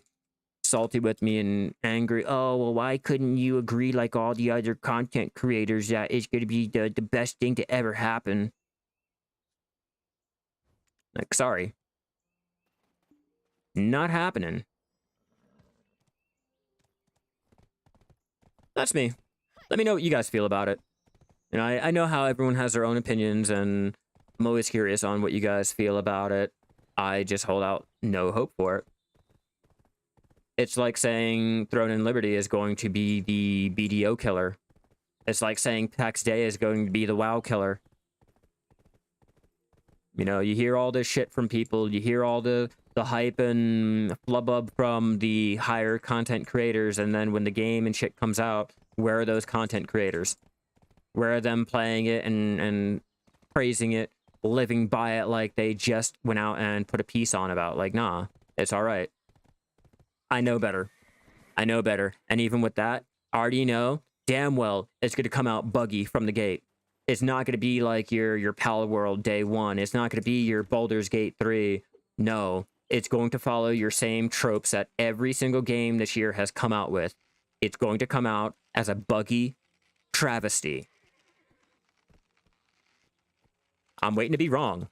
S1: salty with me and angry. Oh, well, why couldn't you agree like all the other content creators that it's gonna be the best thing to ever happen? Like, sorry. Not happening. That's me. Let me know what you guys feel about it. You know, I know how everyone has their own opinions, and I'm always curious on what you guys feel about it. I just hold out no hope for it. It's like saying Throne and Liberty is going to be the BDO killer. It's like saying Pax Day is going to be the WoW killer. You know, you hear all this shit from people. You hear all the hype and flubbub from the higher content creators, and then when the game and shit comes out, where are those content creators? Where are them playing it and praising it, living by it like they just went out and put a piece on about? Like, nah, it's all right. I know better. I know better. And even with that, I already know damn well it's going to come out buggy from the gate. It's not going to be like your Pal World day 1. It's not going to be your Baldur's Gate 3. No, it's going to follow your same tropes that every single game this year has come out with. It's going to come out as a buggy travesty. I'm waiting to be wrong.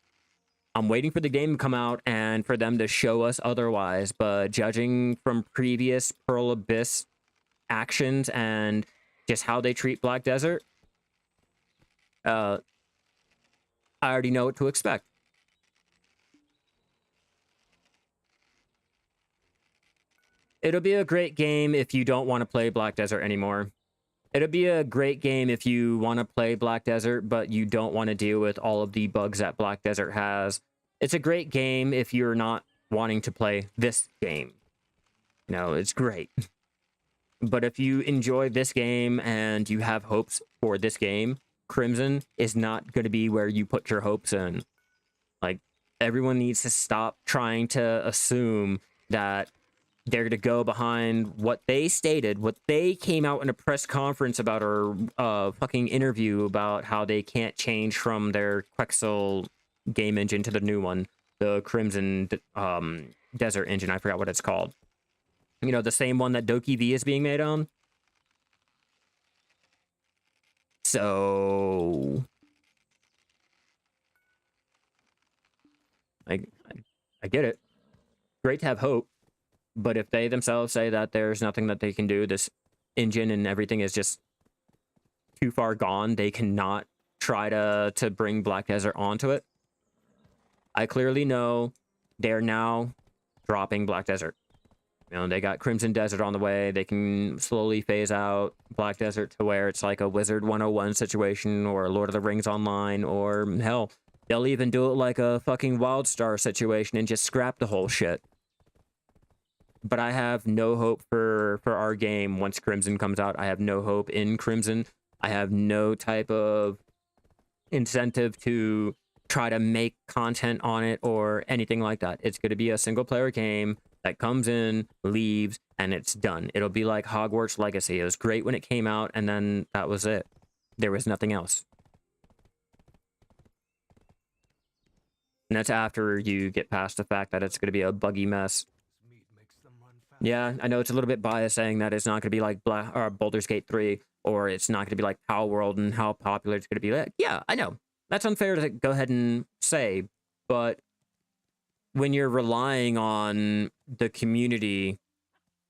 S1: I'm waiting for the game to come out and for them to show us otherwise, but judging from previous Pearl Abyss actions and just how they treat Black Desert, I already know what to expect. It'll be a great game if you don't want to play Black Desert anymore. It'll be a great game if you want to play Black Desert, but you don't want to deal with all of the bugs that Black Desert has. It's a great game if you're not wanting to play this game. You know, it's great. But if you enjoy this game and you have hopes for this game, Crimson is not going to be where you put your hopes in. Like, everyone needs to stop trying to assume that they're going to go behind what they stated, what they came out in a press conference about, or a fucking interview about how they can't change from their Quexel game engine to the new one, the Crimson Desert engine. I forgot what it's called. You know, the same one that Doki V is being made on. So I get it. Great to have hope. But if they themselves say that there's nothing that they can do, this engine and everything is just too far gone, they cannot try to bring Black Desert onto it, I clearly know they're now dropping Black Desert. You know, they got Crimson Desert on the way. They can slowly phase out Black Desert to where it's like a Wizard 101 situation, or Lord of the Rings Online, or hell, they'll even do it like a fucking WildStar situation and just scrap the whole shit. But I have no hope for our game once Crimson comes out. I have no hope in Crimson. I have no type of incentive to try to make content on it or anything like that. It's going to be a single-player game that comes in, leaves, and it's done. It'll be like Hogwarts Legacy. It was great when it came out, and then that was it. There was nothing else. And that's after you get past the fact that it's going to be a buggy mess.
S2: Meat makes them run fast.
S1: Yeah, I know it's a little bit biased saying that it's not going to be like Baldur's Gate 3, or it's not going to be like Power World and how popular it's going to be. Like, yeah, I know. That's unfair to go ahead and say, but when you're relying on the community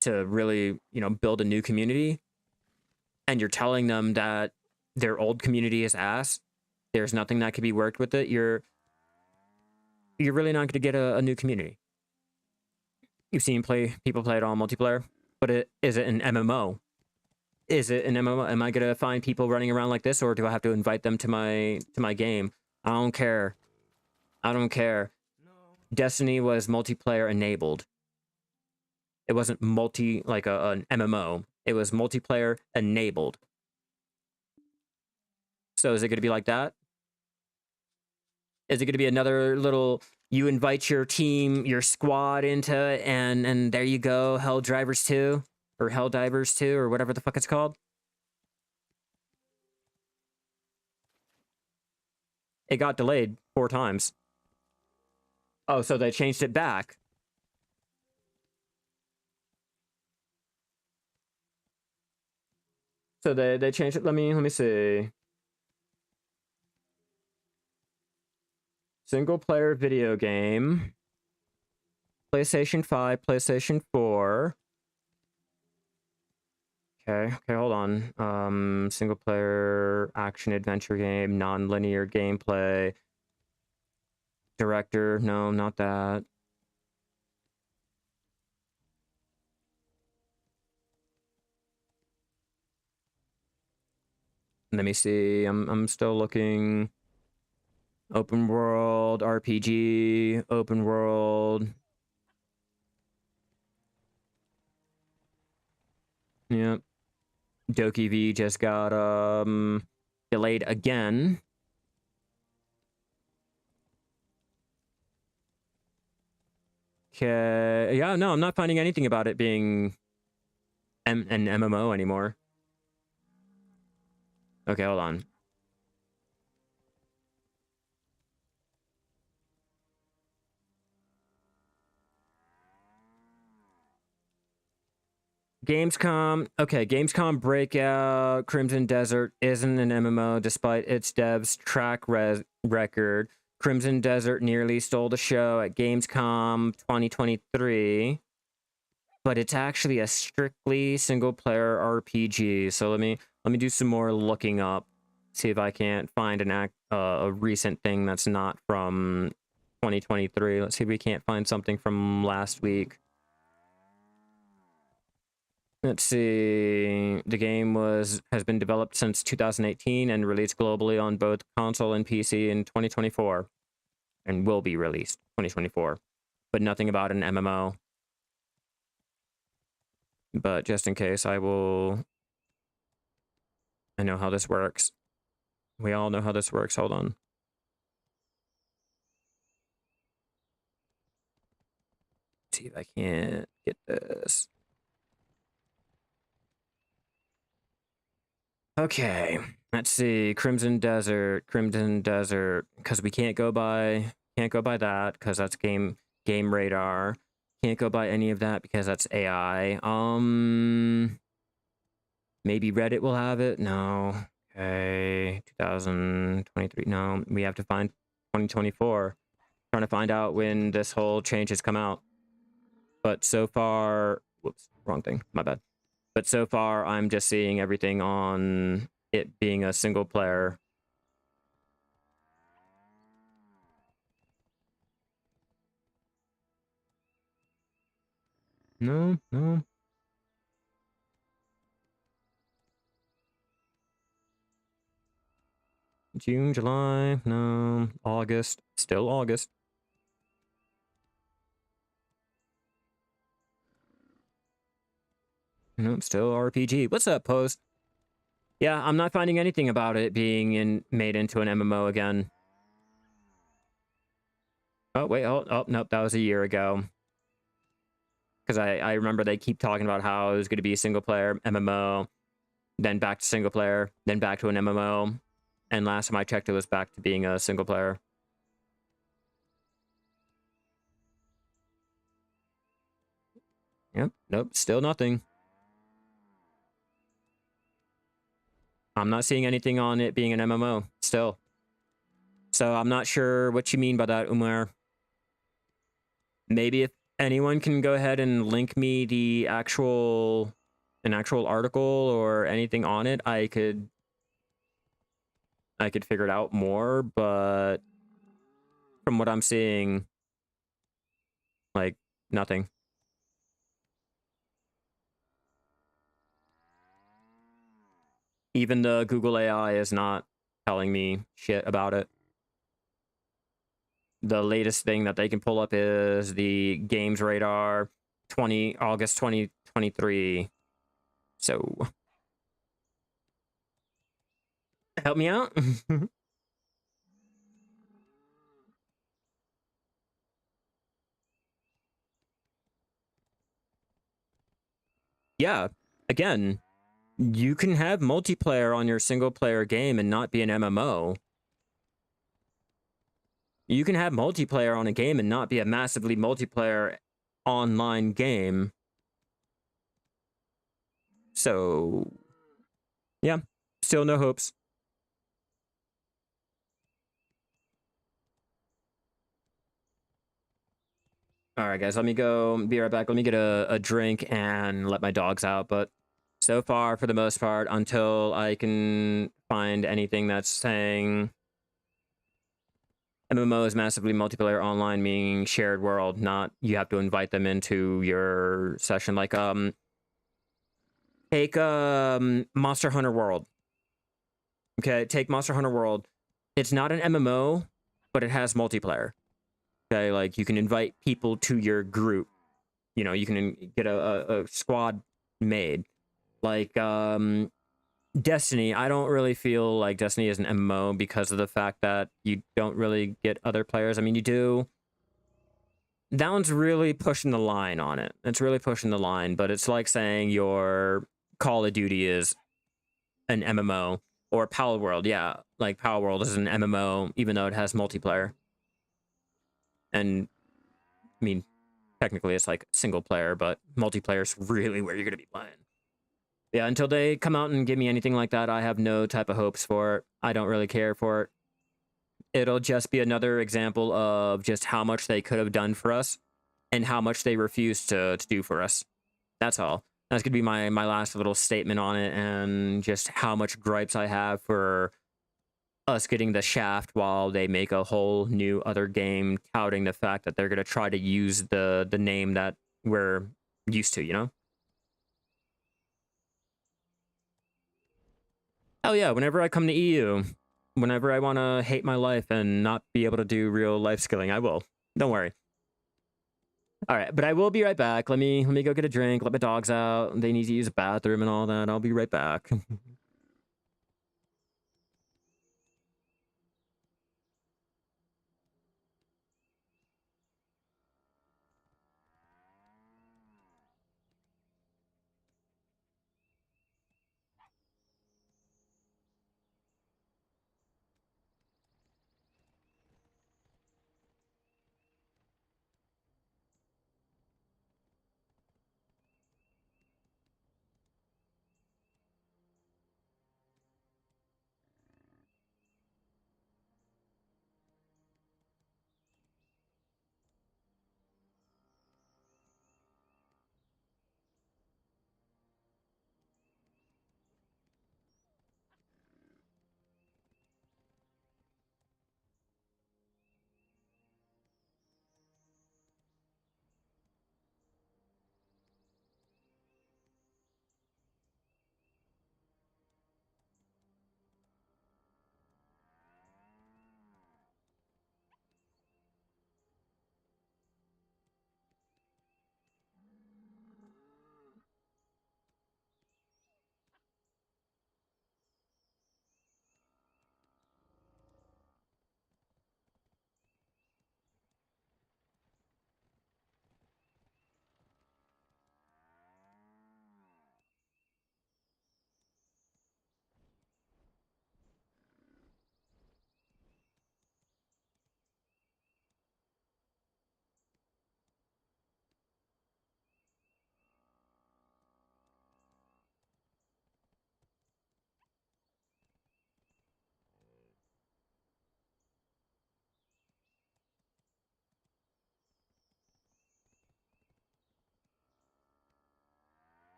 S1: to really, build a new community, and you're telling them that their old community is ass, there's nothing that can be worked with it, you're really not going to get a new community. You've seen people play it on multiplayer, but is it an MMO? Is it an MMO? Am I going to find people running around like this, or do I have to invite them to my game? I don't care. I don't care.
S2: No.
S1: Destiny was multiplayer enabled. It wasn't an MMO. It was multiplayer enabled. So is it going to be like that? Is it going to be another little, you invite your team, your squad into it, and there you go, Helldivers 2, or Helldivers 2, or whatever the fuck it's called? It got delayed 4 times. Oh, so they changed it back. So they changed it. Let me see. Single player video game. PlayStation 5, PlayStation 4. Okay, hold on. Single player action adventure game, non-linear gameplay. Director, no, not that. Let me see. I'm still looking. Open world RPG, open world. Yep. Doki V just got delayed again. Okay. Yeah, no, I'm not finding anything about it being an MMO anymore. Okay, hold on. Gamescom. Okay, Gamescom Breakout Crimson Desert isn't an MMO despite its dev's track record. Crimson Desert nearly stole the show at Gamescom 2023, but it's actually a strictly single-player RPG. So let me do some more looking up, see if I can't find a recent thing that's not from 2023. Let's see if we can't find something from last week. Let's see. The game has been developed since 2018 and released globally on both console and PC in 2024, and will be released 2024. But nothing about an MMO. But just in case, I know how this works. We all know how this works. Hold on. Let's see if I can't get this. Okay, let's see. Crimson Desert, because we can't go by that because that's game radar. Can't go by any of that because that's AI. Maybe Reddit will have it. No. Okay, 2023. No, we have to find 2024. Trying to find out when this whole change has come out. But so far, whoops, wrong thing. My bad. But so far, I'm just seeing everything on it being a single player. No. June, July, no. August, still August. Nope, still RPG. What's up, Post? Yeah, I'm not finding anything about it being made into an MMO again. Oh, wait, oh, nope, that was a year ago. Because I remember they keep talking about how it was going to be a single-player MMO, then back to single-player, then back to an MMO, and last time I checked, it was back to being a single-player. Yep. Nope. Still nothing. I'm not seeing anything on it being an MMO still. So I'm not sure what you mean by that, Umar. Maybe if anyone can go ahead and link me an actual article or anything on it, I could figure it out more, but from what I'm seeing, like, nothing. Even the Google AI is not telling me shit about it. The latest thing that they can pull up is the Games Radar August 2023. So help me out. Yeah, again, you can have multiplayer on your single player game and not be an MMO. You can have multiplayer on a game and not be a massively multiplayer online game. So, yeah, still no hopes. All right, guys, let me go. Be right back. Let me get a drink and let my dogs out. But so far, for the most part, until I can find anything that's saying MMO is massively multiplayer online, meaning shared world, not you have to invite them into your session. Like, take Monster Hunter World. Okay, take Monster Hunter World. It's not an MMO, but it has multiplayer. Okay, like you can invite people to your group. You know, you can get a squad made. Like Destiny, I don't really feel like Destiny is an MMO because of the fact that you don't really get other players. I mean, you do. That one's really pushing the line on it. It's really pushing the line, but it's like saying your Call of Duty is an MMO or Power World. Yeah, like Power World is an MMO, even though it has multiplayer. And I mean, technically it's like single player, but multiplayer is really where you're going to be playing. Yeah, until they come out and give me anything like that, I have no type of hopes for it. I don't really care for it. It'll just be another example of just how much they could have done for us and how much they refused to do for us. That's all. That's going to be my last little statement on it, and just how much gripes I have for us getting the shaft while they make a whole new other game touting the fact that they're going to try to use the name that we're used to, you know? Oh yeah, whenever I come to EU, whenever I want to hate my life and not be able to do real life skilling, I will. Don't worry. All right, but I will be right back. Let me go get a drink, let my dogs out. They need to use a bathroom and all that. I'll be right back.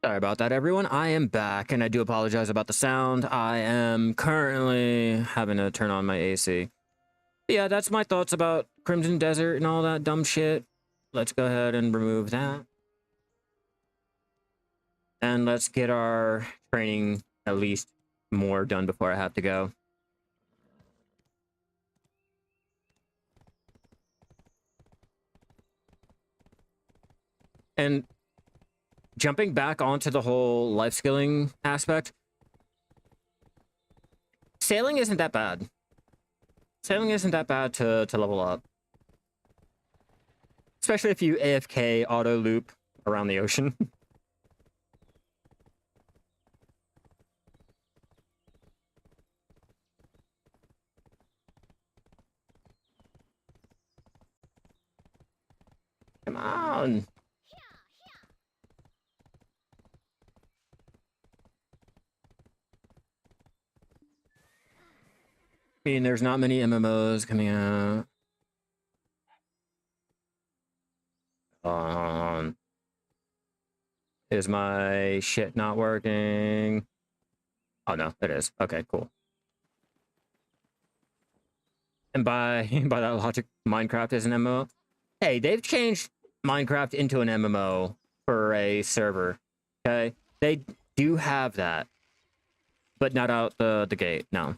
S1: Sorry about that, everyone. I am back, and I do apologize about the sound. I am currently having to turn on my AC. But yeah, that's my thoughts about Crimson Desert and all that dumb shit. Let's go ahead and remove that. And let's get our training at least more done before I have to go. And jumping back onto the whole life skilling aspect, sailing isn't that bad. Sailing isn't that bad to level up. Especially if you AFK auto loop around the ocean. Come on. I mean, there's not many MMOs coming out. Is my shit not working? Oh no, it is. Okay, cool. And by that logic, Minecraft is an MMO. Hey, they've changed Minecraft into an MMO for a server. Okay, they do have that, but not out the gate. No.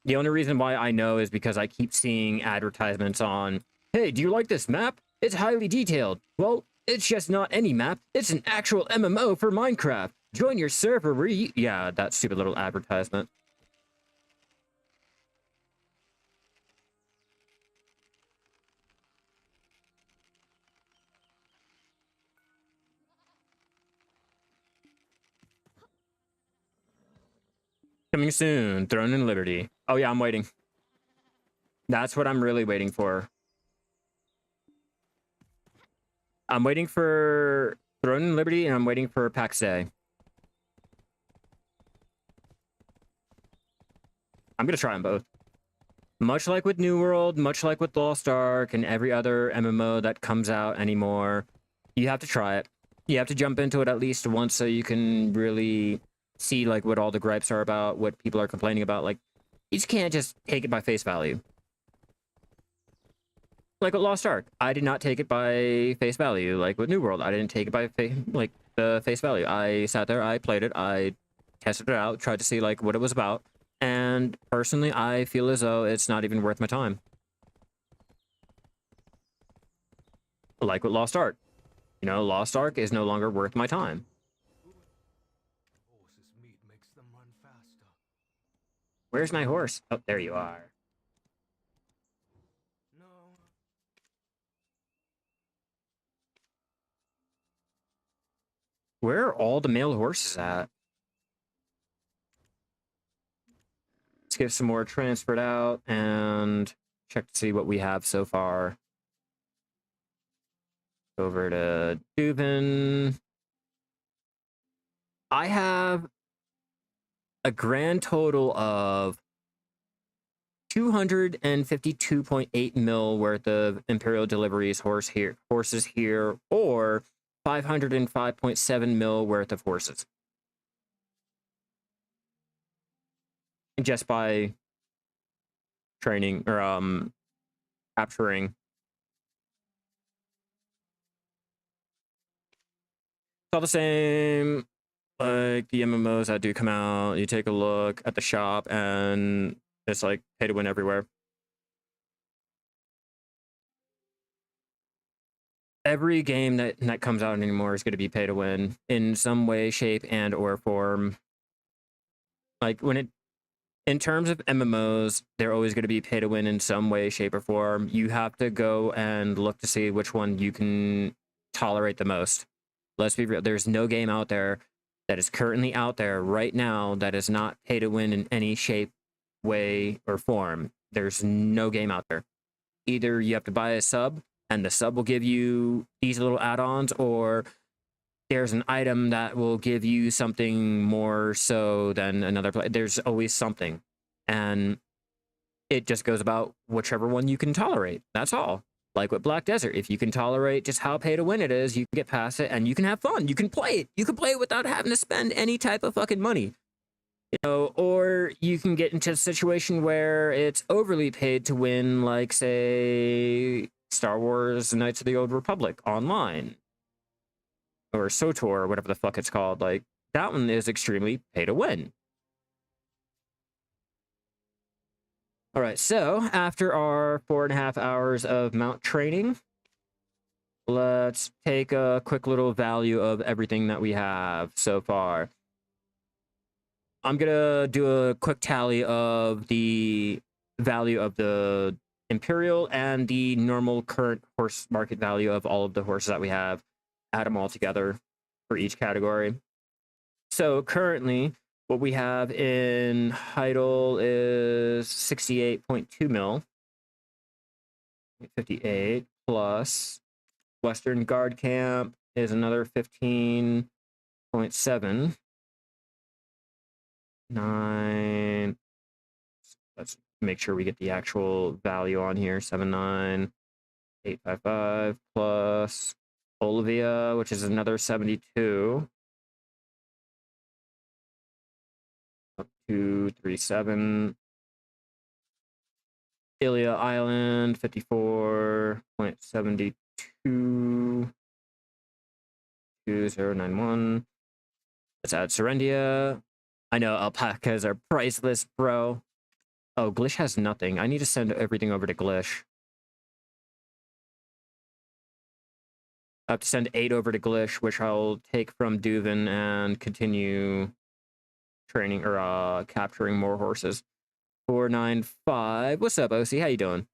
S1: The only reason why I know is because I keep seeing advertisements on, hey, do you like this map? It's highly detailed. Well, it's just not any map. It's an actual MMO for Minecraft. Join your server yeah, that stupid little advertisement. Coming soon, Throne and Liberty. Oh yeah, I'm waiting. That's what I'm really waiting for. I'm waiting for Throne and Liberty, and I'm waiting for PAX Day. I'm gonna try them both. Much like with New World, much like with Lost Ark, and every other MMO that comes out anymore, you have to try it. You have to jump into it at least once so you can really see like what all the gripes are about, what people are complaining about. Like, you just can't just take it by face value. Like with Lost Ark, I did not take it by face value. Like with New World, I didn't take it by the face value. I sat there, I played it, I tested it out, tried to see like what it was about, and personally, I feel as though it's not even worth my time. Like with Lost Ark, you know, Lost Ark is no longer worth my time.
S2: Horse's meat makes them run faster.
S1: Where's my horse? Oh, there you are.
S2: No.
S1: Where are all the male horses at? Let's get some more transferred out and check to see what we have so far. Over to Dubin. I have a grand total of 252.8 mil worth of Imperial deliveries horses here, or 505.7 mil worth of horses. Just by training or capturing. It's all the same like the MMOs that do come out. You take a look at the shop and it's like pay to win everywhere. Every game that comes out anymore is going to be pay to win in some way, shape, and or form. Like in terms of MMOs, they're always going to be pay to win in some way, shape, or form. You have to go and look to see which one you can tolerate the most. Let's be real. There's no game out there that is currently out there right now that is not pay to win in any shape, way, or form. There's no game out there. Either you have to buy a sub, and the sub will give you these little add-ons, or there's an item that will give you something more so than another play. There's always something. And it just goes about whichever one you can tolerate. That's all. Like with Black Desert, if you can tolerate just how pay to win it is, you can get past it and you can have fun. You can play it. You can play it without having to spend any type of fucking money. You know, or you can get into a situation where it's overly paid to win, like, say, Star Wars Knights of the Old Republic online. Or SOTOR, or whatever the fuck it's called. Like, that one is extremely pay to win. All right, so after our 4.5 hours of mount training, let's take a quick little value of everything that we have so far. I'm gonna do a quick tally of the value of the Imperial and the normal current horse market value of all of the horses that we have. Add them all together for each category. So currently, what we have in Heidel is 68.2 mil. 58 plus Western Guard Camp is another 15.7. 9. Let's make sure we get the actual value on here. 79,855 plus Olivia, which is another 72. Up to 37. Ilia Island, 54.72. 2091. Let's add Serendia. I know alpacas are priceless, bro. Oh, Glish has nothing. I need to send everything over to Glish. I have to send 8 over to Glish, which I'll take from Duvin and continue training or capturing more horses. 495. What's up, OC? How you doing?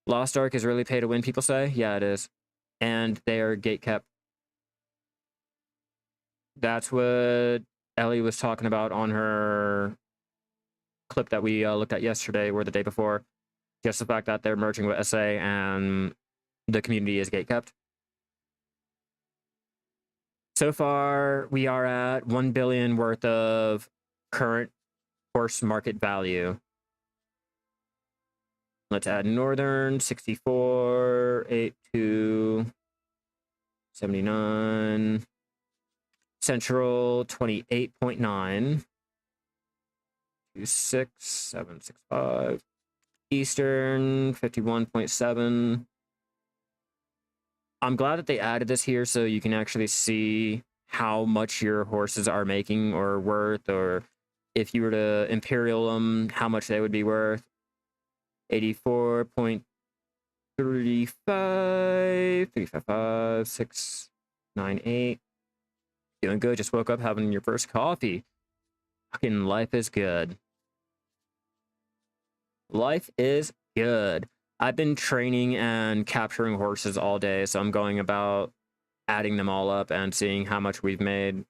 S1: Lost Ark is really pay to win, people say? Yeah, it is. And they are gate kept. That's what Ellie was talking about on her clip that we looked at yesterday or the day before. Just the fact that they're merging with SA and the community is gate kept. So far, we are at 1 billion worth of current horse market value. Let's add Northern, 64, 82, 79. Central, 28.9. 26, 765. Eastern, 51.7. I'm glad that they added this here so you can actually see how much your horses are making or worth, or if you were to Imperial them, how much they would be worth. 84.35, 355, 698. Doing good. Just woke up having your first coffee. Fucking life is good. Life is good. I've been training and capturing horses all day, so I'm going about adding them all up and seeing how much we've made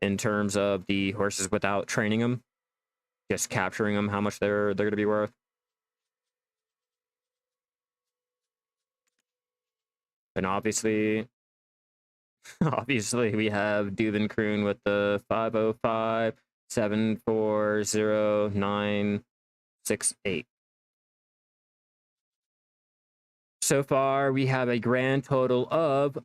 S1: in terms of the horses without training them. Just capturing them, how much they're going to be worth. And obviously we have Duvin Kroon with the 505 740 So far, we have a grand total of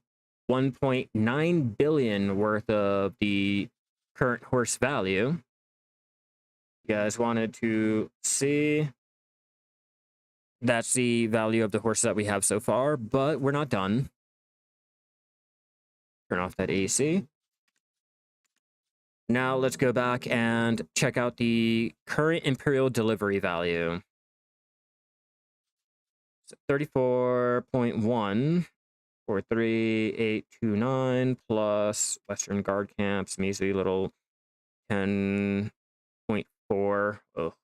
S1: 1.9 billion worth of the current horse value. You guys wanted to see? That's the value of the horses that we have so far, but we're not done. Turn off that AC. Now let's go back and check out the current Imperial delivery value. 34.1 for 3829 plus Western Guard Camps, measly little 10.4. Oh,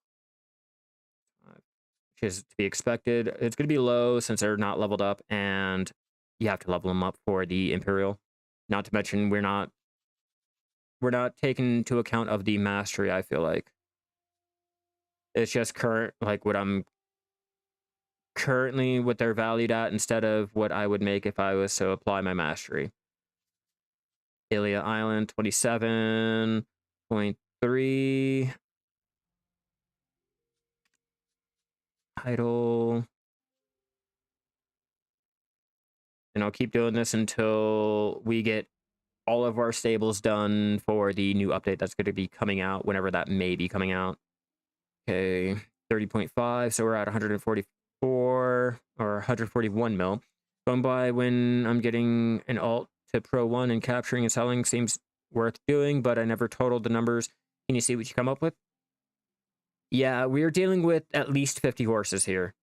S1: which is to be expected. It's going to be low since they're not leveled up, and you have to level them up for the Imperial. Not to mention, we're not taking into account of the mastery. I feel like it's just current, like what I'm currently what they're valued at instead of what I would make if I was to apply my mastery. Ilia Island, 27.3. Idle. And I'll keep doing this until we get all of our stables done for the new update that's going to be coming out, whenever that may be coming out. Okay, 30.5, so we're at 144 or 141 mil. Going by when I'm getting an alt to Pro 1 and capturing and selling seems worth doing, but I never totaled the numbers. Can you see what you come up with? Yeah, we're dealing with at least 50 horses here.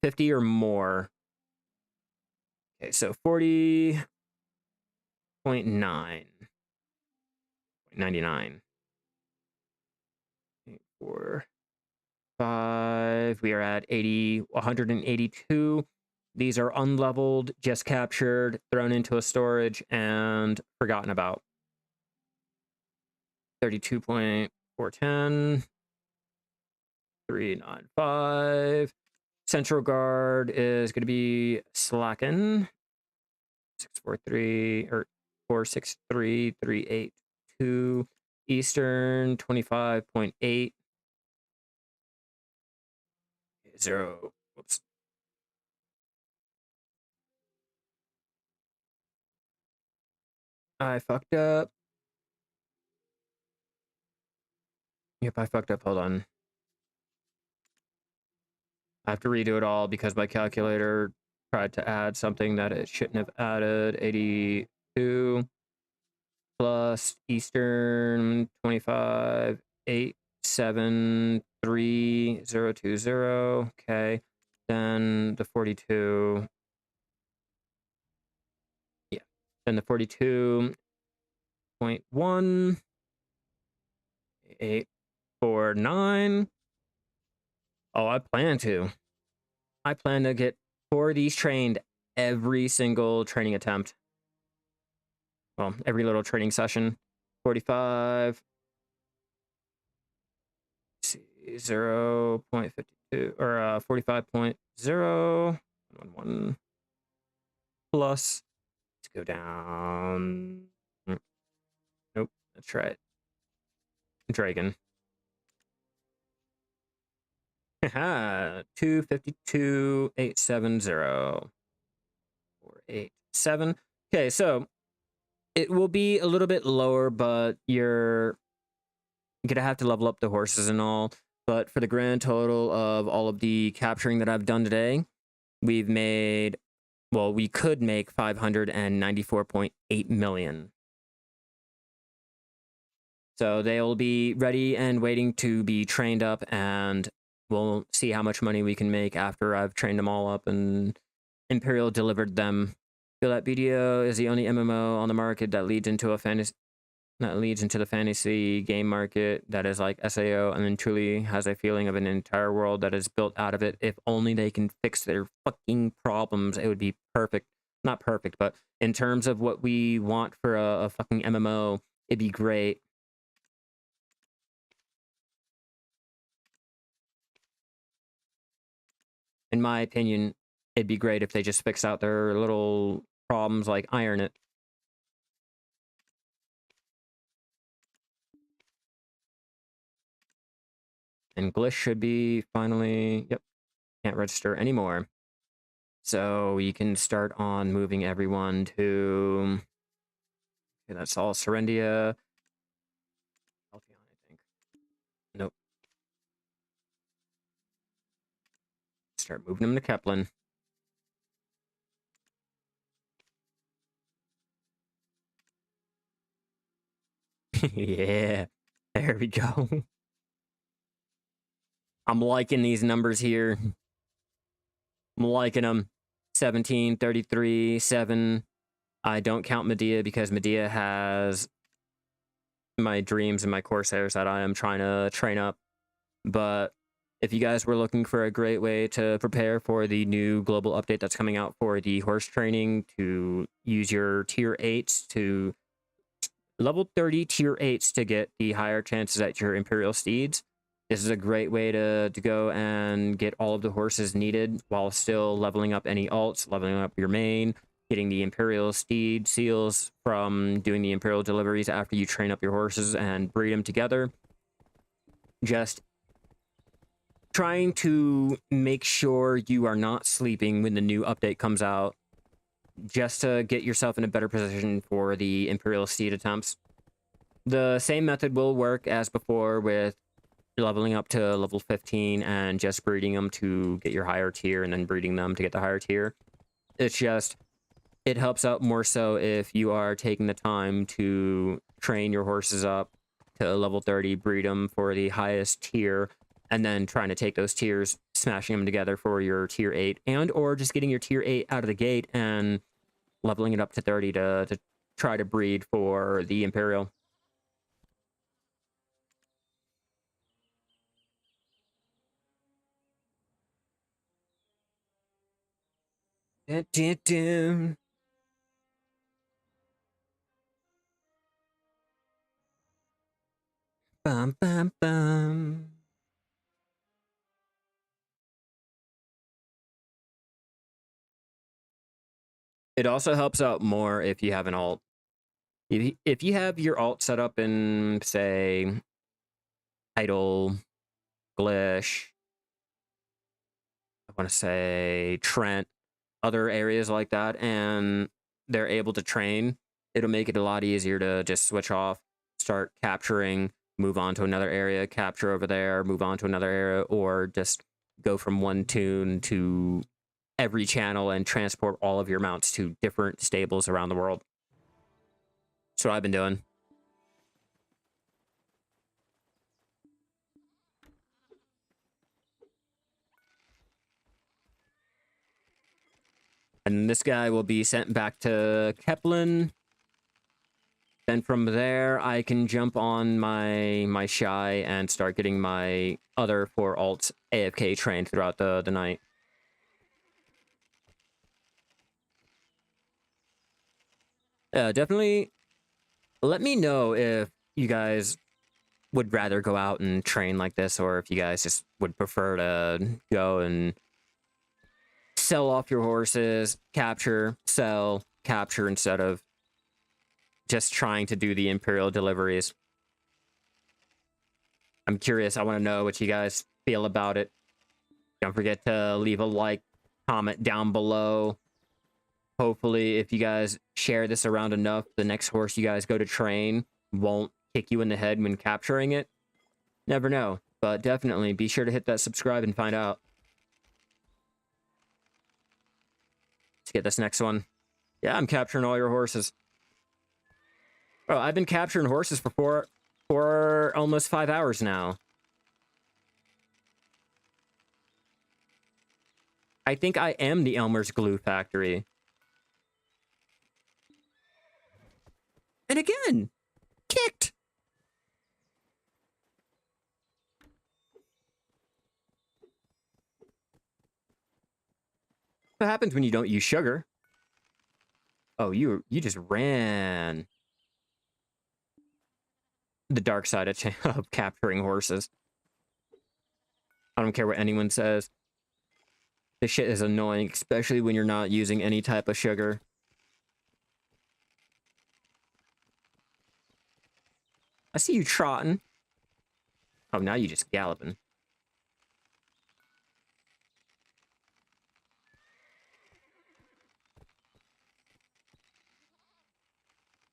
S1: 50 or more. Okay, so 40.9. 99. 4, 5. We are at 182. These are unleveled, just captured, thrown into a storage, and forgotten about. 32.410. 395. Central Guard is going to be Slacken. 643 or 463382. Eastern 25.8. 0. Whoops. I fucked up. Yep, I fucked up. Hold on. I have to redo it all because my calculator tried to add something that it shouldn't have added. 82 plus Eastern 25 873 020. Okay. Then the 42. Yeah. Then the 42.1 849. Oh, I plan to. I plan to get 4 of these trained every single training attempt. Well, every little training session. 45. Let's see, 0.52 or 45.011 plus. Let's go down. Nope, that's right. Dragon. 252,870. 487. Okay, so it will be a little bit lower, but you're gonna have to level up the horses and all. But for the grand total of all of the capturing that I've done today, we've made, well, we could make 594.8 million. So they'll be ready and waiting to be trained up, and we'll see how much money we can make after I've trained them all up and Imperial delivered them. Feel that BDO is the only MMO on the market that leads into the fantasy game market that is like SAO, and then truly has a feeling of an entire world that is built out of it. If only they can fix their fucking problems, it would be perfect. Not perfect, but in terms of what we want for a fucking MMO, it'd be great. In my opinion, it'd be great if they just fix out their little problems, like iron it. And Glish should be finally, yep, can't register anymore. So you can start on moving everyone to, okay, that's all Serendia. Altheon, I think. Nope. Start moving them to Kepler. Yeah, there we go. I'm liking these numbers here. I'm liking them. 17, 33, 7. I don't count Medea because Medea has my dreams and my Corsairs that I am trying to train up. But if you guys were looking for a great way to prepare for the new global update that's coming out for the horse training, to use your tier 8s to level 30 tier 8s to get the higher chances at your Imperial Steeds, this is a great way to go and get all of the horses needed while still leveling up any alts, leveling up your main, getting the Imperial Steed seals from doing the Imperial deliveries after you train up your horses and breed them together. Just trying to make sure you are not sleeping when the new update comes out, just to get yourself in a better position for the Imperial Steed attempts. The same method will work as before with leveling up to level 15 and just breeding them to get your higher tier and then breeding them to get the higher tier. It's just, it helps out more so if you are taking the time to train your horses up to level 30, breed them for the highest tier, and then trying to take those tiers, smashing them together for your tier 8, and or just getting your tier 8 out of the gate and leveling it up to 30 to try to breed for the Imperial. Dun, dun, dun. Bum, bum, bum. It also helps out more if you have an alt. If you have your alt set up in, say, Idle, Glish, I want to say Trent, other areas like that, and they're able to train, it'll make it a lot easier to just switch off, start capturing, move on to another area, capture over there, move on to another area, or just go from one tune to every channel and transport all of your mounts to different stables around the world. That's what I've been doing. And this guy will be sent back to Keplin. Then from there, I can jump on my Shai and start getting my other 4 alts AFK trained throughout the night. Definitely let me know if you guys would rather go out and train like this, or if you guys just would prefer to go and sell off your horses, capture, sell, capture, instead of just trying to do the Imperial deliveries. I'm curious. I want to know what you guys feel about it. Don't forget to leave a like, comment down below. Hopefully, if you guys share this around enough, the next horse you guys go to train won't kick you in the head when capturing it. Never know, but definitely be sure to hit that subscribe and find out. Let's get this next one. Yeah, I'm capturing all your horses. Oh, I've been capturing horses for almost 5 hours now. I think I am the Elmer's glue factory. And again, kicked. What happens when you don't use sugar? Oh, you just ran. The dark side of capturing horses. I don't care what anyone says. This shit is annoying, especially when you're not using any type of sugar. I see you trotting. Oh, now you just galloping.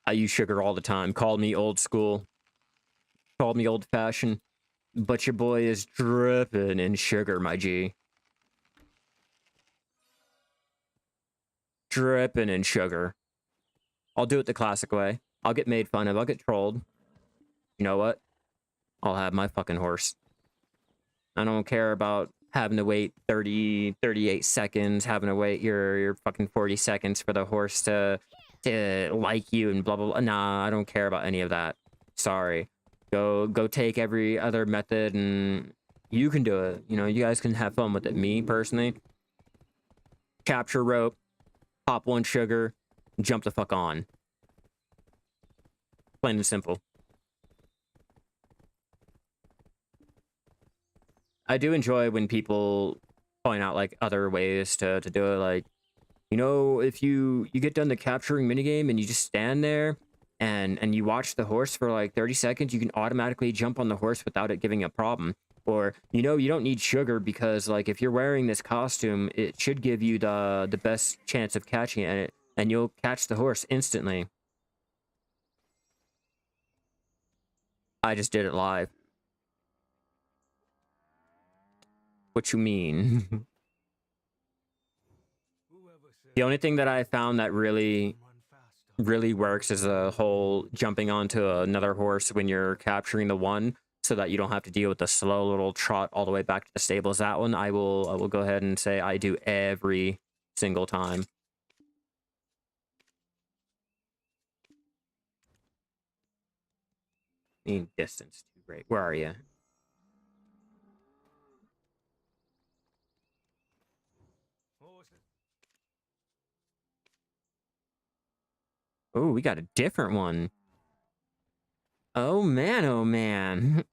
S1: I use sugar all the time. Call me old school. Call me old fashioned. But your boy is dripping in sugar, my G. Dripping in sugar. I'll do it the classic way. I'll get made fun of. I'll get trolled. You know what? I'll have my fucking horse. I don't care about having to wait 38 seconds, having to wait your fucking 40 seconds for the horse to like you and blah, blah, blah. Nah, I don't care about any of that. Sorry. Go take every other method and you can do it. You know, you guys can have fun with it. Me, personally, capture rope, pop 1 sugar, jump the fuck on. Plain and simple. I do enjoy when people point out, like, other ways to do it. Like, you know, if you get done the capturing minigame and you just stand there and you watch the horse for like 30 seconds, you can automatically jump on the horse without it giving a problem. Or, you know, you don't need sugar because, like, if you're wearing this costume, it should give you the best chance of catching it, and you'll catch the horse instantly. I just did it live. What you mean? The only thing that I found that really works is a whole jumping onto another horse when you're capturing the one, so that you don't have to deal with the slow little trot all the way back to the stables. That one I will go ahead and say I do every single time. Mean distance too great. Where are you? Oh, we got a different one. Oh man, oh man.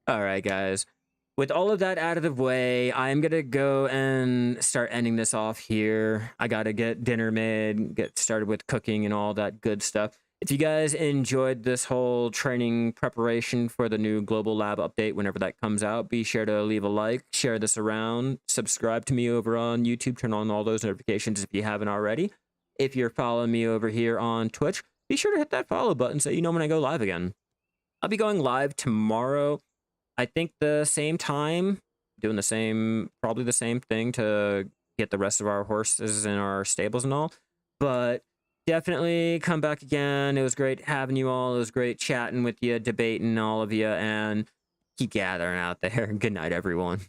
S1: All right, guys. With all of that out of the way, I'm gonna go and start ending this off here. I gotta get dinner made, get started with cooking and all that good stuff. If you guys enjoyed this whole training preparation for the new Global Lab update whenever that comes out, be sure to leave a like, share this around, subscribe to me over on YouTube, turn on all those notifications if you haven't already. If you're following me over here on Twitch, be sure to hit that follow button so you know when I go live again. I'll be going live tomorrow. I think the same time, doing probably the same thing to get the rest of our horses in our stables and all. But definitely come back again. It was great having you all. It was great chatting with you, debating all of you, and keep gathering out there. Good night, everyone.